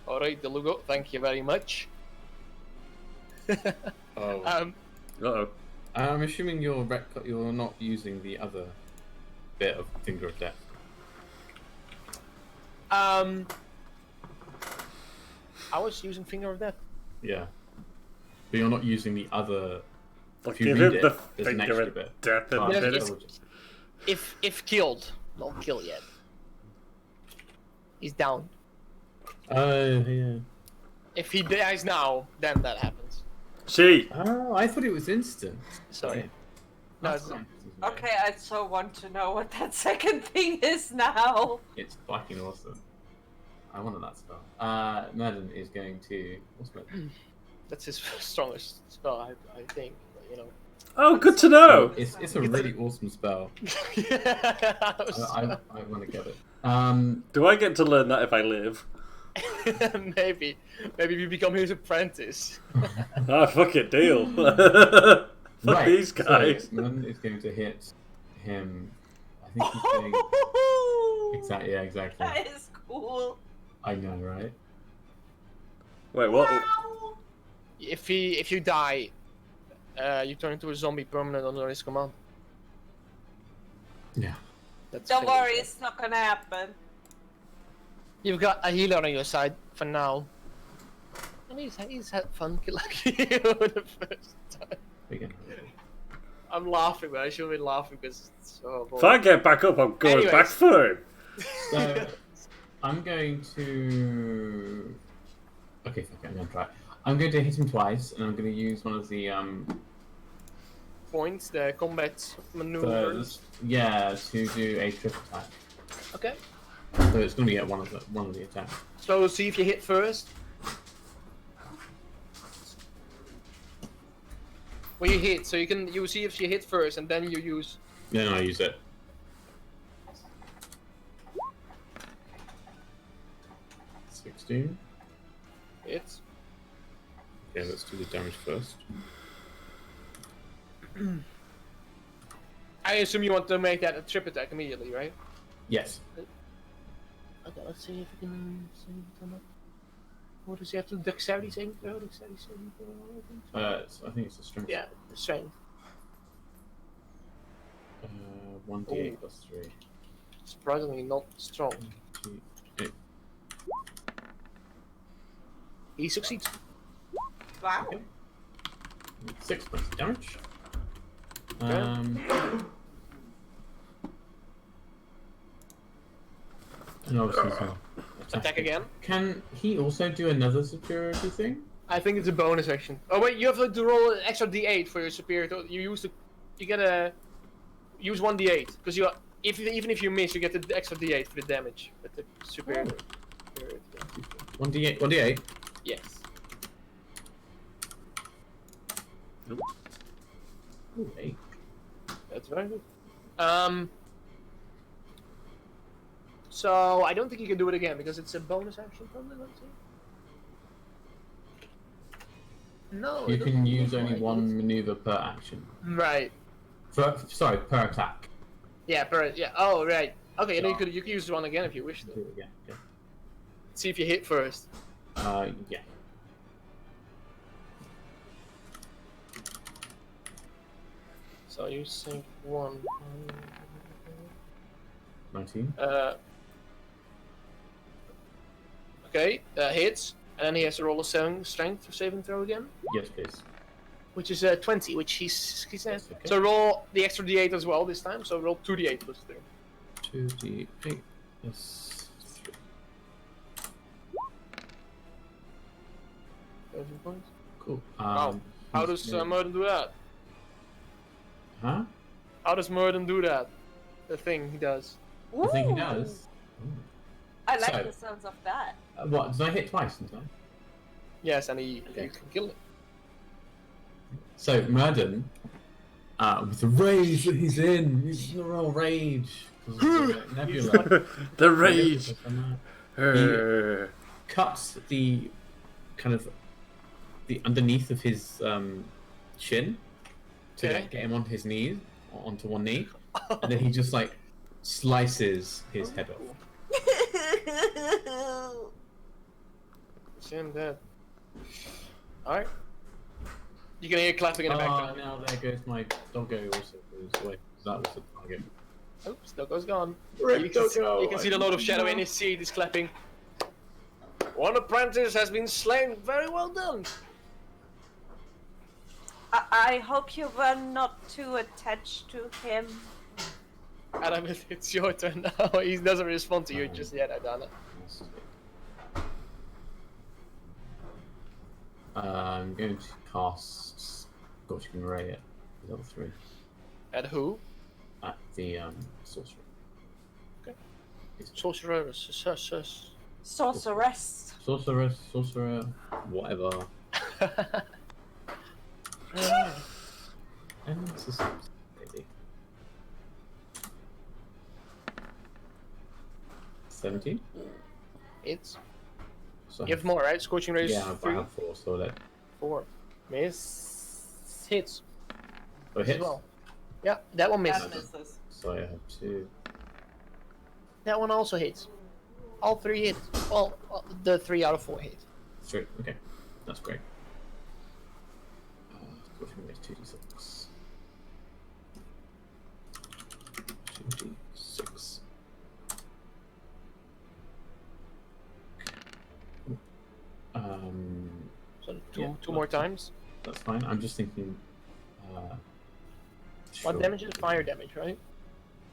Alright, Delugo, thank you very much. Oh. Uh-oh. I'm assuming you're not using the other bit of Finger of Death. I was using Finger of Death. Yeah. But you're not using the other. Like, If you give read him the it, there's an finger extra of bit. death in Ah, a Yeah, minute. it's- If killed, not kill yet. He's down. Oh yeah. If he dies now, then that happens. She. Oh, I thought it was instant. Sorry. No, That's it's fine. Okay, I so want to know what that second thing is now. It's fucking awesome. I wanted that spell. Merlin is going to. What's Merlin? that's his strongest spell, I think. But, you know. Oh, good to know. It's a really awesome spell. yeah, I want to get it. Do I get to learn that if I live? maybe you become his apprentice. Ah, fuck it, deal. Fuck Right, these guys. So Merlin is going to hit him. I think he's going. Exactly. Yeah, exactly. That is cool. I know, right? Wait, what? Wow. If you die, you turn into a zombie permanent under his command. Yeah. That's Don't Finger of worry, Death. it's not gonna happen. You've got a healer on your side for now. And he's had fun killing you the first time. Begin. I'm laughing, but I shouldn't be laughing because it's so If I get back up, I'm going Anyways. back for him. So I'm going to. Okay, fuck it. I'm going to try. I'm going to hit him twice, and I'm going to use one of the points, the combat maneuvers. yeah, to do a triple attack. Okay. So it's going to get one of the attacks. So we'll see if you hit first. Well, you hit, so you see if you hit first, and then you use. Then I use it. $16. Hits. Okay, let's do the damage first. I assume you want to make that a trip attack immediately, right? Yes. Okay, let's see if we can save it or not. What does he have to dexterity saving throw? Dexterity saving throw? So I think it's a strength. Yeah, strength. 1d8 plus 3. Surprisingly not strong. 2, 8. He succeeds. Wow. Okay. 6 points of damage. And obviously some attack again. Can he also do another superiority thing? I think it's a bonus action. Oh wait, you have to roll an extra d8 for your superior. You get a use 1d8 because even if you miss, you get the extra d8 for the damage with the superior. Oh. 1d8. 1d8. Yes. Ooh, 8. That's very good. So I don't think you can do it again because it's a bonus action from the let's see. No. You it can doesn't use look only like one it. maneuver per action. Right. Sorry, per attack. Yeah. Yeah. Oh, right. Okay. And then Yeah. you can use one again if you wish to. Do it again. Yeah. See if you hit first. Yeah. So you sink one. 19. Okay. Hits, and then he has to roll a strength saving throw again, Yes, please. which is 20, which he said. That's okay. So roll the extra d8 as well this time. So roll 2d8 plus 3. 2d8 plus 3. 13 points. Cool. Wow. How he's does gonna- Murden do that? Huh? How does Murden do that? The thing he does. I think he Ooh. does. I like So- the sounds of that. What? Did I hit twice in time? Yes, and you Okay. can kill it. So, Murden, with the rage that he's in a real rage. 'Cause of the Nebula. The rage. He cuts the kind of the underneath of his chin to Okay. get him on his knees, onto one knee, and then he just like slices his head off. See him dead. Alright. You can hear clapping in the background. Now there goes my doggo also goes away. That was the target. Oops, Doggo's gone. Rip You can, Doggo, you can see the Lord of Shadow in his seat is clapping. One apprentice has been slain. Very well done. I hope you were not too attached to him. Adam, it's your turn now. He doesn't respond to you just yet, Adana. I'm going to cast Scorching Ray at level 3 At who? at the sorcerer. Sorcerer. Sorceress. Sorcerer, whatever. And this is maybe 17. It's. So You have more, right? Scorching Rays yeah, I 3, have 4, so that 4. Miss. Hits. hits. As well. Yeah, that one misses. That misses. So I have 2. That one also hits. All 3 hits. Well, the 3 out of 4 hit. 3. Okay, that's great. Scorching Ray 2d6. 2d6. So Yeah, two more times. That's fine. I'm just thinking. What sure. damage is fire damage, right?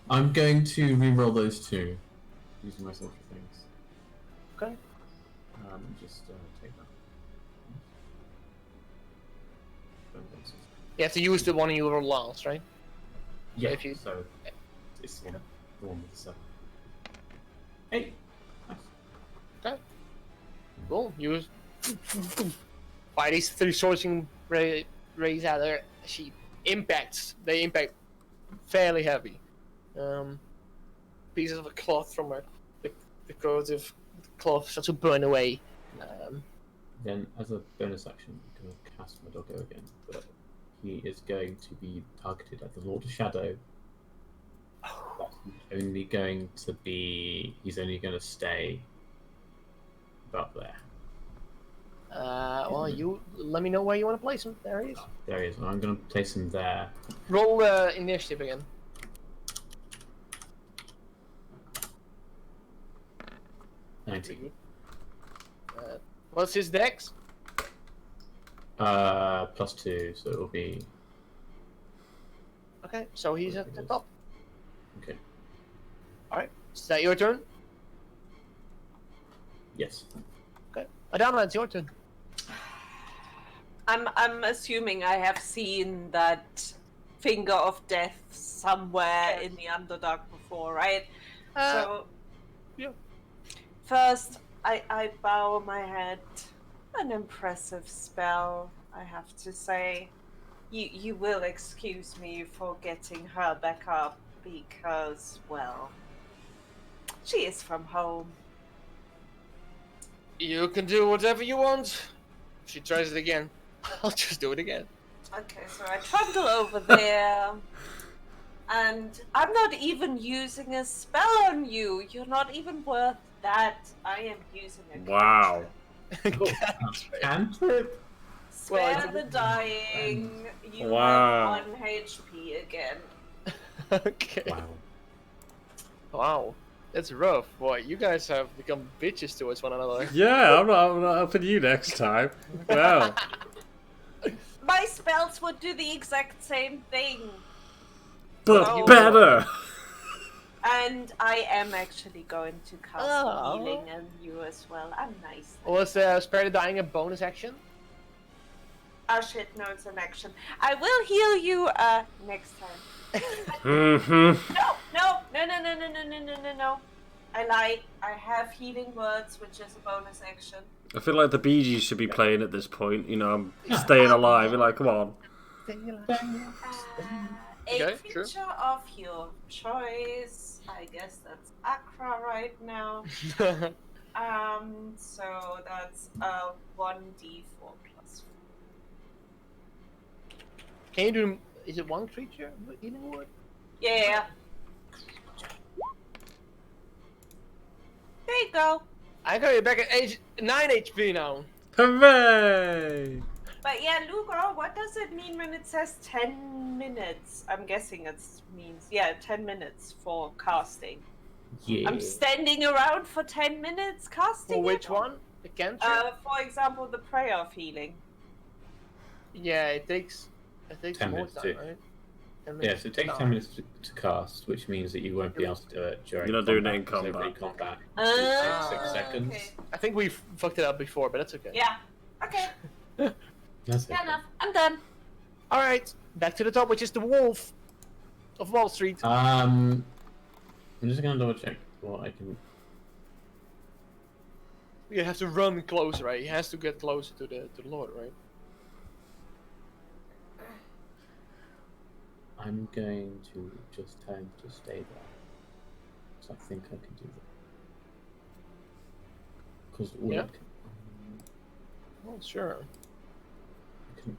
I'm going to re-roll those 2 using my social things. Okay. Just take that. You have to use the one you roll last, right? Yeah. If you- So it's the one with the 7. 8. Nice. Okay. Cool. Use. Fire these 3 scorching rays out there. She impacts. They impact fairly heavy. Pieces of a cloth from her, the corrosive cloth starts to burn away. Then, as a bonus action, I'm going to cast my doggo again, but he is going to be targeted at the Lord of Shadow. He's only going to be. He's only going to stay about there. Well, you let me know where you want to place him. There he is. There he is. And I'm going to place him there. Roll initiative again. 19. What's his dex? +2, so it'll be. Okay, so he's at the top. Okay. Alright, is that your turn? Yes. Okay. Adana, it's your turn. I'm assuming I have seen that finger of death somewhere in the Underdark before, right? So yeah. first I bow my head. An impressive spell, I have to say. You will excuse me for getting her back up because, well, she is from home. You can do whatever you want. If she tries it again, I'll just do it again. Okay, so I trundle over there, and I'm not even using a spell on you. You're not even worth that. I am using a Wow. Cantrip? Spare Well, the dying. You Wow. have 1 HP again. Okay. Wow. Wow. That's rough. Boy, you guys have become bitches towards one another. Yeah, I'm not helping you next time. Wow. My spells would do the exact same thing. But Oh. better! And I am actually going to cast Oh. healing on you as well. I'm nice. Was Spare the Dying a bonus action? Oh shit, no, it's an action. I will heal you next time. Mm-hmm. No. I lied. I have healing words, which is a bonus action. I feel like the Bee Gees should be playing at this point. You know, I'm staying alive. You're like, come on. A Okay, creature sure. of your choice. I guess that's Akra right now. So that's 1d4 plus 4. Can you do? Is it one creature? Healing word? Yeah. There you go. I got you back at 9 HP now. Hooray! But yeah, Lugro, what does it mean when it says 10 minutes? I'm guessing it means, 10 minutes for casting. Yeah. I'm standing around for 10 minutes casting For which it? one? The cantrip? For example, the prayer of healing. Yeah, it takes 10 more minutes time, too. right? 10 Yeah, minutes. so it takes No. 10 minutes to cast, which means that you won't be able to do it during You're not doing it in because every combat. combat is 6 seconds. Okay. I think we fucked it up before, but that's okay. Yeah. Okay. That's Fair okay. enough. I'm done. Alright, back to the top, which is the Wolf of Wall Street. I'm just gonna double check what I can. You have to run closer, right? He has to get closer to the Lord, right? I'm going to just tell him to stay there. So I think I can do that. Because Yeah. Oh, sure.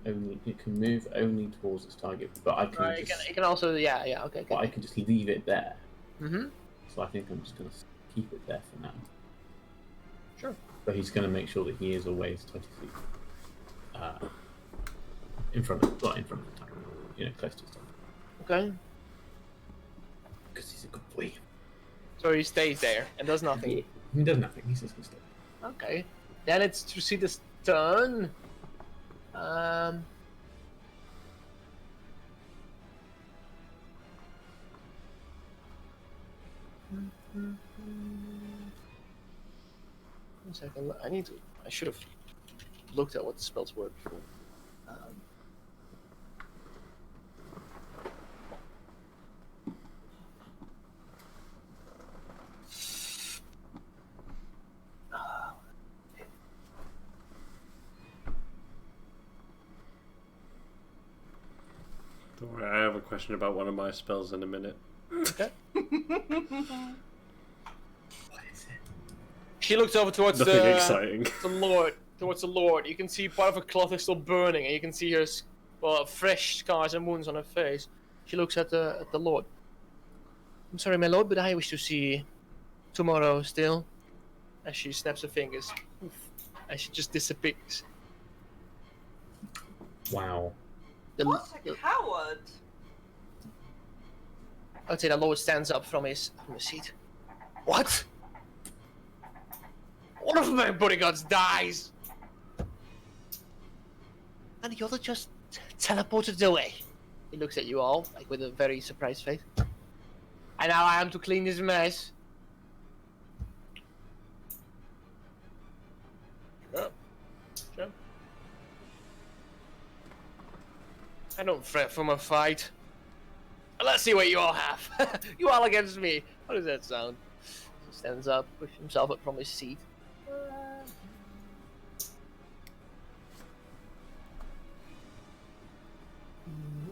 it can move only towards its target, but I can You just can also, yeah, okay. but I can just leave it there. Mm-hmm. So I think I'm just gonna keep it there for now. Sure. But he's gonna make sure that he is always 20 feet in front of the target, close to his target. Okay. Because he's a good boy. So he stays there and does nothing. Yeah. He does nothing. He's just gonna stay. Okay. Then it's Trucida's turn. One second. I should have looked at what the spells were before. Don't worry, I have a question about one of my spells in a minute. Okay. What is it? She looks over towards Nothing the exciting. Lord. Towards the Lord. You can see part of her cloth is still burning, and you can see her, fresh scars and wounds on her face. She looks at the Lord. I'm sorry, my Lord, but I wish to see tomorrow still. As she snaps her fingers, as she just disappears. Wow. What a coward! I'd say the Lord stands up from his seat. What? One of my bodyguards dies! And the other just teleported away. He looks at you all, like with a very surprised face. And now I am to clean this mess. I don't fret from a fight. Let's see what you all have. You all against me. How does that sound? He stands up, pushes himself up from his seat.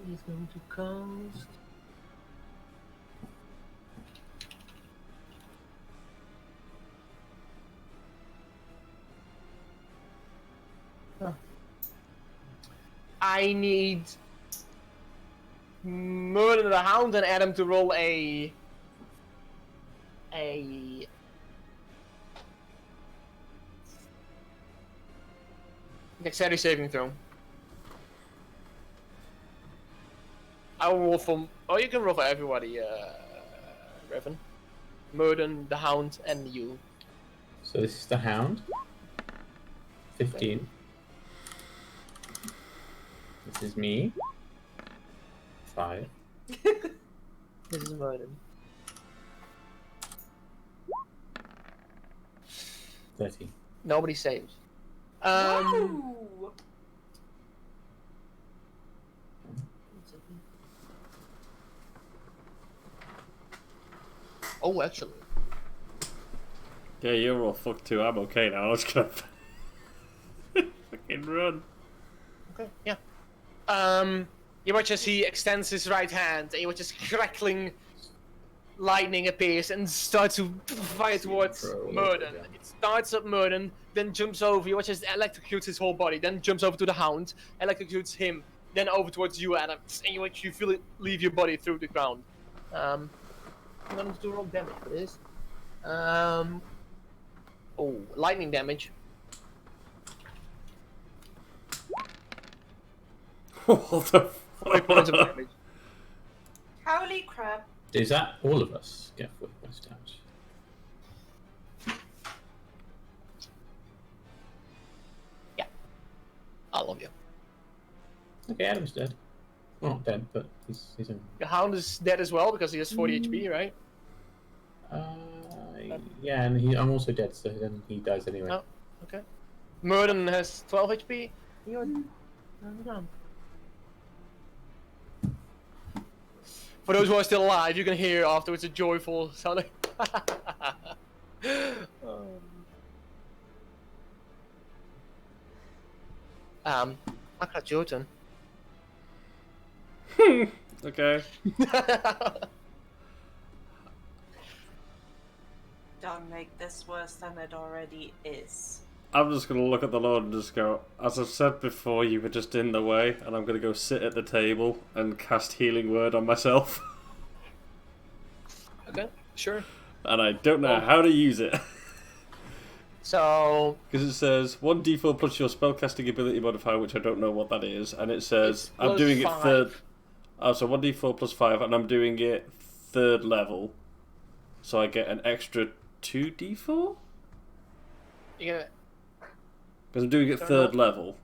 He's going to cast. I need Murder the Hound and Adam to roll a dexterity saving throw. I will roll for. Oh, you can roll for everybody, Revan. Murden, the Hound, and you. So this is the Hound. 15. This is me. 5. This is Murden. 30. Nobody saves. Woo! Oh, actually. Yeah, you're all fucked too. I'm okay now. I was gonna fucking run. Okay, yeah. You watch as he extends his right hand, and you watch as crackling lightning appears and starts to fire towards Murden. It starts at Murden, then jumps over. You watch as it electrocutes his whole body, then jumps over to the Hound, electrocutes him, then over towards you, Adam, and you feel it leave your body through the ground. I'm gonna do roll damage for this. Oh, lightning damage. What the 40 points of damage. Holy crap. Is that all of us get 40 points damage? Yeah. All of you. Okay, Adam's dead. Well, not dead, but he's in. The Hound is dead as well because he has 40 HP, right? Yeah, and I'm also dead, so then he dies anyway. Oh, okay. Murden has 12 HP. You're done. For those who are still alive, you can hear afterwards a joyful sound. Akra, your turn. Okay. Don't make this worse than it already is. I'm just gonna look at the Lord and just go, as I've said before, you were just in the way, and I'm gonna go sit at the table and cast Healing Word on myself. Okay, sure. And I don't know how to use it. So, Because it says 1d4 plus your spellcasting ability modifier, which I don't know what that is, and it says It's I'm plus doing it 5. third. Oh, so 1d4 plus 5, and I'm doing it 3rd level. So I get an extra 2d4? you get, Because I'm doing it 3rd level.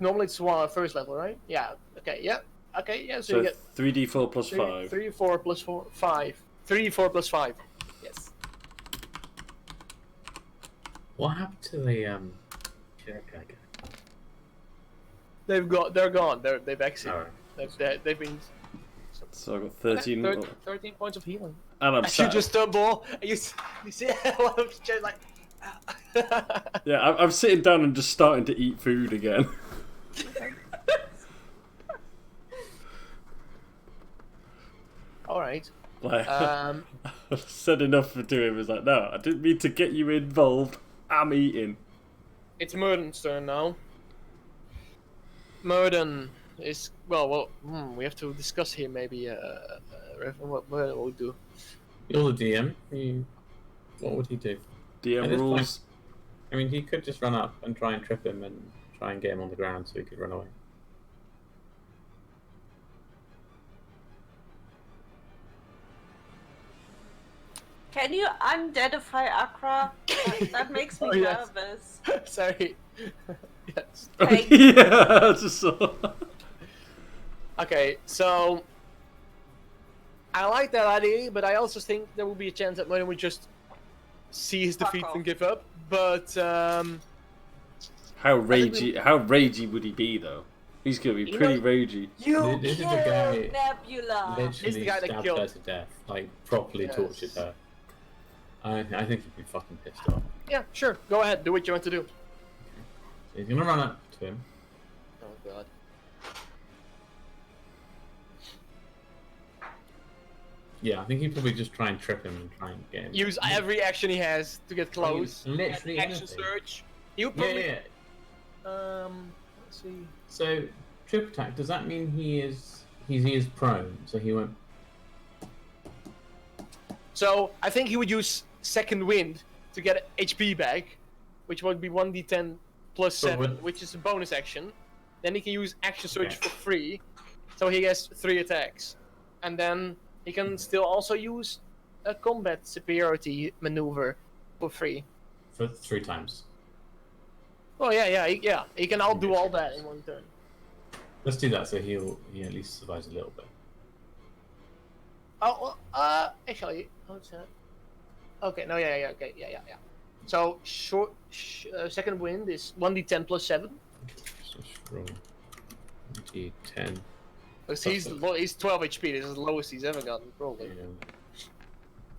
normally it's first level, right? Yeah. Okay. Yeah. Okay. Yeah. So, So you get 3d4 plus 5. 3, 4 plus 4, 5. 3, 4 plus 5. Yes. What happened to the okay. They're gone. They've exited. Alright. They've been. So I've got 13. 13 points of healing. And I'm As you sat. just stumble, and you see one of the like. Yeah, I'm sitting down and just starting to eat food again. All right. Like, Um. I said enough to him. It was like, no, I didn't mean to get you involved. I'm eating. It's Murden's turn now. Murden is we have to discuss here maybe. What Murden will do. You're the DM. What would he do? At DM this rules. I mean, he could just run up and try and trip him and try and get him on the ground so he could run away. Can you undeadify Akra? That makes me Oh, yes. nervous. Sorry. Yes. Thank Yeah, I just saw. Okay, so I like that idea, but I also think there will be a chance that Murden would just see his Fuck defeat off. and give up. But How ragey would he be though? He's gonna be You pretty know- ragey. You This is the killed guy- Nebula. Literally the guy that stabbed killed- her to death, like properly Yes. tortured her. I think he'd be fucking pissed off. Yeah, sure. Go ahead. Do what you want to do. So he's gonna run up to him. Oh god. Yeah, I think he'd probably just try and trip him and try and get him. Use every action he has to get close. Literally Action anything. search. He'll Yeah, probably. yeah. Let's see. So trip attack. Does that mean he is prone? So he won't. So I think he would use second wind to get HP back, which would be 1d10 plus So 7, would- which is a bonus action. Then he can use action search Okay. for free, so he gets 3 attacks, and then he can still also use a combat superiority maneuver for free. For 3 times. Oh yeah. He can all do all that in one turn. Let's do that so he at least survives a little bit. Oh, well, actually, what's that? Okay, no, yeah. So, second wind is 1d10 plus 7. So just roll D10. Because he's 12 HP, this is the lowest he's ever gotten, probably.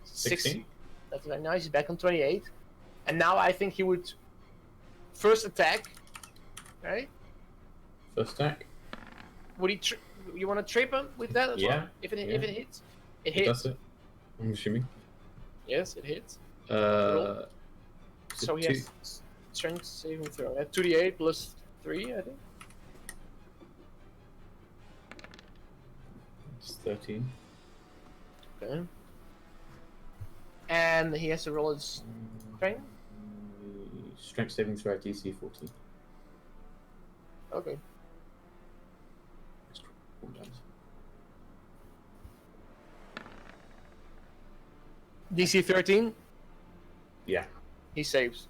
16? That's very nice, he's back on 28. And now I think he would first attack, right? First attack. Would he, you want to trip him with that as Yeah, well? If it yeah. hits? It hits. That's it. I'm assuming. Yes, it hits. So So he two- has strength saving throw. 2d8 plus 3, I think. It's 13. Okay. And he has to roll his strength? Strength saving throw at DC 14. Okay. Four times. DC 13, Yeah. he saves.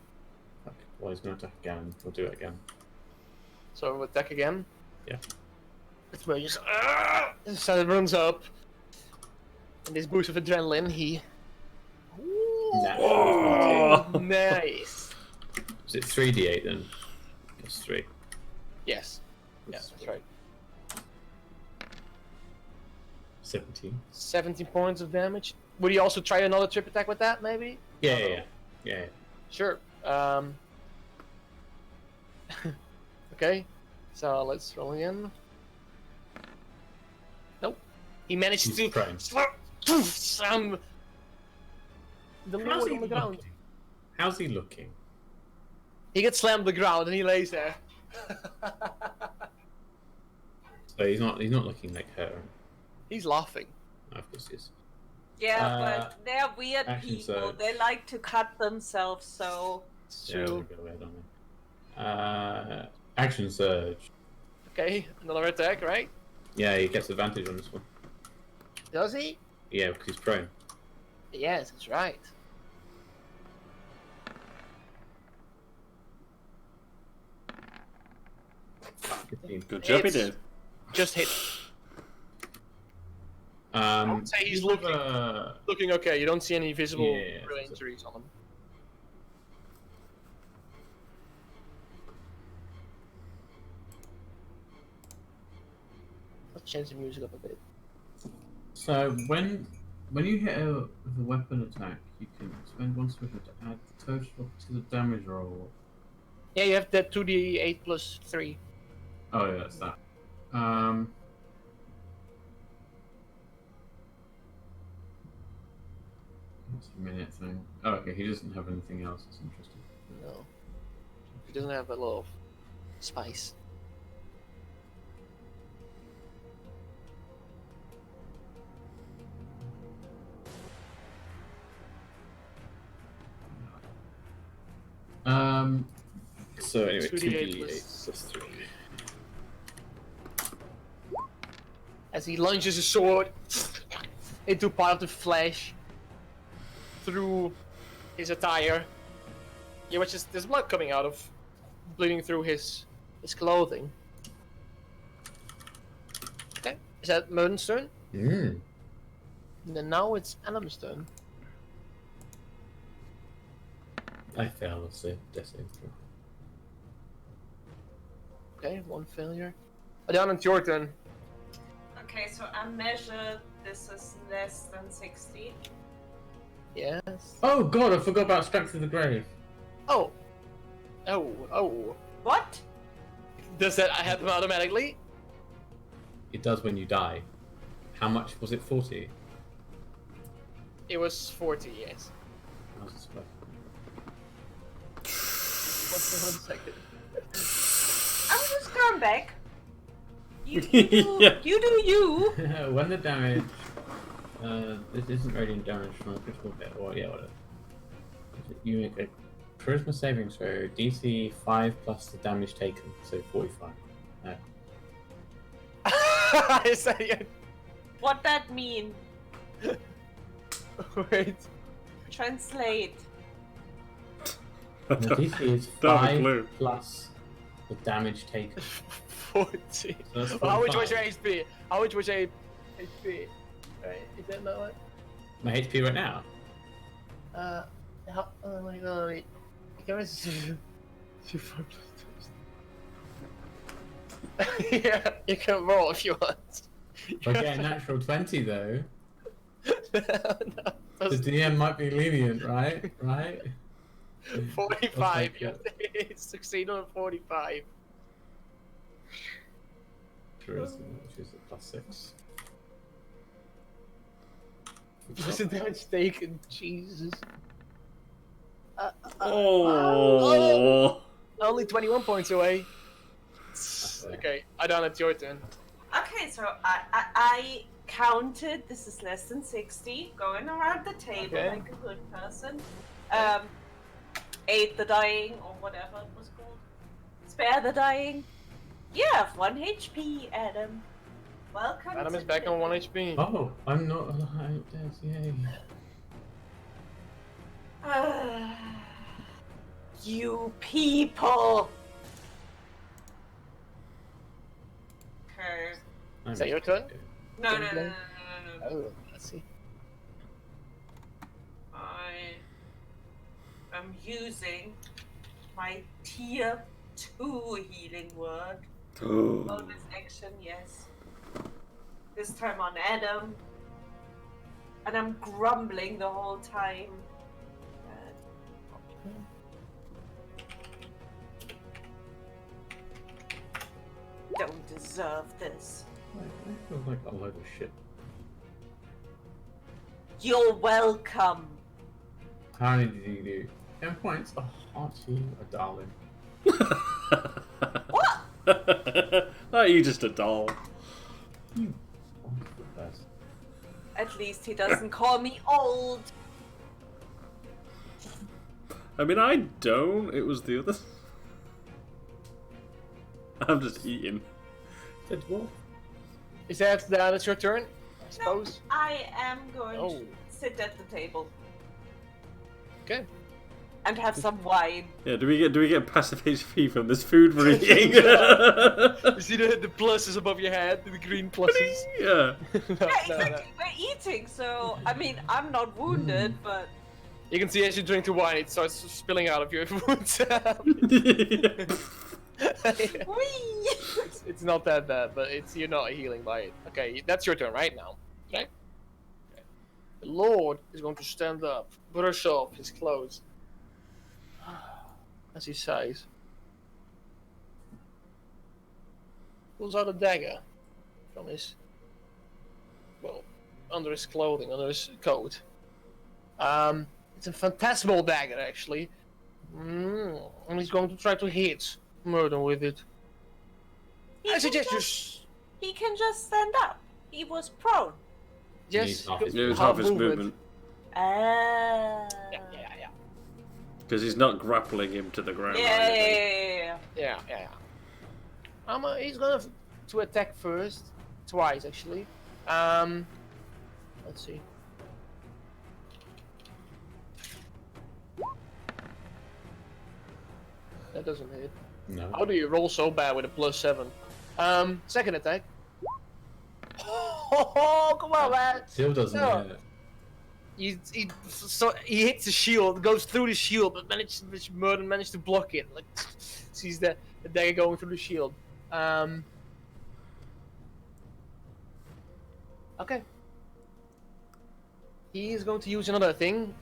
Okay. Well, he's going to attack again. We'll do it again. So we'll attack again. Yeah. It's where he just so it runs up. And this boost of adrenaline, he Natural 20. nice. Is it 3d8 then? Plus 3. Yes. Yeah, that's right. 17. 17 points of damage. Would he also try another trip attack with that, maybe? Yeah. Sure. Okay. So let's roll again. Nope. He managed He's to prone. slam the How's lord he on the ground. looking? How's he looking? He gets slammed to the ground and he lays there. So he's not looking like her. He's laughing. Of course he is. Yeah, but they're weird action people. surge. They like to cut themselves, so It's Yeah, true. a bit weird, aren't they? Action surge. Okay, another attack, right? Yeah, he gets advantage on this one. Does he? Yeah, because he's prone. Yes, that's right. Good job, he It's- did. Just hit. I would say he's you have looking okay. You don't see any visible Yeah, real that's it. injuries on him. Let's change the music up a bit. So when you hit a with a weapon attack, you can spend 1 special to add the total to the damage roll. Yeah, you have that 2d8 plus 3. Oh yeah, that's that. What's a minute thing? Oh, okay, he doesn't have anything else. That's interesting. No. He doesn't have a lot of spice. So anyway, 2d8 2d8 plus 3. As he lunges his sword into part of the flesh through his attire. Yeah, which is there's blood coming out of, bleeding through his clothing. Okay, is that Merton's turn? Mm. And then now it's Adam's turn. I fail, let's say. Death saving throw. Okay, 1 failure. Adana, it's your turn. Okay, so I measured this is less than 60. Yes. Oh god, I forgot about Strength of the Grave. Oh. Oh. What? Does that happen automatically? It does when you die. How much was it? 40? It was 40, yes. How's it split? 1 second. I'm just going back. You do, Yeah. you do you. When the damage... this isn't radiant damage from a critical hit, or yeah, whatever. You make a charisma saving throw, DC 5 plus the damage taken, so 45. No. Is that it? What that mean? Wait. Translate. The DC is Don't have a 5 clue. plus the damage taken. 40. So that's How much was 45. your HP? How much was your HP? Right, is that not what? My HP right now? Wait. Yeah, you can roll if you want. If I get a natural 20 though, No, the DM might be lenient, right? Right? 45. I'll You have to succeed on 45. Charisma, which is a plus 6. What's the damage taken? Jesus. Oh. Only 21 points away. Okay, Adana, it's your turn. Okay, so I counted. This is less than 60. Going around the table Okay. like a good person. Aid the dying or whatever it was called. Spare the dying. You have 1 HP, Adam. Welcome. Adam to is back the- on 1 HP. Oh, I'm not alive, dead, yay. You people. Okay. Is that your turn? No. Oh, let's see. I am using my tier 2 healing word. Bonus action, yes. This time on Adam. And I'm grumbling the whole time. Don't deserve this. I feel like a load of shit. You're welcome. How many did you do? 10 points? Oh, aren't you a darling? What? Are you just a doll? You wonderful person. At least he doesn't call me old. I mean, I don't. It was the other. I'm just eating. The dwarf? Is that's your turn? I No, suppose. I am going Oh. to sit at the table Okay. and have some wine. Yeah, do we get passive HP from this food we're eating? You see the pluses above your head, the green pluses. yeah. No, Yeah, no. exactly. We're eating, so I mean, I'm not wounded, but You can see as you drink the wine, it starts spilling out of your wounds. whee! It's not that bad, but you're not healing by it. Okay, that's your turn right now. Okay. The Lord is going to stand up, brush off his clothes as he sighs. Pulls out a dagger from his, under his clothing, under his coat. It's a phantasmal dagger, actually. And he's going to try to hit Murder with it. I suggest you He can just stand up. He was prone. just half his It was half his movement. Ah. Yeah. Because he's not grappling him to the ground. or Yeah, anything. yeah. He's gonna to attack first, twice actually. Let's see. That doesn't hit. No. How do you roll so bad with a +7? Second attack. Oh, come on, man! Still doesn't No. hit. He hits the shield, goes through the shield, but Murden managed to block it. Like sees the dagger going through the shield. Okay. He is going to use another thing.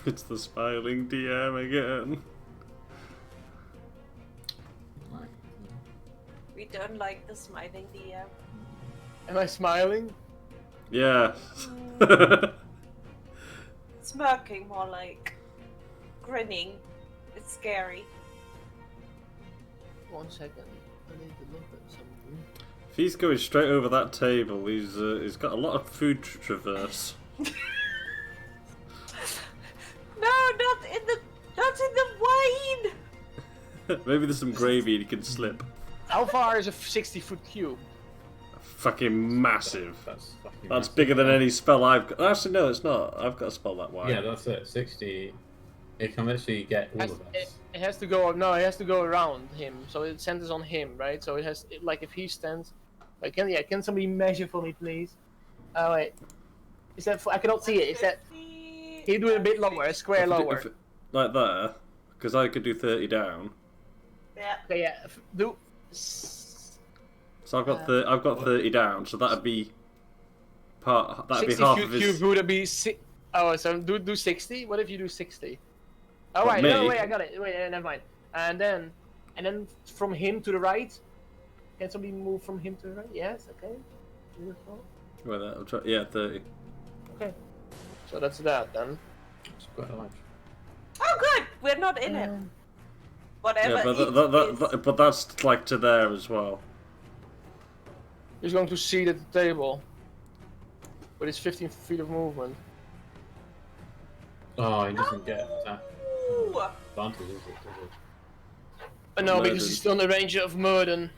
It's the smiling DM again. We don't like the smiling DM. Am I smiling? Yeah. Smirking, more like grinning. It's scary. 1 second. I need to look at something. If he's going straight over that table, he's got a lot of food to traverse. No, not in the wine. Maybe there's some gravy and he can slip. How far is a 60-foot cube? Fucking massive. That's fucking That's massive. bigger than any spell I've got. Actually, no, it's not. I've got a spell that wide. Yeah, that's it. 60. It can literally get all of us. It has to go. No, it has to go around him. So it centers on him, right? So it has like if he stands. Can somebody measure for me, please? Oh wait. Is that? I cannot see it. Is that? 50, Can you do it a bit lower? A square If lower. like there, because I could do 30 down. Yeah. Okay, yeah. Do. So I've got 30 down. So that'd be part. That'd be 60 half of his. cube would be Oh, so do 60. What if you do 60? Oh What, wait, no, me? wait, I got it. Wait, never mind. And then from him to the right. Can somebody move from him to the right? Yes. Okay. Beautiful. Wait, I'll try, yeah, 30. Okay. So that's that then. It's quite large. Oh, good. We're not in it. Whatever. Yeah, but it is. but that's like to there as well. He's going to seat at the table. With his 15 feet of movement. Oh, he doesn't get that Ooh. advantage, is it? Does it? But no, because Murden. he's still in the range of Murden.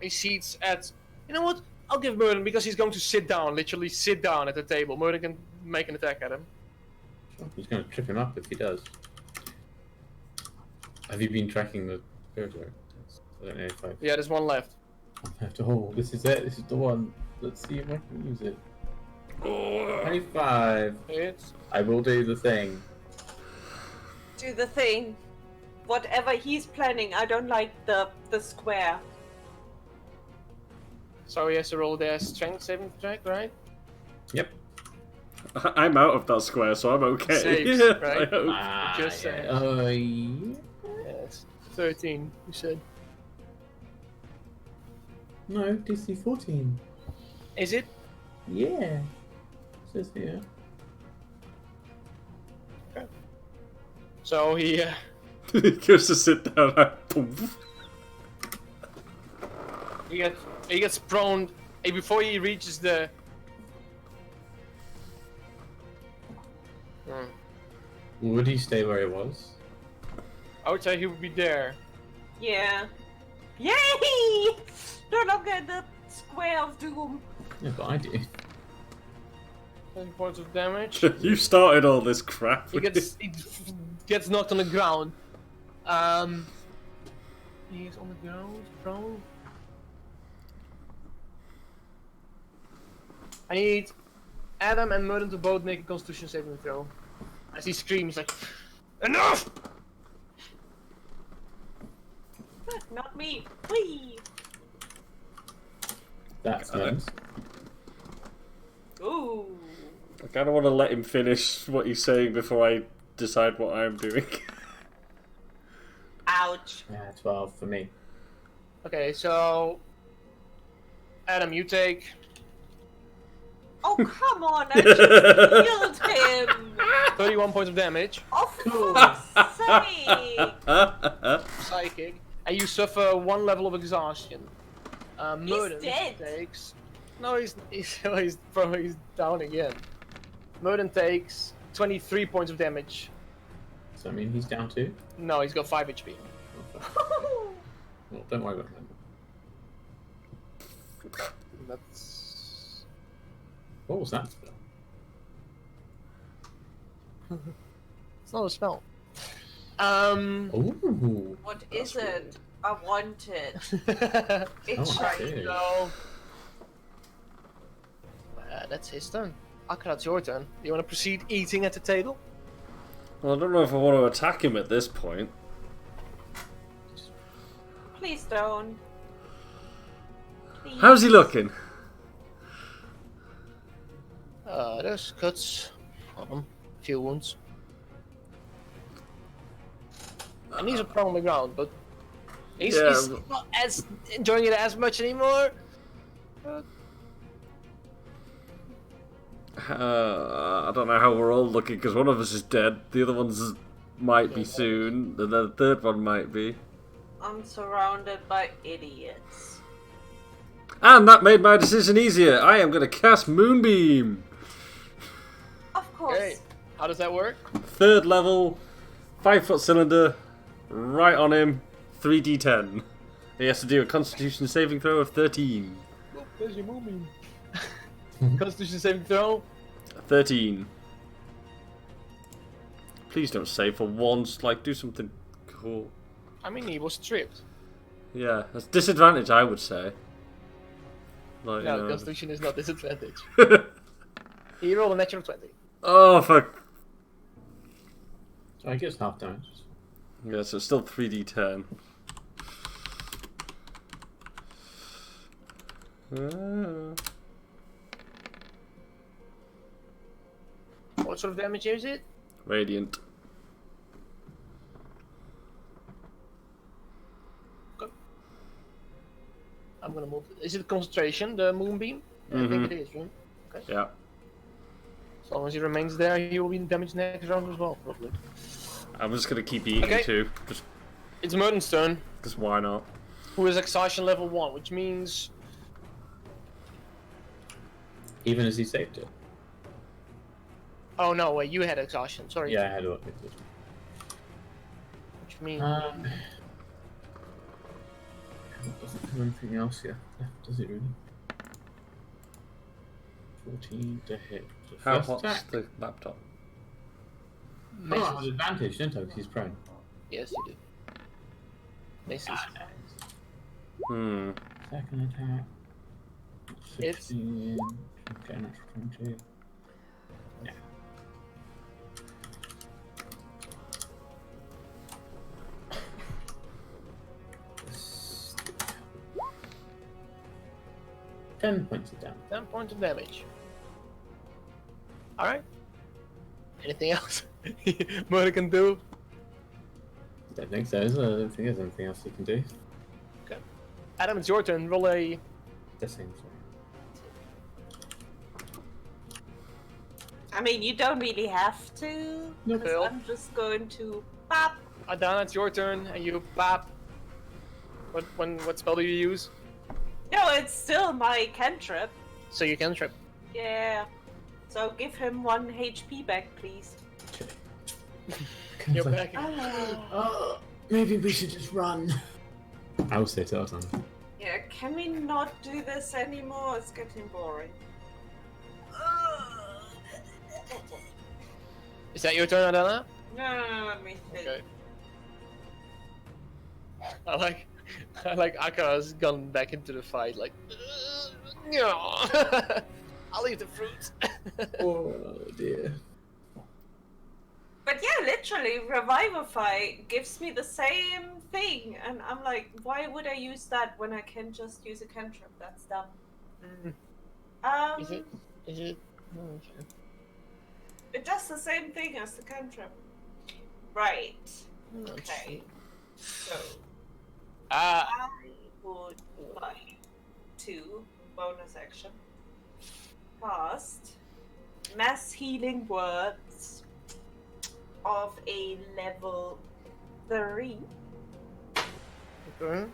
He seats at. You know what? I'll give Murden because he's going to sit down, literally sit down at the table. Murden can make an attack at him. He's going to trip him up if he does. Have you been tracking the territory? I don't know if I've Yeah, there's one left. left. Oh, this is it. This is the one. Let's see if I can use it. Oh. 25. It's. I will do the thing. Do the thing. Whatever he's planning, I don't like the square. So he has to roll their strength saving check, right? Yep. I'm out of that square, so I'm okay. Saves, I right? hope. Just saying. Yeah. Yes. 13, you said. No, DC 14. Is it? Yeah. It says here. So he. He goes to sit down and poof. He gets prone before he reaches the. Would he stay where he was? I would say he would be there. Yeah. Yay! No longer in the square of doom. Yeah, but I do. 10 points of damage. You started all this crap. he gets knocked on the ground. He's on the ground, prone. I need Adam and Murden to both make a Constitution saving throw. As he screams like, "Enough!" Not me. Whee! That's nice. Ooh. I kind of want to let him finish what he's saying before I decide what I'm doing. Ouch. Yeah, 12 for me. Okay, so Adam, you take. Oh, come on. I just healed him. 31 points of damage, Oh, for fuck's sake. psychic, and you suffer 1 level of exhaustion. Murden dead. takes. No, he's probably he's down again. Murden takes 23 points of damage. Does that mean he's down too? No, he's got 5 HP. Well, don't worry about that. That's. What was that spell? It's not a spell. Ooh. What That's is it? I want it. Oh, It's I shiny. see. No. That's his turn. Akra, it's your turn. Do you want to proceed eating at the table? Well, I don't know if I want to attack him at this point. Please don't. Please. How's he looking? There's cuts on him. A few wounds. And he's prone on the ground, but he's not as enjoying it as much anymore. I don't know how we're all looking because one of us is dead, the other one's might be soon, and the third one might be. I'm surrounded by idiots. And that made my decision easier. I am going to cast Moonbeam. Of course. Okay, how does that work? 3rd level, 5-foot cylinder, right on him, 3d10. He has to do a Constitution saving throw of 13. Oh, there's your moving. Constitution saving throw. 13. Please don't save for once. Like, do something cool. I mean, he was tripped. Yeah, that's disadvantage, I would say. Like, No, you know. Constitution is not disadvantage. He rolled a natural 20. Oh, fuck. So I guess half damage. Yeah, so it's still 3d10. What sort of damage is it? Radiant. I'm gonna move. Is it concentration, the moonbeam? I think it is, right? Yeah. As long as he remains there, he will be damaged next round as well, probably. I'm just gonna keep eating Okay. too. Just It's Merton's turn, because why not? who is exhaustion level 1, which means... Even as he saved it. Oh no, wait, you had exhaustion, sorry. Yeah, I had a look at it. Which means... Doesn't have anything else yet left, does it really? 14 to hit. The How first hot's attack. the laptop? Oh, I have advantage, don't I? Because he's prone. Yes, you do. Misses. Hmm. Second attack. Hits. 16. Okay, natural 20. Yeah. This- 10 points of damage. 10 points of damage. Alright. Anything else Merton can do? I don't think so, is there? I don't think there's anything else you can do. Adam, it's your turn. Roll a... The same thing. I mean, you don't really have to. No, 'Cause Bill. I'm just going to pop. Adana, it's your turn, and you bap. What spell do you use? No, it's still my cantrip. So you can trip. Yeah. So give him 1 HP back, please. You're It's like, back. oh, maybe we should just run. I will say to us, Yeah, can we not do this anymore? It's getting boring. Is that your turn, Adana? No, let me think. Okay. I like Akara's gone back into the fight, like, no. I'll eat the fruit. oh dear. But yeah, literally, Revivify gives me the same thing, and I'm like, why would I use that when I can just use a cantrip? That's dumb. Is it? Is it? Oh, okay. It does the same thing as the cantrip. Right. Let's Okay. see. So Ah, I would like to bonus action cast mass healing words of a level 3. okay.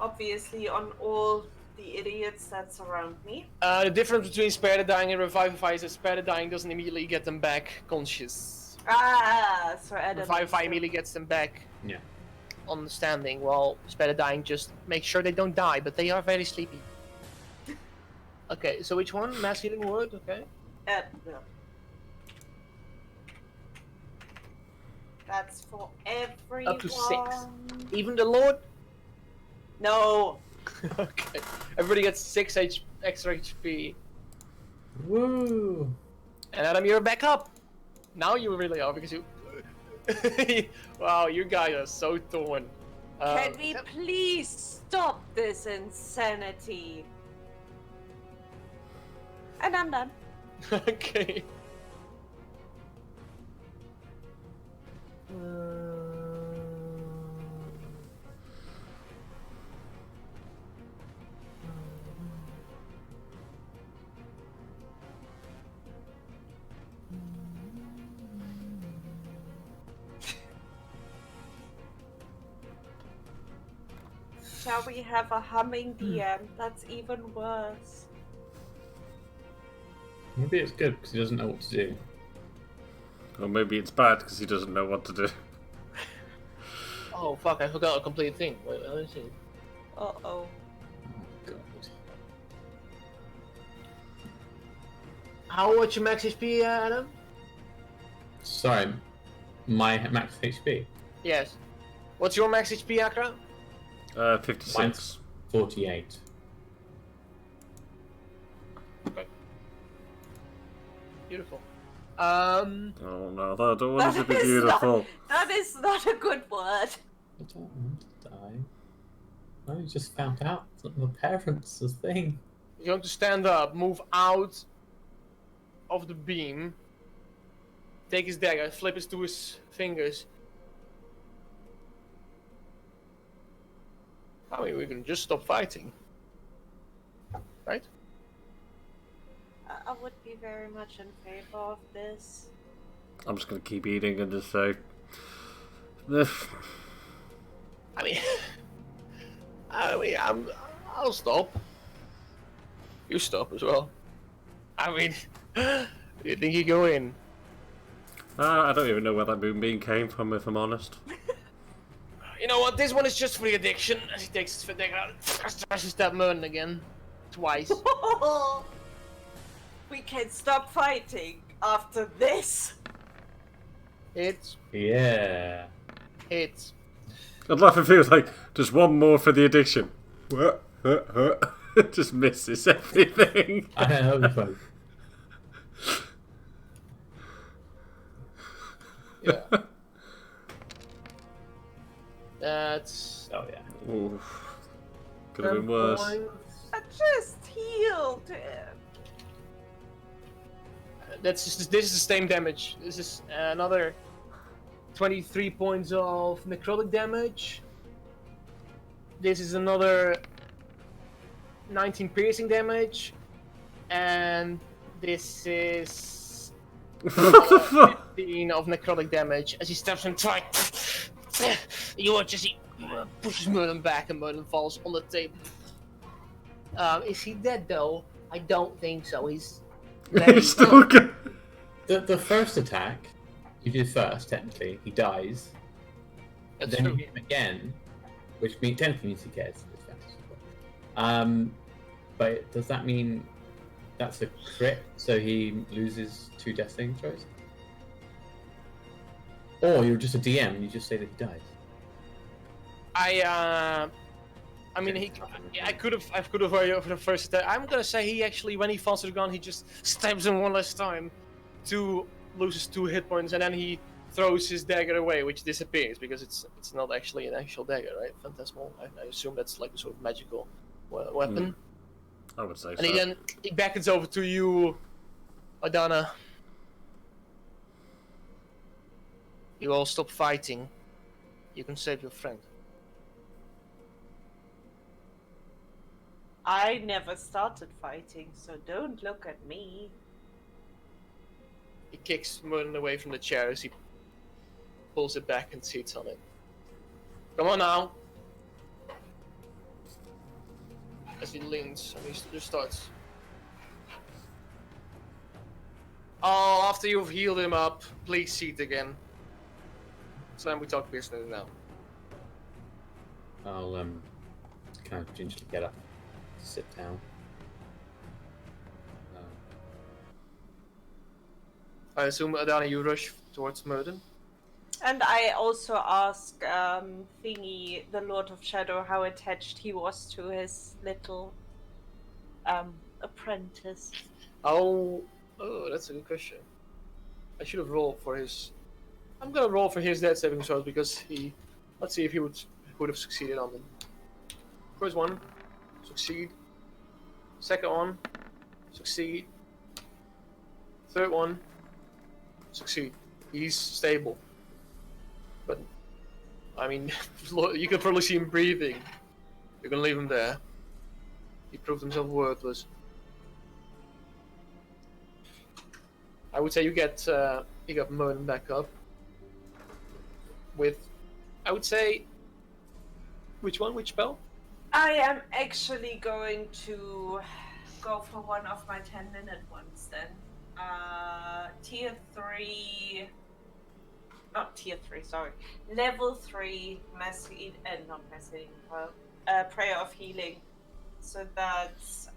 Obviously on all the idiots that surround me. The difference between Spare the Dying and Revivify is that Spare the Dying doesn't immediately get them back conscious. So Adam. Revivify immediately gets them back Yeah. on the standing, while Spare the Dying just makes sure they don't die, but they are very sleepy. Okay, so which one? Mass Healing Word, okay. No. That's for everyone. Up to 6. Even the Lord? No. Okay. Everybody gets 6 extra HP. Woo! And Adam, you're back up. Now you really are because you. Wow, you guys are so torn. Can we please stop this insanity? And I'm done. Okay. Shall we have a humming DM? That's even worse. Maybe it's good because he doesn't know what to do. Or maybe it's bad because he doesn't know what to do. Oh fuck! I forgot a complete thing. Wait, let me see. Uh-oh. Oh god. How much your max HP, Adam? Sorry, my max HP. Yes. What's your max HP, Akra? 56. Mine's 48. Beautiful. Oh no, that don't want it to be That is beautiful. That is not a good word. I don't want to die. I just found out that my parents' a thing. You're going to stand up, move out of the beam, take his dagger, flip it to his fingers. I mean, we can just stop fighting. Right? I would be very much in favor of this. I'm just gonna keep eating and just say. I mean, I'll stop. You stop as well. I mean, do you think you go in? I don't even know where that moonbeam came from, if I'm honest. You know what? This one is just for the addiction. As he takes his dagger out, smashes that Merlin again, twice. We can stop fighting after this. Hits, Yeah. hits. I'd laugh if it was like, just one more for the addiction. Just misses everything. I know, that'll be fun. Yeah. That's Oh yeah. Oof. Could have been worse. I just healed him. That's just, this is the same damage. This is another 23 points of necrotic damage. This is another 19 piercing damage, and this is What the fuck? 15 of necrotic damage as he steps in tight. You watch as he pushes Merlin back, and Merlin falls on the table. Is he dead though? I don't think so. He's He's still go- The first attack you did first, technically, he dies. That's Then true. you hit him again, which means technically means he cares. But does that mean that's a crit, so he loses 2 death saving throws? Or you're just a DM and you just say that he dies? I mean, I could have already over the first attack. I'm gonna say he actually, when he falls to the ground, he just stabs him one last time to loses 2 hit points, and then he throws his dagger away, which disappears because it's not actually an actual dagger, right? Phantasmal. I assume that's like a sort of magical weapon. I would say And so. he beckons over to you, Adana. You all stop fighting. You can save your friend. I never started fighting, so don't look at me. He kicks Merlin away from the chair as he pulls it back and sits on it. Come on now. As he leans and he just starts. Oh, after you've healed him up, please seat again. So then we talk business now. I'll kind of gingerly get up, sit down. I assume, Adana, you rush towards Merlin? And I also ask Thingy, the Lord of Shadow, how attached he was to his little apprentice. Oh, that's a good question. I should have rolled for his. I'm gonna roll for his death saving throws because he. Let's see if he would have succeeded on them. First one, succeed. Second one, succeed. Third one, succeed. He's stable. But, I mean, you can probably see him breathing. You're gonna leave him there. He proved himself worthless. I would say you got Merlin back up. With, I would say, which one? Which spell? I am actually going to go for one of my 10-minute ones then. Tier 3. Not tier 3, sorry. Level 3 Prayer of Healing. So that's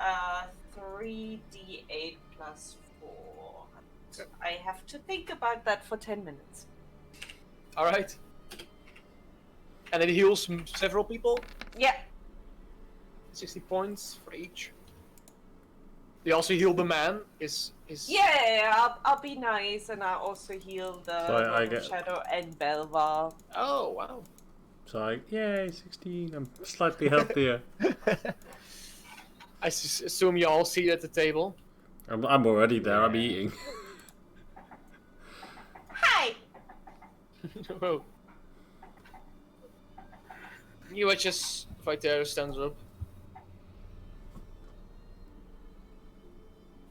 3d8 plus 4. I have to think about that for 10 minutes. Alright. And it heals several people? Yeah. 60 points for each. They also heal the man. Yeah, I'll be nice, and I also heal the So I Lord of get- Shadow and Belvar. Oh, wow. So yay, 16. I'm slightly healthier. I assume you all see at the table. I'm already there. I'm eating. Hi! Whoa. You just Viterra stands up.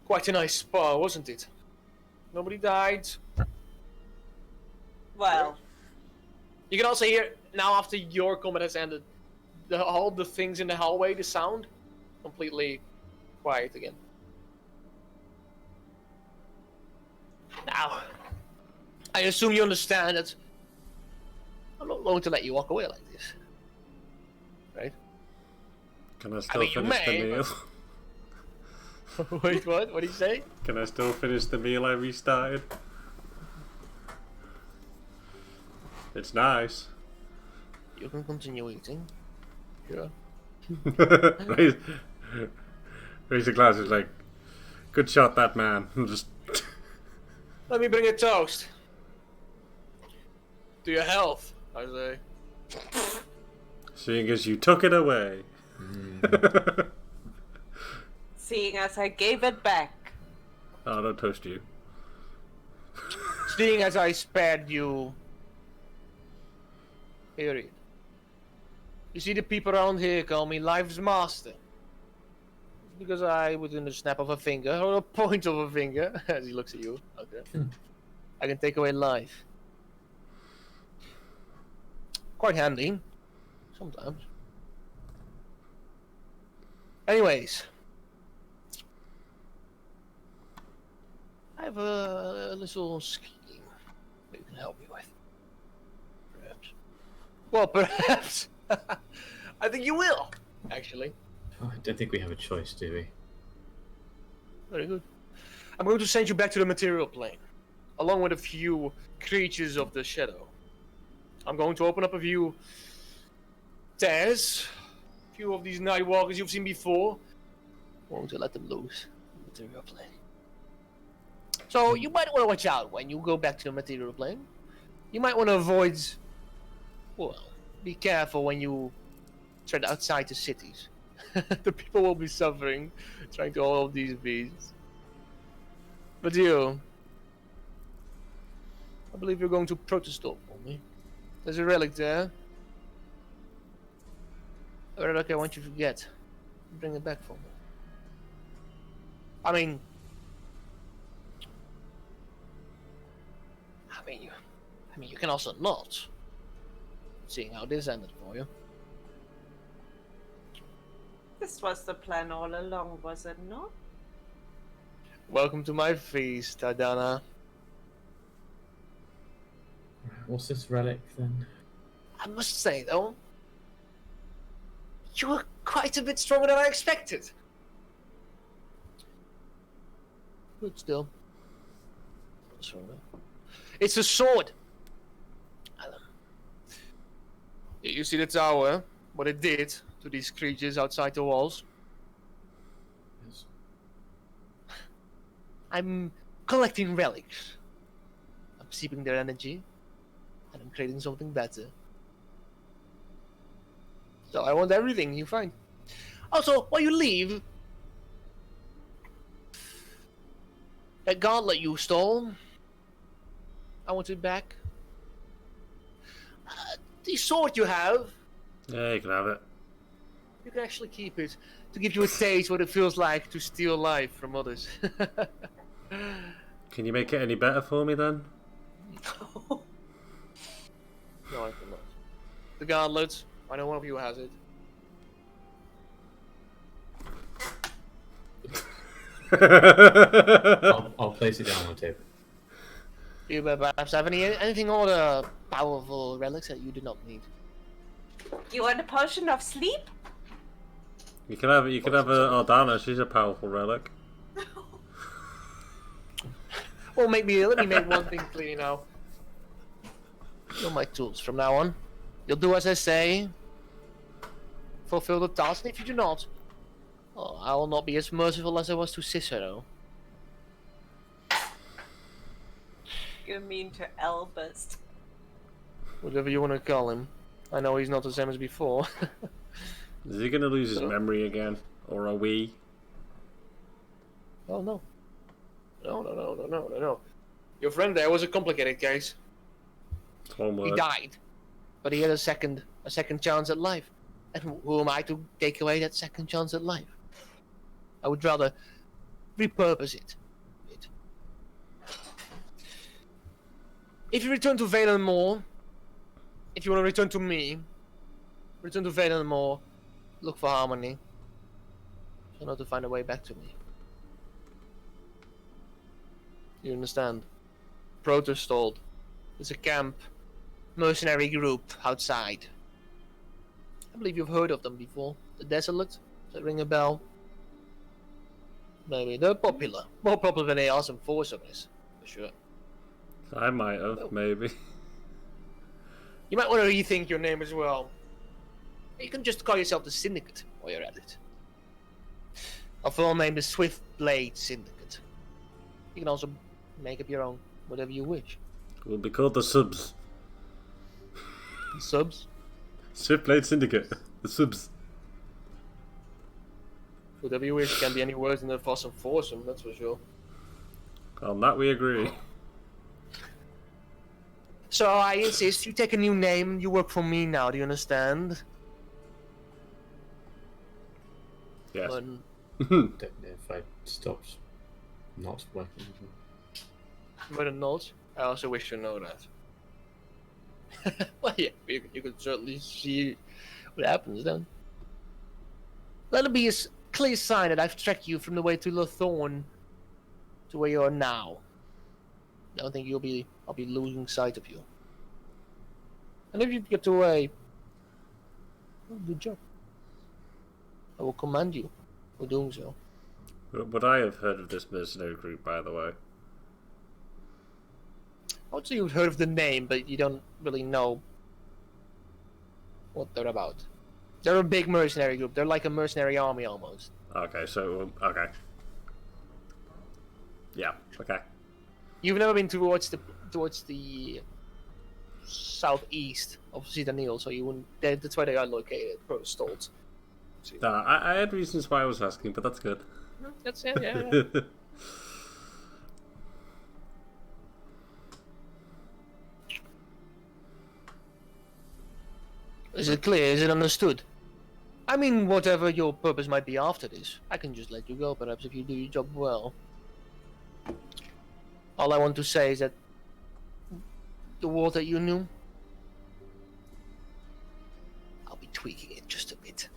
Quite a nice spa, wasn't it? Nobody died. Well, You can also hear now after your combat has ended, all the things in the hallway, the sound, completely quiet again. Now, I assume you understand that I'm not going to let you walk away like this, right? Can I still mean, you finish the may, meal? Wait, what? What did you say? Can I still finish the meal I restarted? It's nice. You can continue eating. Yeah. Raise the glasses like, good shot, that man. Just Let me bring a toast. To your health, I say. seeing as you took it away. seeing as I gave it back. Oh, don't toast you. Seeing as I spared you. Period. You see, the people around here call me Life's Master. Because I, within a snap of a finger, or a point of a finger, as he looks at you, okay, I can take away life. Quite handy. Sometimes. Anyways. I have a little scheme that you can help me with. Perhaps. Well, perhaps. I think you will, actually. Oh, I don't think we have a choice, do we? Very good. I'm going to send you back to the material plane, along with a few creatures of the shadow. I'm going to open up a few stairs, a few of these night walkers you've seen before. I'm going to let them loose in the material plane. So you might want to watch out when you go back to the material plane. You might want to avoid, well, be careful when you tread outside the cities. The people will be suffering trying to hold these beasts. But you, I believe you're going to protostore for me. There's a relic there. A relic I want you to get. Bring it back for me. I mean, you can also not. Seeing how this ended for you. This was the plan all along, was it not? Welcome to my feast, Adana. What's this relic then? I must say, though, you were quite a bit stronger than I expected. But still, stronger. It's a sword. You see the tower? What it did to these creatures outside the walls? Yes. I'm collecting relics. I'm seeping their energy, and I'm creating something better. So I want everything you find. Also, while you leave, that gauntlet you stole, I want it back. The sword you have, Yeah, you can have it. you can actually keep it to give you a taste what it feels like to steal life from others. Can you make it any better for me then? No, I cannot. The gauntlet, I know one of you has it. I'll place it down on the table. Do you perhaps have anything other powerful relics that you do not need? You want a potion of sleep? You can have Aldana, she's a powerful relic. Well, let me make one thing clear now. You're my tools from now on. You'll do as I say. Fulfill the task, and if you do not, oh, I will not be as merciful as I was to Cicero. You mean to Elbus? Whatever you want to call him. I know he's not the same as before. Is he gonna lose his memory again? Or are we? Oh no. No. Your friend there was a complicated case. It's one He word. died, but he had a second chance at life. And who am I to take away that second chance at life? I would rather repurpose it. If you return to Valen Moor, if you want to return to me, return to Valen Moor, look for Harmony. So not to find a way back to me. You understand? Protostalled. It's a camp, mercenary group outside. I believe you've heard of them before. The Desolate? Does that ring a bell? Maybe. They're popular. More popular than they are some Foursomes, for sure. I might have, maybe. You might want to rethink your name as well. You can just call yourself the Syndicate while you're at it. Our full name is Swift Blade Syndicate. You can also make up your own, whatever you wish. We'll be called the Subs. Subs? Swiftblade Syndicate. The Subs. Whatever you wish. Can't be any worse than the Fossum Foursome, that's for sure. On that we agree. So I insist you take a new name and you work for me now, do you understand? Yes. Don't know if I stopped not working with you. But a note, I also wish to know that. Well, yeah, you could certainly see what happens then. Let it be a clear sign that I've tracked you from the way to Lothorn to where you are now. I don't think I'll be losing sight of you. And if you get away, well, good job. I will commend you for doing so. Would I have heard of this mercenary group, by the way? I would say you've heard of the name, but you don't really know what they're about. They're a big mercenary group. They're like a mercenary army almost. Okay, so okay. Yeah, okay. You've never been towards the southeast of Zidanil, so you wouldn't. That's where they are located. Protostalled. I had reasons why I was asking, but that's good. That's it. Yeah. Is it clear? Is it understood? I mean, whatever your purpose might be after this, I can just let you go, perhaps, if you do your job well. All I want to say is that the world that you knew, I'll be tweaking it just a bit.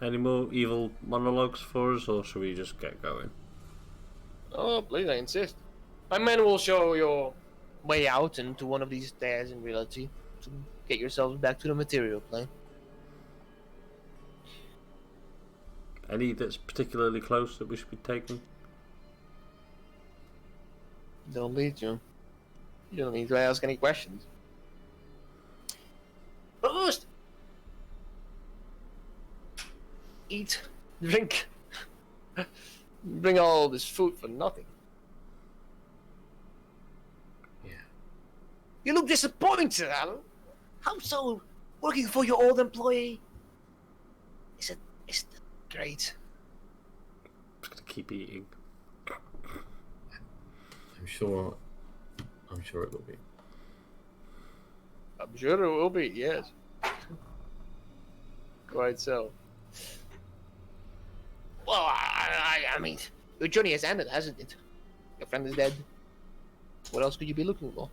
Any more evil monologues for us, or should we just get going? Oh, please, I insist. My men will show your way out into one of these stairs in reality to get yourselves back to the material plane. Any that's particularly close that we should be taking? Don't need to. You don't need to ask any questions. eat, drink, bring all this food for nothing. Yeah. You look disappointed, Alan. How so? Working for your old employee? Is it great? I'm just gonna keep eating. I'm sure it will be. I'm sure it will be, yes. Quite so. Well, I mean, your journey has ended, hasn't it? Your friend is dead. What else could you be looking for?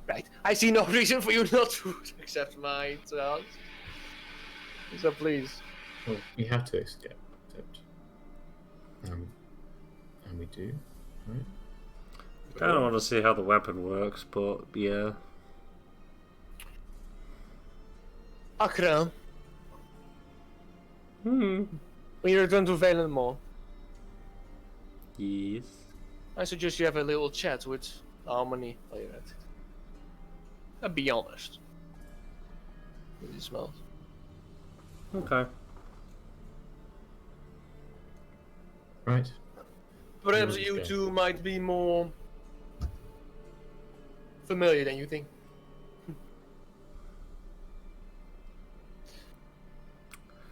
Right. I see no reason for you not to accept my challenge. So please. Well, we have to accept. And we do, right? I kind of want to see how the weapon works, but yeah. Akram, Hmm. when you return to Valenmore, Yes. I suggest you have a little chat with Harmony while you're at it. And be honest. With your smells. Okay. Right. Perhaps Yeah, you okay. two might be more familiar than you think.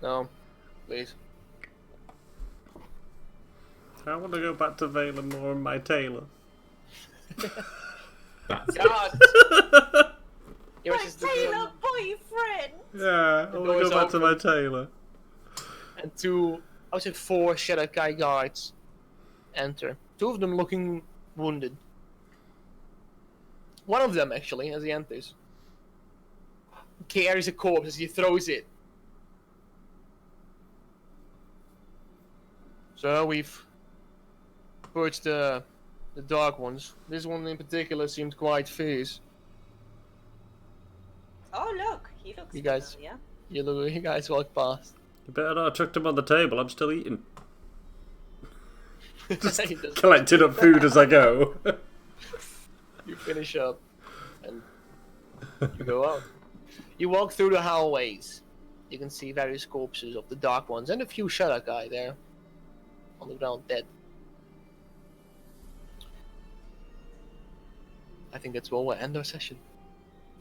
No, please. I want to go back to Valenmore and my tailor. That's God! Yours My is the tailor boyfriend! Yeah, I want door's to go back to open. my tailor. and two, I would say 4 Shadowkai guards enter. 2 of them looking wounded. One of them, actually, as he enters, carries a corpse as he throws it. So we've purged the dark ones. This one in particular seemed quite fierce. Oh look, he looks You guys- familiar. You guys walk past. You better not have chucked him on the table. I'm still eating. He doesn't- Collecting up food as I go. You finish up and you go out. You walk through the hallways. You can see various corpses of the Dark Ones and a few Shadowkai there on the ground dead. I think that's where we'll end our session.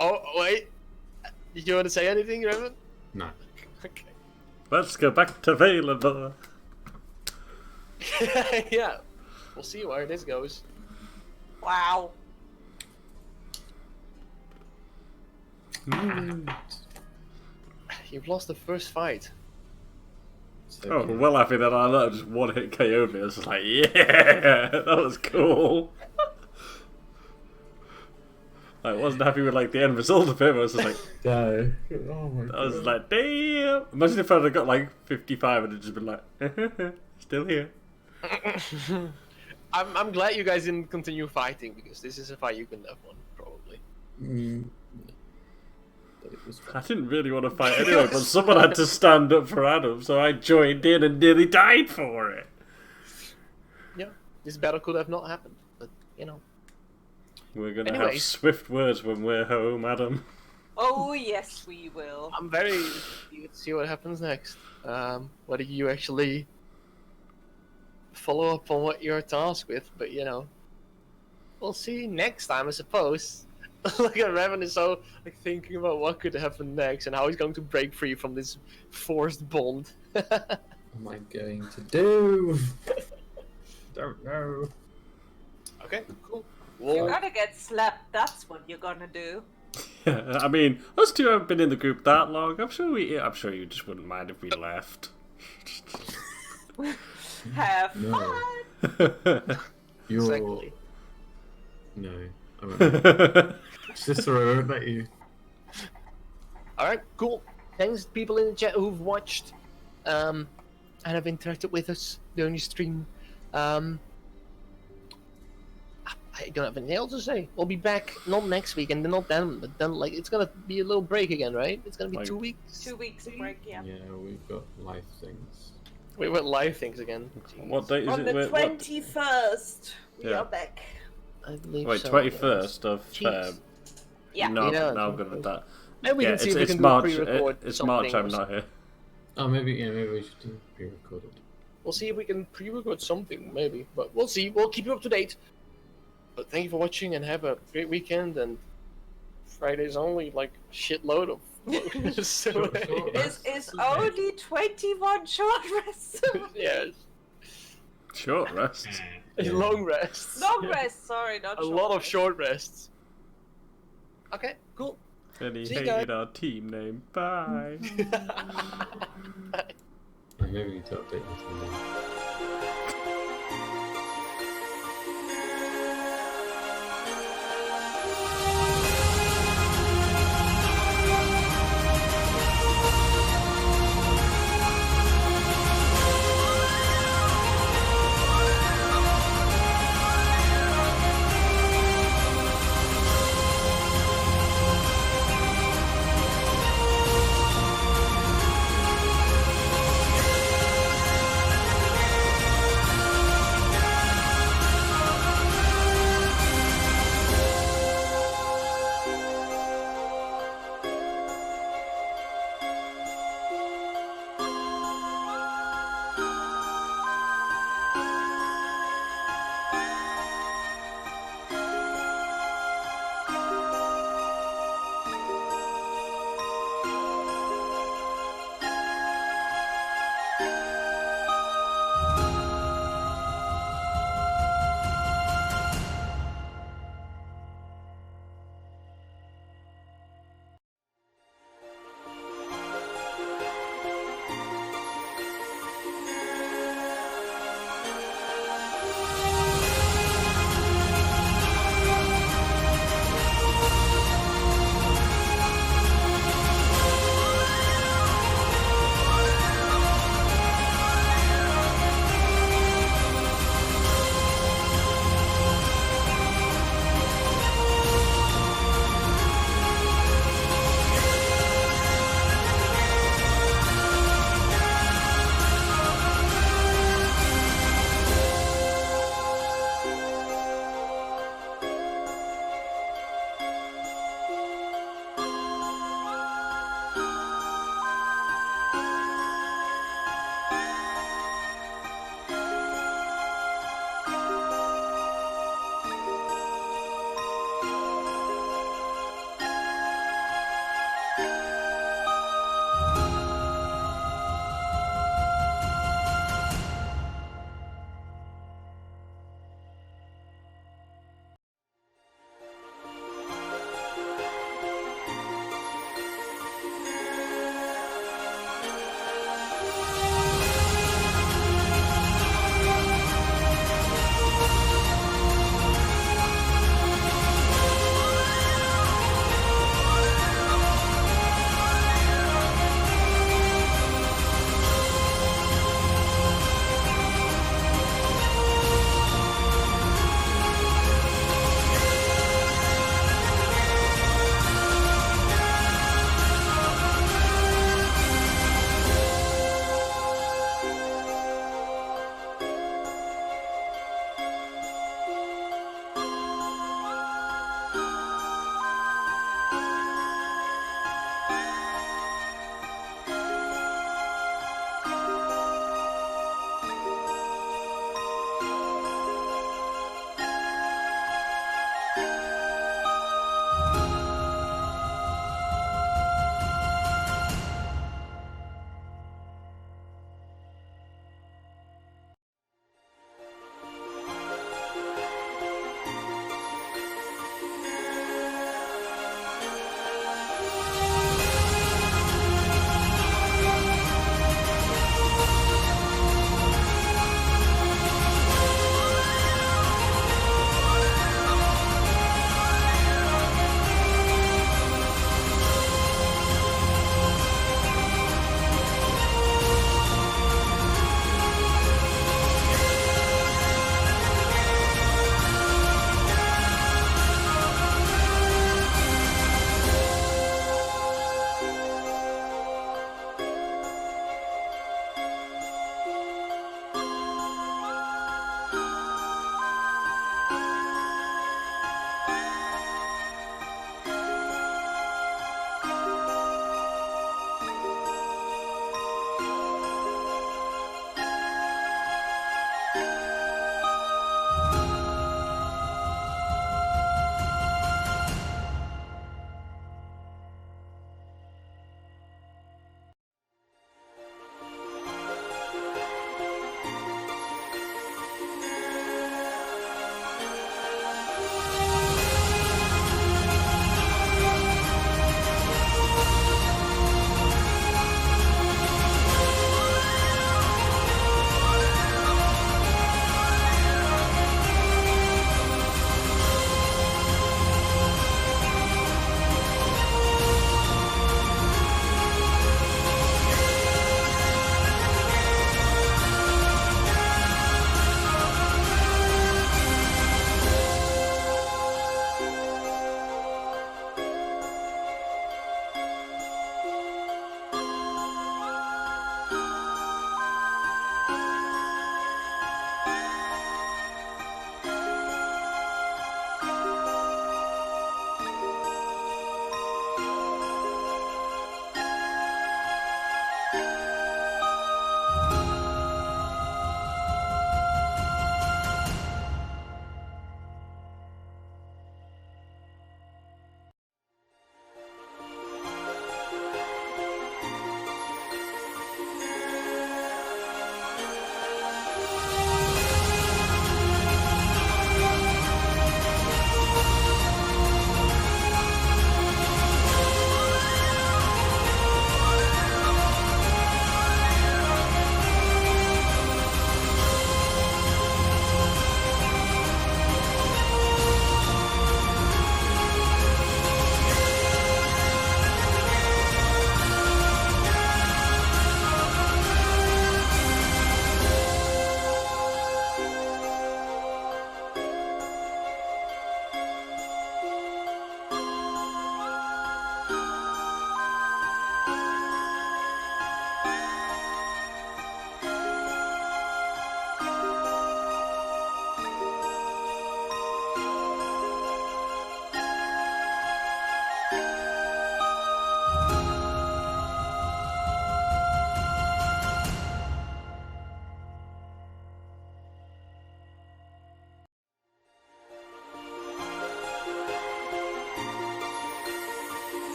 Oh, wait. Did you want to say anything, Revan? no. Okay. Let's go back to Valenmore. Yeah. We'll see where this goes. Wow. You've lost the first fight. So, Oh, well happy that I let just one hit KO me. I was just like, yeah, that was cool. I wasn't happy with like the end result of it. I was just like, no. Oh my god. I was like, damn. Imagine if I'd have got like 55 and it'd just been like, still here. I'm glad you guys didn't continue fighting because this is a fight you can have won, probably. But it was fun. I didn't really want to fight anyway, but someone had to stand up for Adam, so I joined in and nearly died for it. Yeah, this battle could have not happened, but you know. We're gonna have Anyways. swift words when we're home, Adam. Oh yes, we will. I'm very eager to see what happens next. Whether you actually follow up on what you're tasked with, but you know, we'll see next time, I suppose. Look at Revan is so like thinking about what could happen next and how he's going to break free from this forced bond. What am I going to do? Don't know. Okay, cool. You're Well, gonna get slapped, that's what you're gonna do. I mean, us two haven't been in the group that long. I'm sure you just wouldn't mind if we left. Have No. fun! You're... exactly. No. I won't. Cicero, I won't let you. Alright, cool. Thanks to people in the chat who've watched and have interacted with us during the stream. I don't have anything else to say. We'll be back not next week and then not then, but then like it's gonna be a little break again, right? It's gonna be Like- 2 weeks. 2 weeks break, yeah. Yeah, we've got life things. We went live things again. What date is On it? the Wait, what- 21st, we Yeah. are back. I believe Wait, so, 21st of Jeez. Feb. Yeah. No, Yeah, no, I'm good with that. Maybe we Yeah, can see if we it's can do March. pre-record It's March. something I'm or not here. Oh, maybe we should do pre-recorded. We'll see if we can pre-record something, maybe. But we'll see. We'll keep you up to date. But thank you for watching and have a great weekend. And Friday's only like shitload of. So, Sure. It's only 21 short rests. yeah, Short rest. Yeah. long rests. Long rest, sorry, not A short lot of rest. short rests. Okay, cool. And he See you hated guys. our team name. Bye. Yeah, maybe we need to update this.